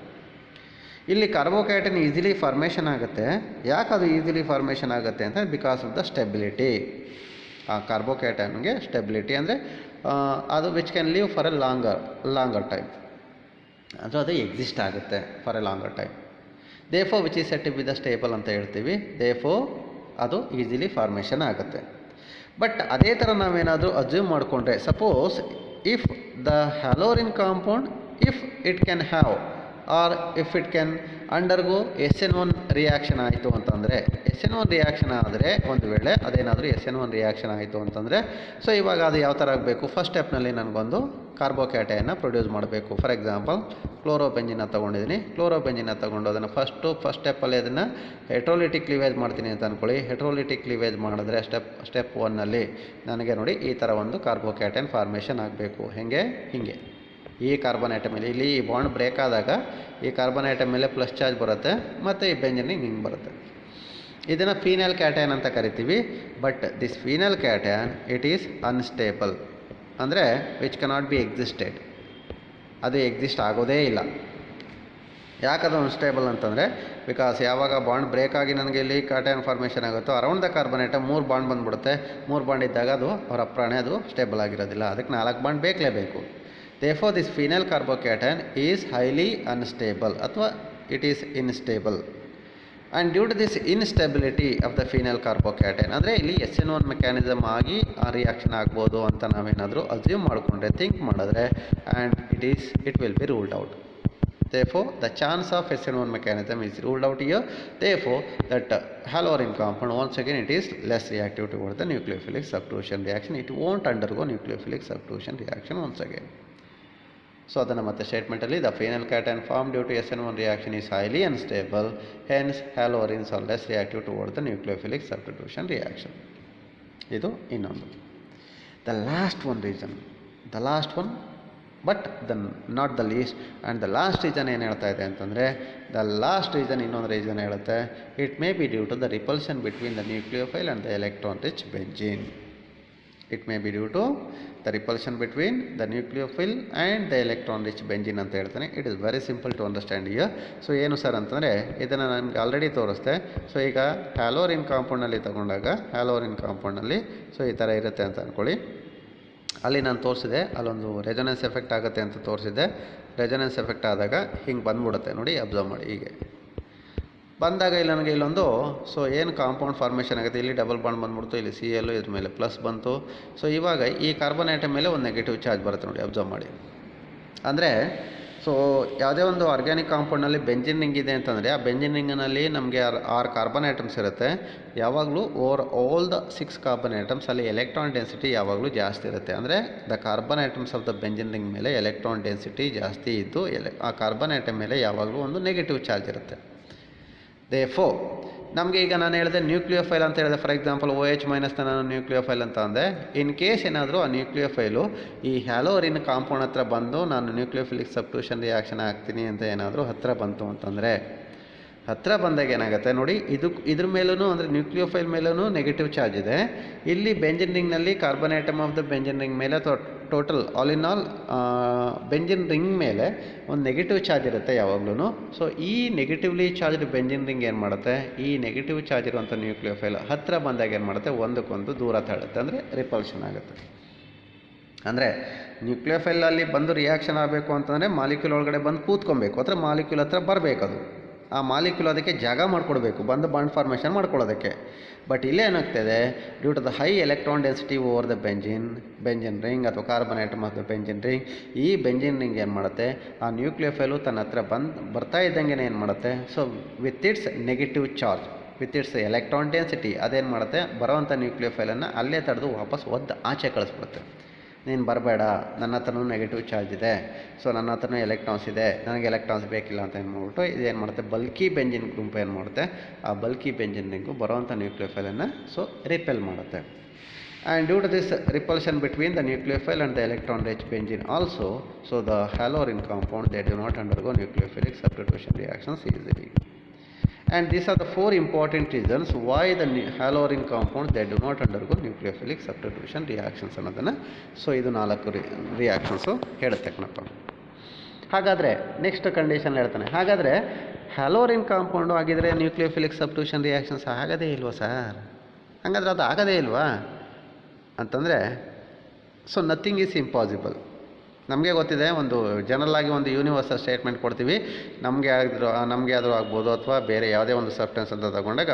ಇಲ್ಲಿ ಕಾರ್ಬೋಕ್ಯಾಟಯಾನ್ ಈಸಿಲಿ ಫಾರ್ಮೇಷನ್ ಆಗುತ್ತೆ. ಯಾಕೆ ಅದು ಈಸಿಲಿ ಫಾರ್ಮೇಷನ್ ಆಗುತ್ತೆ ಅಂತ, ಬಿಕಾಸ್ ಆಫ್ ದ ಸ್ಟೆಬಿಲಿಟಿ. ಆ ಕಾರ್ಬೋಕ್ಯಾಟಯಾನ್ಗೆ ಸ್ಟೆಬಿಲಿಟಿ ಅಂದರೆ ಅದು which can live for a longer time, ಅಂದರೆ ಅದು ಎಕ್ಸಿಸ್ಟ್ ಆಗುತ್ತೆ for a longer time. Therefore which is set to be the stable ಅಂತ ಹೇಳ್ತೀವಿ. ದೇಫೋ ಅದು ಈಸಿಲಿ ಫಾರ್ಮೇಷನ್ ಆಗುತ್ತೆ. ಬಟ್ ಅದೇ ಥರ ನಾವೇನಾದರೂ ಅಸ್ಯೂಮ್ ಮಾಡಿಕೊಂಡ್ರೆ, suppose if the haloarene compound if it can have or if it can undergo SN1 reaction ಆಯಿತು ಅಂತಂದರೆ, SN1 ರಿಯಾಕ್ಷನ್ ಆದರೆ ಒಂದು ವೇಳೆ ಅದೇನಾದರೂ SN1 ರಿಯಾಕ್ಷನ್ ಆಯಿತು ಅಂತಂದರೆ, ಸೊ ಇವಾಗ ಅದು ಯಾವ ಥರ ಆಗಬೇಕು, ಫಸ್ಟ್ ಸ್ಟೆಪ್ನಲ್ಲಿ ನನಗೊಂದು ಕಾರ್ಬೋಕ್ಯಾಟಯಾನ್ನ ಪ್ರೊಡ್ಯೂಸ್ ಮಾಡಬೇಕು. ಫಾರ್ ಎಕ್ಸಾಂಪಲ್ ಕ್ಲೋರೋಬೆಂಜಿನ ತೊಗೊಂಡಿದ್ದೀನಿ, ಕ್ಲೋರೋಬೆಂಜಿನ ತೊಗೊಂಡು ಅದನ್ನು ಫಸ್ಟ್ ಸ್ಟೆಪ್ಪಲ್ಲಿ ಅದನ್ನು ಹೆಟ್ರೋಲಿಟಿಕ್ ಕ್ಲೀವೇಜ್ ಮಾಡ್ತೀನಿ ಅಂತ ಅಂದ್ಕೊಳ್ಳಿ. ಹೆಟ್ರೋಲಿಟಿಕ್ ಕ್ಲೀವೇಜ್ ಮಾಡಿದ್ರೆ ಸ್ಟೆಪ್ 1ನಲ್ಲಿ ನನಗೆ ನೋಡಿ ಈ ಥರ ಒಂದು ಕಾರ್ಬೋಕ್ಯಾಟಯಾನ್ ಫಾರ್ಮೇಷನ್ ಆಗಬೇಕು. ಹಿಂಗೆ ಈ ಕಾರ್ಬನ್ ಐಟಮ್ ಮೇಲೆ ಇಲ್ಲಿ ಈ ಬಾಂಡ್ ಬ್ರೇಕ್ ಆದಾಗ ಈ ಕಾರ್ಬನ್ ಐಟಮ್ ಮೇಲೆ ಪ್ಲಸ್ ಚಾರ್ಜ್ ಬರುತ್ತೆ, ಮತ್ತು ಈ ಬೆಂಜನಿಗೆ ಹಿಂಗೆ ಬರುತ್ತೆ. ಇದನ್ನು ಫೀನೈಲ್ ಕ್ಯಾಟಯಾನ್ ಅಂತ ಕರಿತೀವಿ. But this phenyl cation it is unstable, ಅಂದರೆ ವಿಚ್ ಕೆನಾಟ್ ಬಿ ಎಕ್ಸಿಸ್ಟೆಡ್, ಅದು ಎಕ್ಸಿಸ್ಟ್ ಆಗೋದೇ ಇಲ್ಲ. ಯಾಕದು ಅನ್ಸ್ಟೇಬಲ್ ಅಂತಂದರೆ, ಬಿಕಾಸ್ ಯಾವಾಗ ಬಾಂಡ್ ಬ್ರೇಕ್ ಆಗಿ ನನಗೆ ಇಲ್ಲಿ ಕ್ಯಾಟಯಾನ್ ಫಾರ್ಮೇಷನ್ ಆಗುತ್ತೋ around the carbon item 3 bond ಬಂದುಬಿಡುತ್ತೆ. 3 ಬಾಂಡ್ ಇದ್ದಾಗ ಅದು ಅವರ ಪ್ರಾಣಿ ಅದು ಸ್ಟೇಬಲ್ ಆಗಿರೋದಿಲ್ಲ, ಅದಕ್ಕೆ 4 bond ಬೇಕಲೇಬೇಕು. Therefore, this phenyl carbocation is highly unstable ಅಥವಾ it is instable. And due to this instability of the phenyl carbocation, ಅಂದರೆ ಇಲ್ಲಿ SN1 ಮೆಕ್ಯಾನಿಸಮ್ ಆಗಿ ಆ ರಿಯಾಕ್ಷನ್ ಆಗ್ಬೋದು ಅಂತ ನಾವೇನಾದರೂ ಅಸ್ಯೂಮ್ ಮಾಡಿಕೊಂಡ್ರೆ, ಥಿಂಕ್ ಮಾಡಿದ್ರೆ, and it will be ruled out. Therefore, the chance of SN1 mechanism is ruled out here. Therefore, that halorin compound, once again, it is less reactive towards the nucleophilic substitution reaction. It won't undergo nucleophilic substitution reaction once again. So ಅದನ್ನು ಮತ್ತೆ ಸ್ಟೇಟ್ಮೆಂಟಲ್ಲಿ the phenyl cation form due to SN1 reaction is highly unstable, hence haloarenes are less reactive toward the nucleophilic substitution reaction. ಇದು ಇನ್ನೊಂದು. The last one but not the least, and the last reason ಏನು ಹೇಳ್ತಾ ಇದೆ ಅಂತಂದರೆ, the last reason ಇನ್ನೊಂದು reason ಹೇಳುತ್ತೆ, it may be due to the repulsion between the nucleophile and the electron rich benzene. It may be due to the repulsion between the nucleophile and the electron rich benzene ಅಂತ ಹೇಳ್ತಾನೆ. It is very simple to understand here. So ಏನು sir ಅಂತಂದರೆ, ಇದನ್ನು ನಮಗೆ already ತೋರಿಸ್ದೆ. So ಈಗ ಹ್ಯಾಲೋರಿನ್ ಕಾಂಪೌಂಡ್ನಲ್ಲಿ ತಗೊಂಡಾಗ ಹ್ಯಾಲೋರಿನ್ ಕಾಂಪೌಂಡ್ನಲ್ಲಿ so ಈ ಥರ ಇರುತ್ತೆ ಅಂತ ಅಂದ್ಕೊಳ್ಳಿ. ಅಲ್ಲಿ ನಾನು ತೋರಿಸಿದೆ, ಅಲ್ಲೊಂದು ರೆಸೊನೆನ್ಸ್ ಎಫೆಕ್ಟ್ ಆಗುತ್ತೆ ಅಂತ ತೋರಿಸಿದ್ದೆ. ರೆಸೊನೆನ್ಸ್ ಎಫೆಕ್ಟ್ ಆದಾಗ ಹಿಂಗೆ ಬಂದ್ಬಿಡುತ್ತೆ ನೋಡಿ, ಅಬ್ಸರ್ವ್ ಮಾಡಿ. ಹೀಗೆ ಬಂದಾಗ ಇಲ್ಲಿ ನನಗೆ ಇಲ್ಲೊಂದು ಸೊ ಏನು ಕಾಂಪೌಂಡ್ ಫಾರ್ಮೇಷನ್ ಆಗುತ್ತೆ, ಇಲ್ಲಿ ಡಬಲ್ ಬಾಂಡ್ ಬಂದ್ಬಿಡ್ತು, ಇಲ್ಲಿ CL ಇದ್ರ ಮೇಲೆ ಪ್ಲಸ್ ಬಂತು. ಸೊ ಇವಾಗ ಈ ಕಾರ್ಬನ್ ಐಟಮ್ ಮೇಲೆ ಒಂದು ನೆಗೆಟಿವ್ ಚಾರ್ಜ್ ಬರುತ್ತೆ ನೋಡಿ, ಅಬ್ಸರ್ವ್ ಮಾಡಿ. ಅಂದರೆ ಸೊ ಯಾವುದೇ ಒಂದು ಆರ್ಗ್ಯಾನಿಕ್ ಕಾಂಪೌಂಡ್ನಲ್ಲಿ ಬೆಂಜಿನ್ ರಿಂಗ್ ಇದೆ ಅಂತಂದರೆ, ಆ ಬೆಂಜಿನ್ ರಿಂಗ್ನಲ್ಲಿ ನಮಗೆ 6 ಕಾರ್ಬನ್ ಐಟಮ್ಸ್ ಇರುತ್ತೆ. ಯಾವಾಗಲೂ over all the 6 carbon atoms ಅಲ್ಲಿ ಎಲೆಕ್ಟ್ರಾನ್ ಡೆನ್ಸಿಟಿ ಯಾವಾಗಲೂ ಜಾಸ್ತಿ ಇರುತ್ತೆ. ಅಂದರೆ the carbon atoms of the benzene ring ಮೇಲೆ ಎಲೆಕ್ಟ್ರಾನ್ ಡೆನ್ಸಿಟಿ ಜಾಸ್ತಿ ಇದ್ದು ಆ ಕಾರ್ಬನ್ ಐಟಮ್ ಮೇಲೆ ಯಾವಾಗಲೂ ಒಂದು ನೆಗೆಟಿವ್ ಚಾರ್ಜ್ ಇರುತ್ತೆ. Therefore, ನಮಗೆ ಈಗ ನಾನು ಹೇಳಿದೆ ನ್ಯೂಕ್ಲಿಯೋಫೈಲ್ ಅಂತ ಹೇಳಿದೆ. ಫಾರ್ ಎಕ್ಸಾಂಪಲ್ OH ಮೈನಸ್ನ ನಾನು ನ್ಯೂಕ್ಲಿಯೋಫೈಲ್ ಅಂತ ಅಂದೆ. ಇನ್ ಕೇಸ್ ಏನಾದರೂ ಆ ನ್ಯೂಕ್ಲಿಯೋಫೈಲು ಈ ಹ್ಯಾಲೋರಿನ್ ಕಾಂಪೌಂಡ್ ಹತ್ರ ಬಂದು ನಾನು ನ್ಯೂಕ್ಲಿಯೋಫಿಲಿಕ್ ಸಬ್ಸ್ಟಿಟ್ಯೂಷನ್ ರಿಯಾಕ್ಷನ್ ಆಗ್ತೀನಿ ಅಂತ ಏನಾದರೂ ಹತ್ತಿರ ಬಂತು ಅಂತಂದರೆ, ಹತ್ತಿರ ಬಂದಾಗ ಏನಾಗುತ್ತೆ ನೋಡಿ, ಇದ್ರ ಮೇಲೂ ಅಂದರೆ ನ್ಯೂಕ್ಲಿಯೋಫೈಲ್ ಮೇಲೂ ನೆಗೆಟಿವ್ ಚಾರ್ಜ್ ಇದೆ. ಇಲ್ಲಿ ಬೆಂಜಿನ್ ರಿಂಗ್ನಲ್ಲಿ carbon atom of the benzene ring ಮೇಲೆ total all in all benzene ring ಮೇಲೆ ಒಂದು ನೆಗೆಟಿವ್ ಚಾರ್ಜ್ ಇರುತ್ತೆ ಯಾವಾಗಲೂ. ಸೊ ಈ ನೆಗೆಟಿವ್ಲಿ ಚಾರ್ಜ್ಡ್ ಬೆಂಜಿನ್ ರಿಂಗ್ ಏನು ಮಾಡುತ್ತೆ, ಈ ನೆಗೆಟಿವ್ ಚಾರ್ಜ್ ಇರುವಂಥ ನ್ಯೂಕ್ಲಿಯೋಫೈಲ್ ಹತ್ತಿರ ಬಂದಾಗ ಏನು ಮಾಡುತ್ತೆ, ಒಂದಕ್ಕೊಂದು ದೂರ ತಳ್ಳುತ್ತೆ, ಅಂದರೆ ರಿಪಲ್ಷನ್ ಆಗುತ್ತೆ. ಅಂದರೆ ನ್ಯೂಕ್ಲಿಯೋಫೈಲಲ್ಲಿ ಬಂದು ರಿಯಾಕ್ಷನ್ ಆಗಬೇಕು ಅಂತಂದರೆ ಮಾಲಿಕ್ಯೂಲ್ ಒಳಗಡೆ ಬಂದು ಕೂತ್ಕೊಬೇಕು, ಅಥವಾ ಮಾಲಿಕ್ಯೂಲ್ ಹತ್ರ ಬರಬೇಕದು. ಆ ಮಾಲಿಕ್ಯೂಲ್ ಅದಕ್ಕೆ ಜಾಗ ಮಾಡಿಕೊಡ್ಬೇಕು, ಬಂದು ಬಾಂಡ್ ಫಾರ್ಮೇಷನ್ ಮಾಡ್ಕೊಳ್ಳೋದಕ್ಕೆ. ಬಟ್ ಇಲ್ಲೇ ಏನಾಗ್ತದೆ, due to the high electron density over the benzene ring ಅಥವಾ carbon atom of the benzene ring, ಈ ಬೆಂಜಿನ್ ರಿಂಗ್ ಏನು ಮಾಡುತ್ತೆ, ಆ ನ್ಯೂಕ್ಲಿಯೋಫೈಲು ತನ್ನ ಹತ್ರ ಬರ್ತಾ ಇದ್ದಂಗೆ ಏನು ಮಾಡುತ್ತೆ, so with its negative charge, with its electron density ಅದೇನು ಮಾಡುತ್ತೆ, ಬರೋವಂಥ ನ್ಯೂಕ್ಲಿಯೋಫೈಲನ್ನು ಅಲ್ಲೇ ತಡೆದು ವಾಪಸ್ ಆಚೆ ಕಳಿಸ್ಬಿಡುತ್ತೆ. ನೀನು ಬರಬೇಡ, ನನ್ನ ಹತ್ರನೂ ನೆಗೆಟಿವ್ ಚಾರ್ಜ್ ಇದೆ, ಸೊ ನನ್ನ ಹತ್ರನೂ ಎಲೆಕ್ಟ್ರಾನ್ಸ್ ಇದೆ, ನನಗೆ ಎಲೆಕ್ಟ್ರಾನ್ಸ್ ಬೇಕಿಲ್ಲ ಅಂತ ಏನು ಮಾಡ್ಬಿಟ್ಟು ಇದೇನು ಮಾಡುತ್ತೆ, ಬಲ್ಕಿ ಬೆಂಜಿನ್ ಗುಂಪು ಏನು ಮಾಡುತ್ತೆ, ಆ ಬಲ್ಕಿ ಬೆಂಜಿನ್ ರಿಂಗು ಬರೋವಂಥ ನ್ಯೂಕ್ಲಿಯೋಫೈಲನ್ನು ಸೊ ರಿಪೆಲ್ ಮಾಡುತ್ತೆ. And due to this repulsion between the nucleophile and the electron rich benzene also, so the haloarene compound they do not undergo nucleophilic substitution reactions easily. And these are the 4 important reasons why the halorin compounds they do not undergo nucleophilic substitution reactions ಅನ್ನೋದನ್ನು. So ಇದು 4 reactions ಹೇಳುತ್ತೆ ಕಣಪ್ಪ. ಹಾಗಾದರೆ next condition ಹೇಳ್ತಾನೆ, ಹಾಗಾದರೆ ಹ್ಯಾಲೋರಿನ್ compound ಆಗಿದರೆ nucleophilic substitution reactions ಆಗೋದೇ ಇಲ್ವಾ sir? ಹಾಗಾದರೆ ಅದು ಆಗೋದೇ ಇಲ್ವಾ ಅಂತಂದರೆ, ಸೊ ನಥಿಂಗ್ ಈಸ್ ಇಂಪಾಸಿಬಲ್. ನಮಗೆ ಗೊತ್ತಿದೆ, ಒಂದು ಜನರಲ್ ಆಗಿ ಒಂದು ಯೂನಿವರ್ಸಲ್ ಸ್ಟೇಟ್ಮೆಂಟ್ ಕೊಡ್ತೀವಿ, ನಮಗೆ ಆದರೂ ಆಗ್ಬೋದು, ಅಥವಾ ಬೇರೆ ಯಾವುದೇ ಒಂದು ಸಬ್ಸ್ಟೆನ್ಸ್ ಅಂತ ತಗೊಂಡಾಗ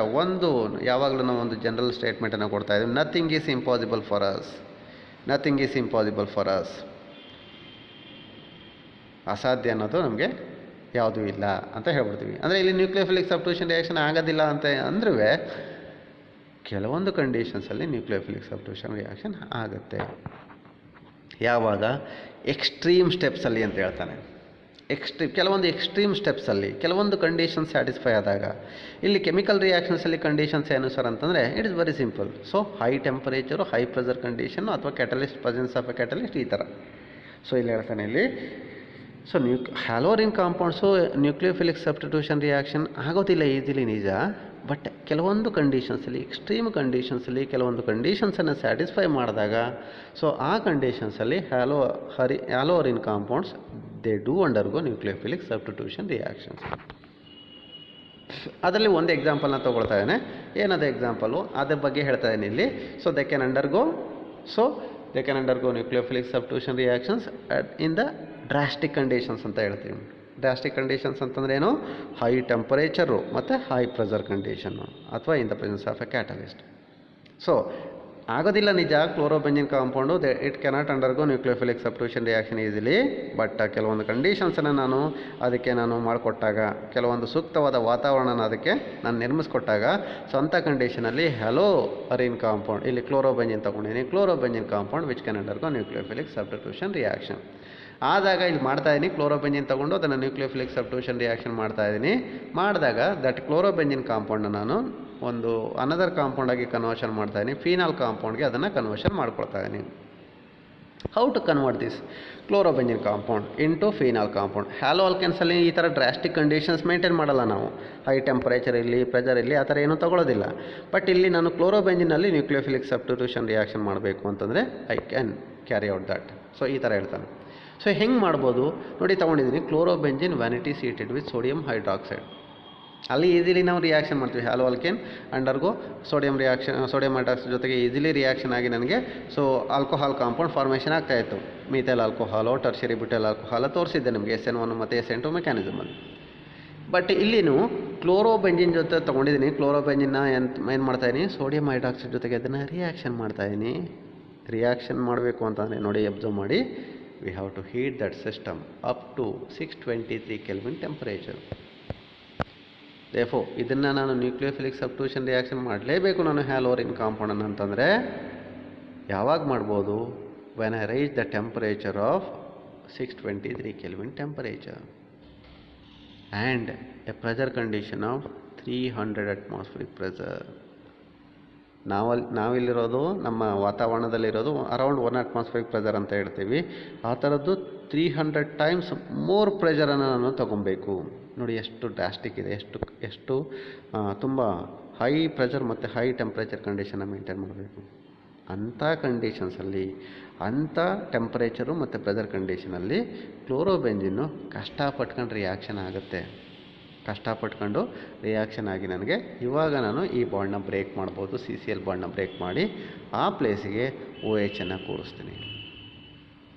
ಯಾವಾಗಲೂ ನಾವು ಒಂದು ಜನರಲ್ ಸ್ಟೇಟ್ಮೆಂಟನ್ನು ಕೊಡ್ತಾ ಇದ್ದೀವಿ, nothing is impossible for us, nothing is impossible for us. ಅಸಾಧ್ಯ ಅನ್ನೋದು ನಮಗೆ ಯಾವುದೂ ಇಲ್ಲ ಅಂತ ಹೇಳ್ಬಿಡ್ತೀವಿ. ಅಂದರೆ ಇಲ್ಲಿ ನ್ಯೂಕ್ಲಿಯೋಫಿಲಿಕ್ ಸಬ್ಸ್ಟಿಟ್ಯೂಷನ್ ರಿಯಾಕ್ಷನ್ ಆಗೋದಿಲ್ಲ ಅಂತ ಅಂದ್ರೂ ಕೆಲವೊಂದು ಕಂಡೀಷನ್ಸಲ್ಲಿ ನ್ಯೂಕ್ಲಿಯೋಫಿಲಿಕ್ ಸಬ್ಸ್ಟಿಟ್ಯೂಷನ್ ರಿಯಾಕ್ಷನ್ ಆಗುತ್ತೆ. ಯಾವಾಗ? ಎಕ್ಸ್ಟ್ರೀಮ್ ಸ್ಟೆಪ್ಸಲ್ಲಿ ಅಂತ ಹೇಳ್ತಾನೆ. ಕೆಲವೊಂದು ಎಕ್ಸ್ಟ್ರೀಮ್ ಸ್ಟೆಪ್ಸಲ್ಲಿ ಕೆಲವೊಂದು ಕಂಡೀಷನ್ ಸ್ಯಾಟಿಸ್ಫೈ ಆದಾಗ. ಇಲ್ಲಿ ಕೆಮಿಕಲ್ ರಿಯಾಕ್ಷನ್ಸಲ್ಲಿ ಕಂಡೀಷನ್ಸ್ ಏನು ಸರ್ ಅಂತಂದರೆ, it is very simple. So high temperature, high pressure condition, ಅಥವಾ catalyst, presence of a catalyst, ಈ ಥರ. ಸೊ ಇಲ್ಲಿ ಹೇಳ್ತಾನೆ ಇಲ್ಲಿ, so haloarene compounds nucleophilic substitution reaction ಆಗೋದಿಲ್ಲ ಈಸಿಲಿ, ನಿಜ. ಬಟ್ ಕೆಲವೊಂದು ಕಂಡೀಷನ್ಸಲ್ಲಿ, ಎಕ್ಸ್ಟ್ರೀಮ್ ಕಂಡೀಷನ್ಸಲ್ಲಿ ಕೆಲವೊಂದು ಕಂಡೀಷನ್ಸನ್ನು ಸ್ಯಾಟಿಸ್ಫೈ ಮಾಡಿದಾಗ, ಸೊ ಆ ಕಂಡೀಷನ್ಸಲ್ಲಿ haloarene compounds they do undergo nucleophilic substitution reactions. ಅದರಲ್ಲಿ ಒಂದು ಎಕ್ಸಾಂಪಲ್ನ ತೊಗೊಳ್ತಾ ಇದ್ದೇನೆ. ಏನದು ಎಕ್ಸಾಂಪಲು, ಅದ್ರ ಬಗ್ಗೆ ಹೇಳ್ತಾ ಇದ್ದೀನಿ ಇಲ್ಲಿ. So they can undergo nucleophilic substitution reactions in the drastic conditions ಅಂತ ಹೇಳ್ತೀವಿ. ಡ್ರಾಸ್ಟಿಕ್ ಕಂಡೀಷನ್ಸ್ ಅಂತಂದ್ರೆ ಏನು? ಹೈ ಟೆಂಪರೇಚರು ಮತ್ತು ಹೈ ಪ್ರೆಷರ್ ಕಂಡೀಷನ್ನು, ಅಥವಾ ಇನ್ the presence of a catalyst. So ಆಗೋದಿಲ್ಲ ನಿಜ, ಕ್ಲೋರೋಬೆಂಜಿನ್ compound it cannot undergo nucleophilic substitution reaction easily. But ಕೆಲವೊಂದು ಕಂಡೀಷನ್ಸನ್ನು ಅದಕ್ಕೆ ಮಾಡಿಕೊಟ್ಟಾಗ, ಕೆಲವೊಂದು ಸೂಕ್ತವಾದ ವಾತಾವರಣನ ಅದಕ್ಕೆ ನಾನು ನಿರ್ಮಿಸ್ಕೊಟ್ಟಾಗ, ಸೊ ಅಂಥ ಕಂಡೀಷನಲ್ಲಿ ಹ್ಯಾಲೋರಿನ್ ಕಾಂಪೌಂಡ್, ಇಲ್ಲಿ ಕ್ಲೋರೋಬೆಂಜಿನ್ ತೊಗೊಂಡಿದ್ದೀನಿ, ಕ್ಲೋರೋಬೆಂಜಿನ್ compound which can undergo nucleophilic substitution reaction ಆದಾಗ ಇಲ್ಲಿ ಮಾಡ್ತಾಯಿದ್ದೀನಿ. ಕ್ಲೋರೋಬೆಂಜಿನ್ ತೊಗೊಂಡು ಅದನ್ನು ನ್ಯೂಕ್ಲಿಯೋಫಿಲಿಕ್ ಸಬ್ಸ್ಟಿಟ್ಯೂಷನ್ ರಿಯಾಕ್ಷನ್ ಮಾಡ್ತಾಯಿದ್ದೀನಿ. ಮಾಡಿದಾಗ ದಟ್ ಕ್ಲೋರೋಬೆಂಜಿನ್ ಕಾಂಪೌಂಡನ್ನು ನಾನು ಒಂದು ಅನದರ್ ಕಾಂಪೌಂಡಾಗಿ ಕನ್ವರ್ಷನ್ ಮಾಡ್ತಾಯಿದ್ದೀನಿ, ಫೀನಾಲ್ ಕಾಂಪೌಂಡ್ಗೆ ಅದನ್ನು ಕನ್ವರ್ಷನ್ ಮಾಡ್ಕೊಳ್ತಾಯಿದ್ದೀನಿ. How to convert this chlorobenzene compound into phenol compound? ಹ್ಯಾಲೋ ಆಲ್ಕೆನ್ಸಲ್ಲಿ ಈ ಥರ ಡ್ರಾಸ್ಟಿಕ್ ಕಂಡೀಷನ್ಸ್ ಮೇಂಟೈನ್ ಮಾಡಲ್ಲ ನಾವು. ಹೈ ಟೆಂಪರೇಚರ್ ಇರಲಿ, ಪ್ರೆಷರ್ ಇರಲಿ, ಆ ಥರ ಏನೂ ತೊಗೊಳ್ಳೋದಿಲ್ಲ. ಬಟ್ ಇಲ್ಲಿ ನಾನು ಕ್ಲೋರೋಬೆಂಜಿನಲ್ಲಿ ನ್ಯೂಕ್ಲಿಯೋಫಿಲಿಕ್ ಸಬ್ಸ್ಟಿಟ್ಯೂಷನ್ ರಿಯಾಕ್ಷನ್ ಮಾಡಬೇಕು ಅಂತಂದರೆ I can carry out that. So ಈ ಥರ ಹೇಳ್ತಾನೆ. ಸೊ ಹೆಂಗೆ ಮಾಡ್ಬೋದು ನೋಡಿ, ತೊಗೊಂಡಿದ್ದೀನಿ ಕ್ಲೋರೋಬೆಂಜಿನ್ vanity seated with sodium hydroxide. ಅಲ್ಲಿ ಈಸಿಲಿ ನಾವು ರಿಯಾಕ್ಷನ್ ಮಾಡ್ತೀವಿ. Hello alkane undergo sodium hydroxide ಜೊತೆಗೆ ಈಸಿಲಿ ರಿಯಾಕ್ಷನ್ ಆಗಿ ನನಗೆ ಸೊ ಆಲ್ಕೋಹಾಲ್ ಕಾಂಪೌಂಡ್ ಫಾರ್ಮೇಷನ್ ಆಗ್ತಾಯಿತ್ತು. ಮೀಥೈಲ್ ಆಲ್ಕೋಹಾಲು, ಟರ್ಷರಿ ಬ್ಯೂಟೈಲ್ ಆಲ್ಕೋಹಾಲ ತೋರಿಸಿದ್ದೆ ನಿಮಗೆ SN1 ಮತ್ತು SN2 ಮೆಕ್ಯಾನಿಸಮಲ್ಲಿ. ಬಟ್ ಇಲ್ಲಿನೂ ಕ್ಲೋರೋಬೆಂಜಿನ್ ಜೊತೆ ತೊಗೊಂಡಿದ್ದೀನಿ. ಕ್ಲೋರೋಬೆಂಜಿನ್ನ ಏನು ಮಾಡ್ತಾಯಿದ್ದೀನಿ, ಸೋಡಿಯಂ ಹೈಡ್ರಾಕ್ಸೈಡ್ ಜೊತೆಗೆ ಅದನ್ನು ರಿಯಾಕ್ಷನ್ ಮಾಡ್ತಾಯಿದ್ದೀನಿ. ರಿಯಾಕ್ಷನ್ ಮಾಡಬೇಕು ಅಂತಂದರೆ ನೋಡಿ, ಅಬ್ಸರ್ವ್ ಮಾಡಿ, we have to heat that system up to 623 Kelvin temperature. therefore ಇದನ್ನು ನಾನು ನ್ಯೂಕ್ಲಿಯೋಫಿಲಿಕ್ ಸಬ್ಸ್ಟಿಟ್ಯೂಷನ್ ರಿಯಾಕ್ಷನ್ ಮಾಡಲೇಬೇಕು ನಾನು ಹ್ಯಾಲೋರಿನ್ ಕಾಂಪೌಂಡನ್ನು ಅಂತಂದರೆ ಯಾವಾಗ ಮಾಡ್ಬೋದು? when I reach the temperature of 623 Kelvin temperature and a pressure condition of 300 atmospheric pressure. ನಾವಿಲ್ಲಿರೋದು, ನಮ್ಮ ವಾತಾವರಣದಲ್ಲಿರೋದು ಅರೌಂಡ್ 1 ಅಟ್ಮಾಸ್ಫಿಯರಿಕ್ ಪ್ರೆಷರ್ ಅಂತ ಹೇಳ್ತೀವಿ. ಆ ಥರದ್ದು 300 ಟೈಮ್ಸ್ ಮೋರ್ ಪ್ರೆಷರನ್ನು ನಾನು ತೊಗೊಬೇಕು. ನೋಡಿ ಎಷ್ಟು ಡ್ರಾಸ್ಟಿಕ್ ಇದೆ, ಎಷ್ಟು ತುಂಬ ಹೈ ಪ್ರೆಷರ್ ಮತ್ತು ಹೈ ಟೆಂಪ್ರೇಚರ್ ಕಂಡೀಷನ್ನ ಮೇಂಟೈನ್ ಮಾಡಬೇಕು. ಅಂಥ ಕಂಡೀಷನ್ಸಲ್ಲಿ, ಅಂಥ ಟೆಂಪ್ರೇಚರು ಮತ್ತು ಪ್ರೆಷರ್ ಕಂಡೀಷನಲ್ಲಿ ಕ್ಲೋರೋಬೆಂಜಿನ್ನು ಕಷ್ಟಪಟ್ಕೊಂಡು ರಿಯಾಕ್ಷನ್ ಆಗುತ್ತೆ. ಕಷ್ಟಪಟ್ಕೊಂಡು ರಿಯಾಕ್ಷನ್ ಆಗಿ ನನಗೆ ಇವಾಗ ನಾನು ಈ ಬಾಂಡನ್ನ ಬ್ರೇಕ್ ಮಾಡ್ಬೋದು. CCl ಬಾಂಡನ್ನ ಬ್ರೇಕ್ ಮಾಡಿ ಆ ಪ್ಲೇಸಿಗೆ OH ಕೂರಿಸ್ತೀನಿ.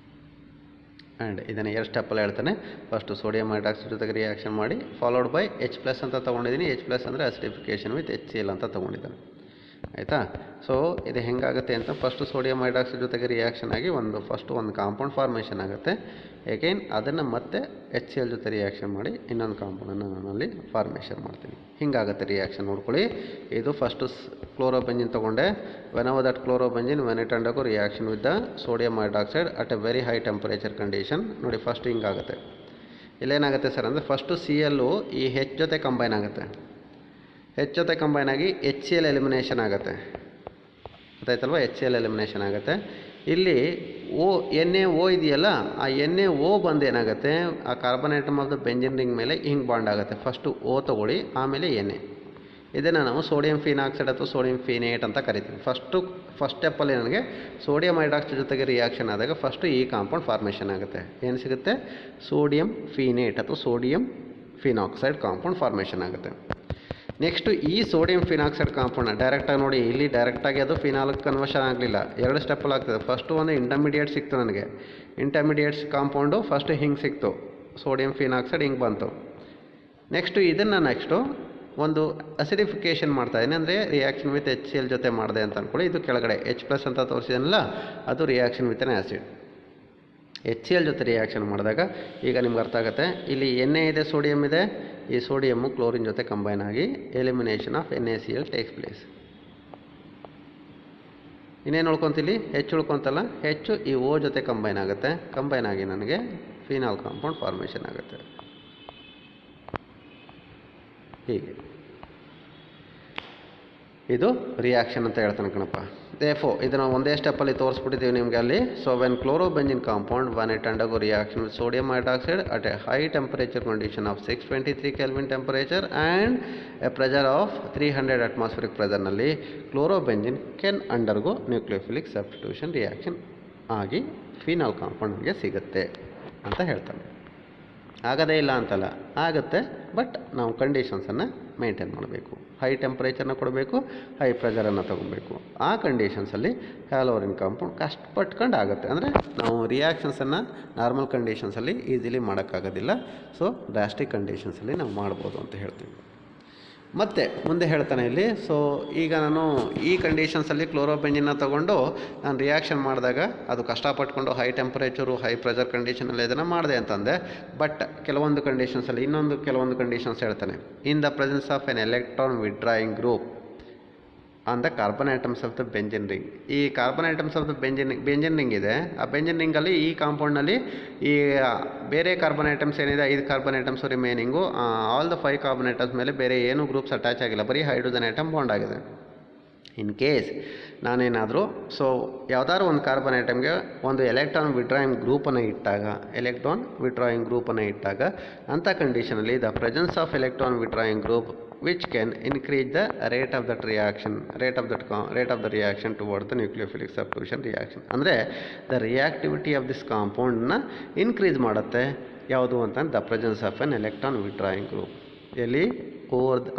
ಆ್ಯಂಡ್ ಇದನ್ನು ಎರಡು ಸ್ಟೆಪ್ಪಲ್ಲಿ ಹೇಳ್ತಾನೆ. ಫಸ್ಟು ಸೋಡಿಯಂ ಹೈಡ್ರಾಕ್ಸೈಡ್ ಜೊತೆಗೆ ರಿಯಾಕ್ಷನ್ ಮಾಡಿ ಫಾಲೋಡ್ ಬೈ H+ ಅಂತ ತೊಗೊಂಡಿದ್ದೀನಿ. H+ ಅಂದರೆ ಅಸಿಡಿಫಿಕೇಷನ್ ವಿತ್ HCl ಅಂತ ತೊಗೊಂಡಿದ್ದಾನೆ. ಆಯಿತಾ. ಸೊ ಇದು ಹೆಂಗಾಗುತ್ತೆ ಅಂತ ಫಸ್ಟು ಸೋಡಿಯಂ ಹೈಡ್ರಾಕ್ಸೈಡ್ ಜೊತೆಗೆ ರಿಯಾಕ್ಷನ್ ಆಗಿ ಫಸ್ಟು ಒಂದು ಕಾಂಪೌಂಡ್ ಫಾರ್ಮೇಷನ್ ಆಗುತ್ತೆ. ಏಕೇನ್ ಅದನ್ನು ಮತ್ತೆ HCl ಜೊತೆ ರಿಯಾಕ್ಷನ್ ಮಾಡಿ ಇನ್ನೊಂದು ಕಾಂಪೌಂಡನ್ನು ನಾನಲ್ಲಿ ಫಾರ್ಮೇಷನ್ ಮಾಡ್ತೀನಿ. ಹಿಂಗಾಗುತ್ತೆ ರಿಯಾಕ್ಷನ್ ನೋಡ್ಕೊಳ್ಳಿ. ಇದು ಫಸ್ಟು ಕ್ಲೋರೋಬೆಂಜಿನ್ ತೊಗೊಂಡೆ. Whenever that ಕ್ಲೋರೋಬೆಂಜಿನ್ when it undergo reaction with the sodium hydroxide at A very high temperature condition. ನೋಡಿ ಫಸ್ಟ್ ಹಿಂಗಾಗುತ್ತೆ. ಇಲ್ಲೇನಾಗುತ್ತೆ ಸರ್ ಅಂದರೆ ಫಸ್ಟು CL ಈ H ಜೊತೆ ಕಂಬೈನ್ ಆಗುತ್ತೆ. H ಜೊತೆ ಕಂಬೈನ್ ಆಗಿ HCl ಎಲಿಮಿನೇಷನ್ ಆಗುತ್ತೆ. ಗೊತ್ತಾಯ್ತಲ್ವ. HCl ಎಲಿಮಿನೇಷನ್ ಆಗುತ್ತೆ. ಇಲ್ಲಿ NaO ಇದೆಯಲ್ಲ, ಆ NaO ಬಂದು ಏನಾಗುತ್ತೆ, ಆ carbon atom of the benzene ring ಮೇಲೆ ಹಿಂಗೆ ಬಾಂಡ್ ಆಗುತ್ತೆ. ಫಸ್ಟು O ತೊಗೊಳ್ಳಿ, ಆಮೇಲೆ Na. ಇದನ್ನು ನಾವು ಸೋಡಿಯಂ ಫಿನಾಕ್ಸೈಡ್ ಅಥವಾ ಸೋಡಿಯಂ ಫಿನೇಟ್ ಅಂತ ಕರಿತೀವಿ. ಫಸ್ಟ್ ಸ್ಟೆಪ್ಪಲ್ಲಿ ನನಗೆ ಸೋಡಿಯಂ ಹೈಡ್ರಾಕ್ಸೈಡ್ ಜೊತೆಗೆ ರಿಯಾಕ್ಷನ್ ಆದಾಗ ಫಸ್ಟು ಈ ಕಾಂಪೌಂಡ್ ಫಾರ್ಮೇಷನ್ ಆಗುತ್ತೆ. ಏನು ಸಿಗುತ್ತೆ, ಸೋಡಿಯಂ ಫಿನೇಟ್ ಅಥವಾ ಸೋಡಿಯಂ ಫಿನಾಕ್ಸೈಡ್ ಕಾಂಪೌಂಡ್ ಫಾರ್ಮೇಷನ್ ಆಗುತ್ತೆ. ನೆಕ್ಸ್ಟು ಈ ಸೋಡಿಯಂ ಫಿನಾಕ್ಸೈಡ್ ಕಾಂಪೌಂಡ್ ಡೈರೆಕ್ಟಾಗಿ ನೋಡಿ, ಇಲ್ಲಿ ಡೈರೆಕ್ಟಾಗಿ ಅದು ಫಿನಾಲ್ಗೆ ಕನ್ವರ್ಷನ್ ಆಗಲಿಲ್ಲ. ಎರಡು ಸ್ಟೆಪ್ಪಲ್ಲಿ ಆಗ್ತದೆ. ಫಸ್ಟು ಒಂದು ಇಂಟರ್ಮೀಡಿಯೇಟ್ ಸಿಕ್ತು ನನಗೆ. ಇಂಟರ್ಮೀಡಿಯೇಟ್ಸ್ ಕಾಂಪೌಂಡು ಫಸ್ಟು ಹಿಂಗೆ ಸಿಕ್ತು, ಸೋಡಿಯಂ ಫಿನಾಕ್ಸೈಡ್ ಹಿಂಗೆ ಬಂತು. ನೆಕ್ಸ್ಟು ಇದನ್ನು ಒಂದು ಅಸಿಡಿಫಿಕೇಷನ್ ಮಾಡ್ತಾಯಿದ್ದೀನಿ, ಅಂದರೆ ರಿಯಾಕ್ಷನ್ ವಿತ್ HCl ಜೊತೆ ಮಾಡಿದೆ ಅಂತ ಅಂದ್ಕೊಳ್ಳಿ. ಇದು ಕೆಳಗಡೆ H+ ಅಂತ ತೋರಿಸಿದನಲ್ಲ, ಅದು reaction with N acid. HCl ಜೊತೆ ರಿಯಾಕ್ಷನ್ ಮಾಡಿದಾಗ ಈಗ ನಿಮ್ಗೆ ಅರ್ಥ ಆಗುತ್ತೆ. ಇಲ್ಲಿ Na ಇದೆ, ಸೋಡಿಯಂ ಇದೆ. ಈ ಸೋಡಿಯಮ್ಮು ಕ್ಲೋರಿನ್ ಜೊತೆ ಕಂಬೈನ್ ಆಗಿ elimination of NaCl takes place. ಇನ್ನೇನು ಉಳ್ಕೊತಿಲ್ಲಿ, H ಉಳ್ಕೊತಲ್ಲ. H ಈ O ಜೊತೆ ಕಂಬೈನ್ ಆಗುತ್ತೆ. ಕಂಬೈನ್ ಆಗಿ ನನಗೆ ಫಿನಾಲ್ ಕಾಂಪೌಂಡ್ ಫಾರ್ಮೇಷನ್ ಆಗುತ್ತೆ. ಹೀಗೆ ಇದು ರಿಯಾಕ್ಷನ್ ಅಂತ ಹೇಳ್ತಾನೆ ಕಣಪ್ಪ. ಇದನ್ನು ಒಂದೇ ಸ್ಟೆಪ್ಪಲ್ಲಿ ತೋರಿಸ್ಬಿಟ್ಟಿದ್ದೀವಿ ನಿಮಗೆ ಅಲ್ಲಿ. So when chlorobenzene compound when it undergo reaction with sodium hydroxide at a high temperature condition of 623 kelvin temperature and a pressure of 300 atmospheric ಪ್ರೆಷರ್ನಲ್ಲಿ chlorobenzene can undergo nucleophilic substitution reaction ಆಗಿ ಫಿನಾಲ್ ಕಾಂಪೌಂಡ್ ನಮಗೆ ಸಿಗುತ್ತೆ ಅಂತ ಹೇಳ್ತಾನೆ. ಆಗೋದೇ ಇಲ್ಲ ಅಂತಲ್ಲ, ಆಗುತ್ತೆ. ಬಟ್ ನಾವು ಕಂಡೀಷನ್ಸನ್ನು ಮೇಂಟೈನ್ ಮಾಡಬೇಕು. ಹೈ ಟೆಂಪ್ರೇಚರ್ನ ಕೊಡಬೇಕು, ಹೈ ಪ್ರೆಷರನ್ನು ತೊಗೊಬೇಕು. ಆ ಕಂಡೀಷನ್ಸಲ್ಲಿ ಹ್ಯಾಲೋರಿನ್ ಕಾಂಪೌಂಡ್ ಕಷ್ಟಪಟ್ಕೊಂಡು ಆಗುತ್ತೆ. ಅಂದರೆ ನಾವು ರಿಯಾಕ್ಷನ್ಸನ್ನು ನಾರ್ಮಲ್ ಕಂಡೀಷನ್ಸಲ್ಲಿ ಈಸಿಲಿ ಮಾಡೋಕ್ಕಾಗೋದಿಲ್ಲ. ಸೊ ಡ್ರಾಸ್ಟಿಕ್ ಕಂಡೀಷನ್ಸಲ್ಲಿ ನಾವು ಮಾಡ್ಬೋದು ಅಂತ ಹೇಳ್ತೀವಿ. ಮತ್ತು ಮುಂದೆ ಹೇಳ್ತಾನೆ ಇಲ್ಲಿ. ಸೊ ಈಗ ನಾನು ಈ ಕಂಡೀಷನ್ಸಲ್ಲಿ ಕ್ಲೋರೋಬೆಂಜಿನ್ನ ತೊಗೊಂಡು ನಾನು ರಿಯಾಕ್ಷನ್ ಮಾಡಿದಾಗ ಅದು ಕಷ್ಟಪಟ್ಕೊಂಡು ಹೈ ಟೆಂಪರೇಚರು ಹೈ ಪ್ರೆಷರ್ ಕಂಡೀಷನಲ್ಲಿ ಇದನ್ನು ಮಾಡಿದೆ ಅಂತಂದೆ. ಬಟ್ ಕೆಲವೊಂದು ಕಂಡೀಷನ್ಸಲ್ಲಿ ಕೆಲವೊಂದು ಕಂಡೀಷನ್ಸ್ ಹೇಳ್ತಾನೆ. In the presence of an electron withdrawing group on the carbon atoms of the benzene ring. ಈ carbon atoms of the benzene ring ಇದೆ. ಆ ಬೆಂಜಿನ್ ರಿಂಗಲ್ಲಿ ಈ ಕಾಂಪೌಂಡ್ನಲ್ಲಿ ಈ ಬೇರೆ ಕಾರ್ಬನ್ ಐಟಮ್ಸ್ ಏನಿದೆ, 5 carbon items remaining, all the 5 carbon atoms ಮೇಲೆ ಬೇರೆ ಏನೂ ಗ್ರೂಪ್ಸ್ ಅಟ್ಯಾಚ್ ಆಗಿಲ್ಲ, ಬರೀ ಹೈಡ್ರೋಜನ್ ಐಟಮ್ ಬಾಂಡ್ ಆಗಿದೆ. ಇನ್ ಕೇಸ್ ನಾನೇನಾದರೂ ಯಾವುದಾದ್ರು ಒಂದು ಕಾರ್ಬನ್ ಐಟಮ್ಗೆ ಒಂದು ಎಲೆಕ್ಟ್ರಾನ್ ವಿಡ್ರಾಯಿಂಗ್ ಗ್ರೂಪನ್ನು ಇಟ್ಟಾಗ ಅಂಥ ಕಂಡೀಷನಲ್ಲಿ the presence of electron withdrawing group which can increase the rate of the reaction towards the nucleophilic substitution reaction. ಅಂದರೆ the reactivity of this compound ನ ಇನ್ಕ್ರೀಸ್ ಮಾಡುತ್ತೆ. ಯಾವುದು ಅಂತ the presence of an electron withdrawing group ಎಲ್ಲಿ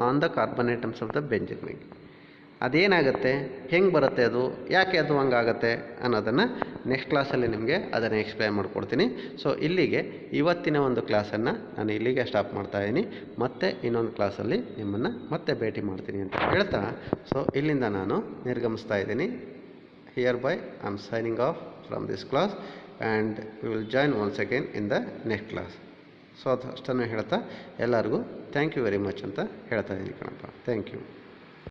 on the carbon atoms of the benzene ring. ಅದೇನಾಗುತ್ತೆ, ಹೆಂಗೆ ಬರುತ್ತೆ, ಅದು ಯಾಕೆ ಅದು ಹಂಗಾಗತ್ತೆ ಅನ್ನೋದನ್ನು ನೆಕ್ಸ್ಟ್ ಕ್ಲಾಸಲ್ಲಿ ನಿಮಗೆ ಅದನ್ನು ಎಕ್ಸ್ಪ್ಲೈನ್ ಮಾಡಿಕೊಡ್ತೀನಿ. ಸೊ ಇಲ್ಲಿಗೆ ಇವತ್ತಿನ ಒಂದು ಕ್ಲಾಸನ್ನು ನಾನು ಇಲ್ಲಿಗೆ ಸ್ಟಾಪ್ ಮಾಡ್ತಾಯಿದ್ದೀನಿ. ಮತ್ತೆ ಇನ್ನೊಂದು ಕ್ಲಾಸಲ್ಲಿ ನಿಮ್ಮನ್ನು ಮತ್ತೆ ಭೇಟಿ ಮಾಡ್ತೀನಿ ಅಂತ ಹೇಳ್ತಾ ಸೊ ಇಲ್ಲಿಂದ ನಾನು ನಿರ್ಗಮಿಸ್ತಾ ಇದ್ದೀನಿ. Here by I am signing off from this class and we will join once again in the next class. So ಅಷ್ಟನ್ನು ಹೇಳ್ತಾ ಎಲ್ಲರಿಗೂ ಥ್ಯಾಂಕ್ ಯು ವೆರಿ ಮಚ್ ಅಂತ ಹೇಳ್ತಾ ಇದ್ದೀನಿ ಕಣಪ್ಪ. Thank you.